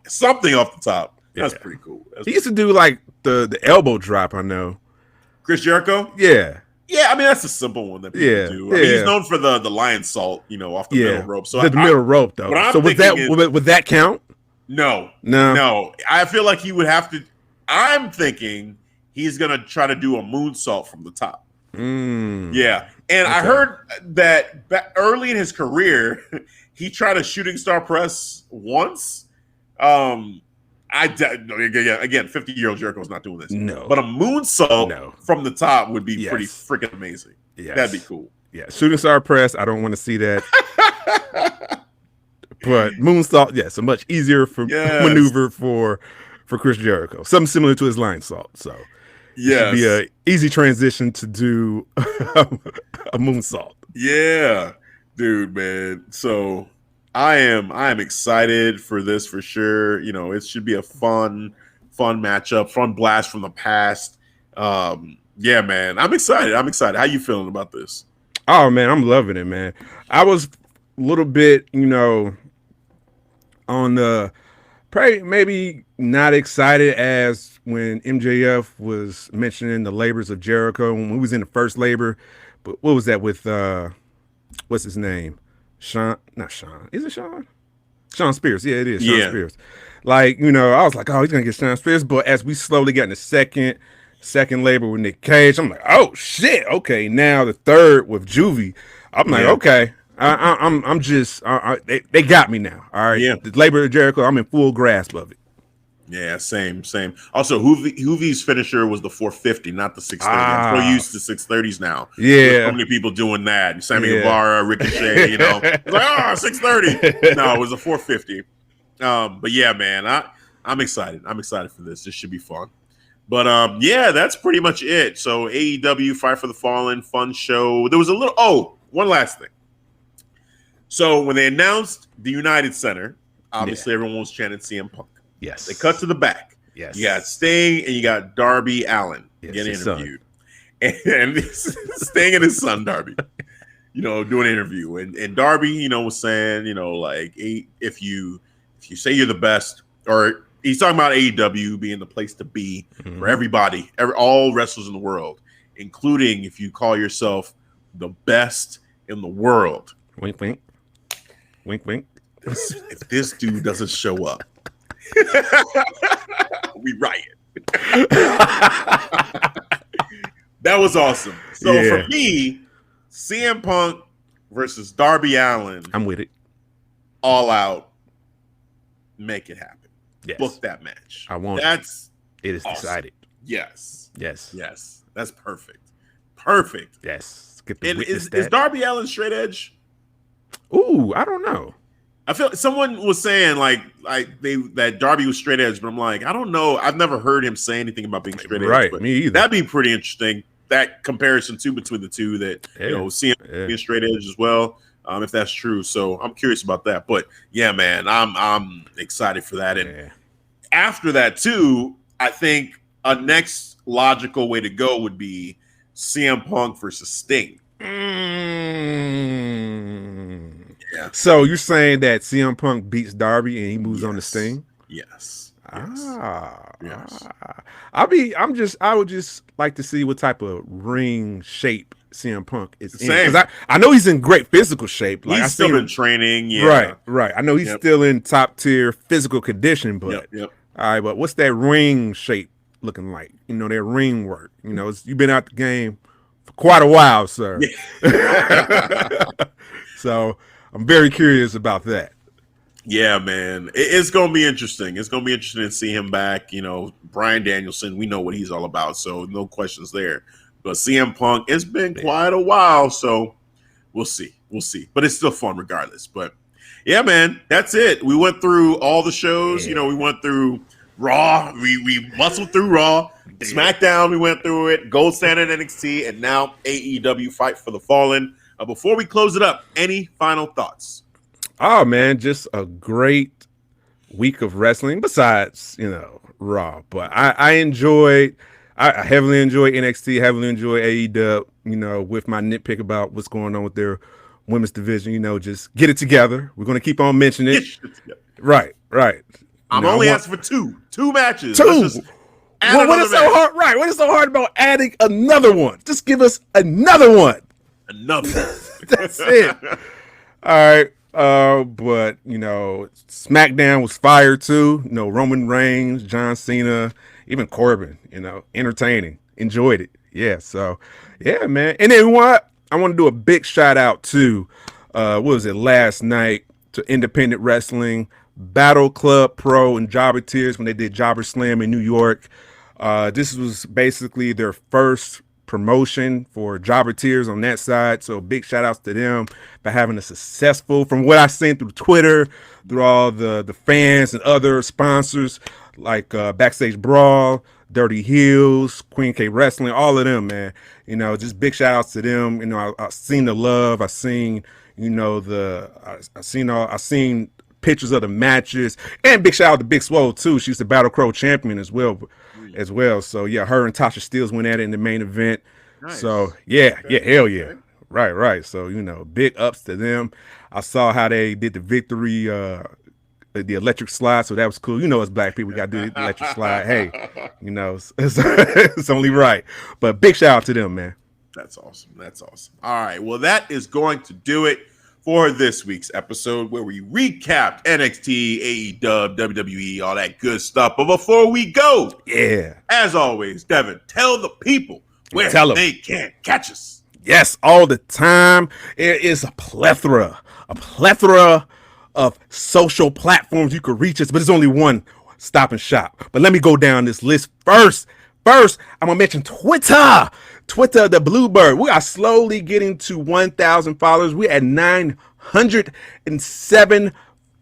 something off the top. That's pretty cool. He used to do the elbow drop, I know. Chris Jericho? Yeah. Yeah, I mean, that's a simple one that people do. I mean, he's known for the lion salt, off the middle rope. So the middle rope, though. So would that count? No. I feel like he would have to. I'm thinking he's going to try to do a moonsault from the top. Yeah. And I heard that early in his career, he tried a shooting star press once. Again, 50-year-old Jericho's not doing this. No. But a moonsault from the top would be pretty freaking amazing. Yes. That'd be cool. Yeah. Shooting star press, I don't want to see that. But moonsault, yes, a much easier maneuver for Chris Jericho. Something similar to his lion salt. So it should be an easy transition to do a moonsault. Yeah. Dude, man. So I am excited for this for sure. It should be a fun matchup, fun blast from the past. Yeah, man. I'm excited. How you feeling about this? Oh man, I'm loving it, man. I was a little bit, on the probably maybe not excited as when MJF was mentioning the labors of Jericho when we was in the first labor. But what was that with what's his name? Not Sean. Is it Sean? Sean Spears. Yeah, it is. Sean Spears. I was like, oh, he's going to get Sean Spears. But as we slowly got in the second labor with Nick Cage, I'm like, oh, shit. Okay, now the third with Juvie. I'm like, okay. I'm just, they got me now. All right. Yeah. The labor of Jericho, I'm in full grasp of it. Yeah, same. Also, Hoovie's finisher was the 450, not the 630. I'm so used to 630s now. Yeah. There's so many people doing that. Sammy Guevara, Ricochet, 630. No, it was a 450. But yeah, man, I'm excited. I'm excited for this. This should be fun. But yeah, that's pretty much it. So AEW Fight for the Fallen, fun show. There was a little one last thing. So when they announced the United Center, obviously everyone was chanting CM Punk. Yes. They cut to the back. Yes. You got Sting and you got Darby Allin getting interviewed. And Sting and his son Darby, doing an interview. And Darby, was saying, like, if you say you're the best, or he's talking about AEW being the place to be for everybody, all wrestlers in the world, including if you call yourself the best in the world. Wink, wink. Wink, wink. If this dude doesn't show up, we riot. That was awesome. So for me, CM Punk versus Darby Allin. I'm with it. All out. Make it happen. Yes. Book that match. I want it is awesome. decided. Yes. Yes. Yes. That's perfect. Perfect. Yes. Get the is Darby Allin straight edge? Ooh, I don't know. I feel someone was saying that Darby was straight edge, but I'm like, I don't know. I've never heard him say anything about being straight edge. Right, but me either. That'd be pretty interesting. That comparison between the two, that CM being straight edge as well, if that's true. So I'm curious about that. But yeah, man, I'm excited for that. And after that too, I think a next logical way to go would be CM Punk versus Sting. Yeah. So you're saying that CM Punk beats Darby and he moves on to Sting? Yes. Yes. I would just like to see what type of ring shape CM Punk is in. Because I know he's in great physical shape. Like, he's still been training. Yeah. Right. I know he's still in top tier physical condition, but all right, but what's that ring shape looking like? Their ring work. You've been out the game for quite a while, sir. Yeah. So I'm very curious about that. Yeah, man. It's going to be interesting. It's going to be interesting to see him back. Bryan Danielson, we know what he's all about, so no questions there. But CM Punk, it's been quite a while, so we'll see. We'll see. But it's still fun regardless. But yeah, man, that's it. We went through all the shows. We went through Raw. We muscled through Raw. Smackdown, we went through it. Gold Standard NXT, and now AEW Fight for the Fallen. Before we close it up, any final thoughts? Oh, man, just a great week of wrestling besides, Raw. But I heavily enjoy NXT, heavily enjoy AEW, with my nitpick about what's going on with their women's division. Just get it together. We're going to keep on mentioning it. Right. I'm only asking for two matches. What is so hard? Right. What is so hard about adding another one? Just give us another one. That's it. All right. But SmackDown was fire too. Roman Reigns, John Cena, even Corbin, entertaining. Enjoyed it. Yeah. So yeah, man. And then what? I want to do a big shout out to what was it last night to independent wrestling, Battle Club Pro and Jobber Tears when they did Jobber Slam in New York. This was basically their first promotion for Jobber Tears on that side. So big shout outs to them for having a successful, from what I've seen through Twitter, through all the fans and other sponsors like Backstage Brawl, Dirty Heels, Queen K Wrestling, all of them, man. Just big shout outs to them. I've seen the love. I've seen, I've seen pictures of the matches, and big shout out to Big Swole too. She's the Battle Crow champion as well. So yeah, her and Tasha Steelz went at it in the main event. Nice. So yeah, hell yeah. Right. So, big ups to them. I saw how they did the victory, the electric slide. So that was cool. As black people, we got to do the electric slide. Hey, it's only right. But big shout out to them, man. That's awesome. All right. Well, that is going to do it for this week's episode, where we recapped NXT, AEW, WWE, all that good stuff. But before we go, as always, Devin, tell the people where they can catch us. Yes, all the time. There is a plethora of social platforms you could reach us, but there's only one stop and shop. But let me go down this list first. I'm gonna mention Twitter, the Bluebird. We are slowly getting to 1,000 followers. We're at 907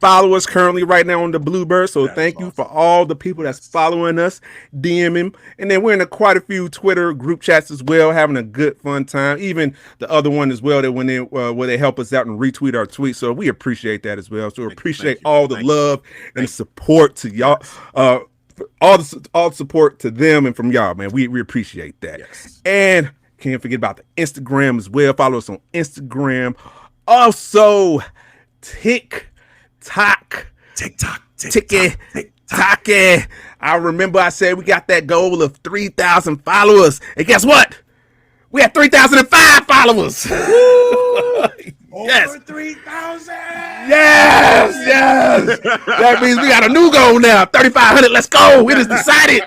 follow us currently right now on the Bluebird. So thank you awesome. for all the people that's following us, DMing. And then we're in quite a few Twitter group chats as well, having a good fun time. Even the other one as well, that when they where they help us out and retweet our tweets. So we appreciate that as well. So we appreciate all the love and the support to y'all. All the support to them and from y'all, man. We appreciate that. Yes. And can't forget about the Instagram as well. Follow us on Instagram. Also, TikTok. I remember I said we got that goal of 3,000 followers. And guess what? We have 3,005 followers. Yes. Over 3,000. Yes. That means we got a new goal now. 3,500. Let's go. It is decided.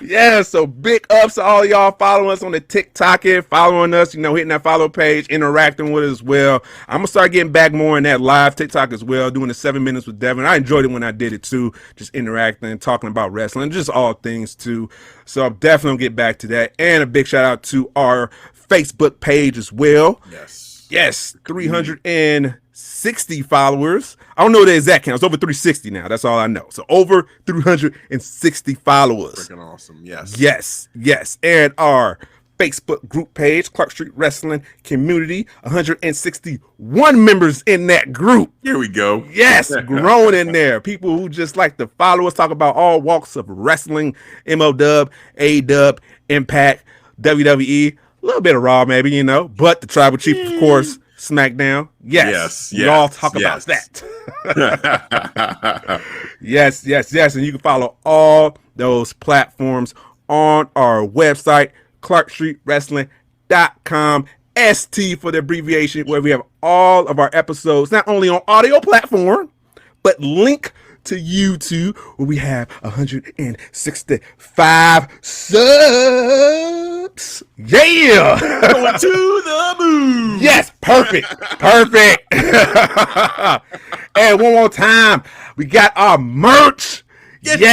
Yeah, so big ups to all y'all following us on the TikTok and following us, hitting that follow page, interacting with us as well. I'm going to start getting back more in that live TikTok as well, doing the 7 minutes with Devin. I enjoyed it when I did it too, just interacting and talking about wrestling, just all things too. So I'm definitely going to get back to that. And a big shout out to our Facebook page as well. Yes, 360 followers. I don't know the exact count. It's over 360 now. That's all I know. So over 360 followers. Freaking awesome. Yes. And our Facebook group page, Clark Street Wrestling Community, 161 members in that group. Here we go. Yes, growing in there. People who just like to follow us, talk about all walks of wrestling, MOW, AEW, Impact, WWE, a little bit of Raw maybe, but the Tribal Chief, of course, SmackDown. Yes. We all talk about that. Yes. And you can follow all those platforms on our website, ClarkStreetWrestling.com. ST for the abbreviation, where we have all of our episodes, not only on audio platform, but link to YouTube, where we have 165 subs. Yeah. Going to the moon. Yes, perfect. And one more time, we got our merch. Get your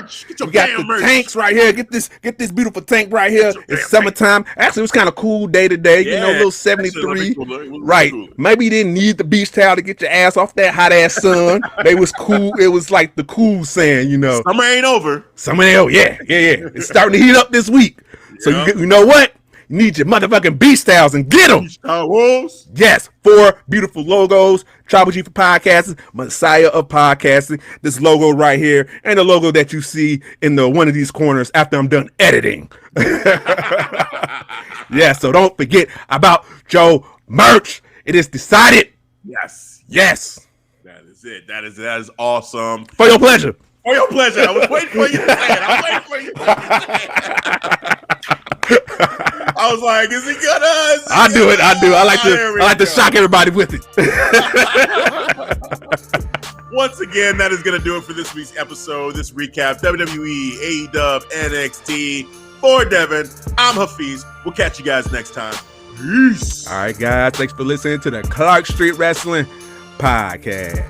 merch. Get your we got damn the merch. tanks right here. Get this beautiful tank right here. It's summertime. Actually, it was kind of cool day today. Yeah, a little 73. Cool. Right. Cool. Maybe you didn't need the beach towel to get your ass off that hot ass sun. It was cool. It was like the cool sand, Summer ain't over. Yeah. It's starting to heat up this week. So you know what? You need your motherfucking beach towels and get them. Yes, 4 beautiful logos. Tribal Chief of Podcasting, Messiah of Podcasting. This logo right here, and the logo that you see in one of these corners after I'm done editing. Yeah, so don't forget about Joe merch. It is decided. Yes. That is it. That is awesome. For your pleasure. For your pleasure. I was waiting for you to say it. I was like, is he gonna? I do. I like to shock everybody with it. Once again, that is gonna do it for this week's episode. This recap: WWE, AEW, NXT. For Devin, I'm Hafiz. We'll catch you guys next time. Peace. All right, guys. Thanks for listening to the Clark Street Wrestling Podcast.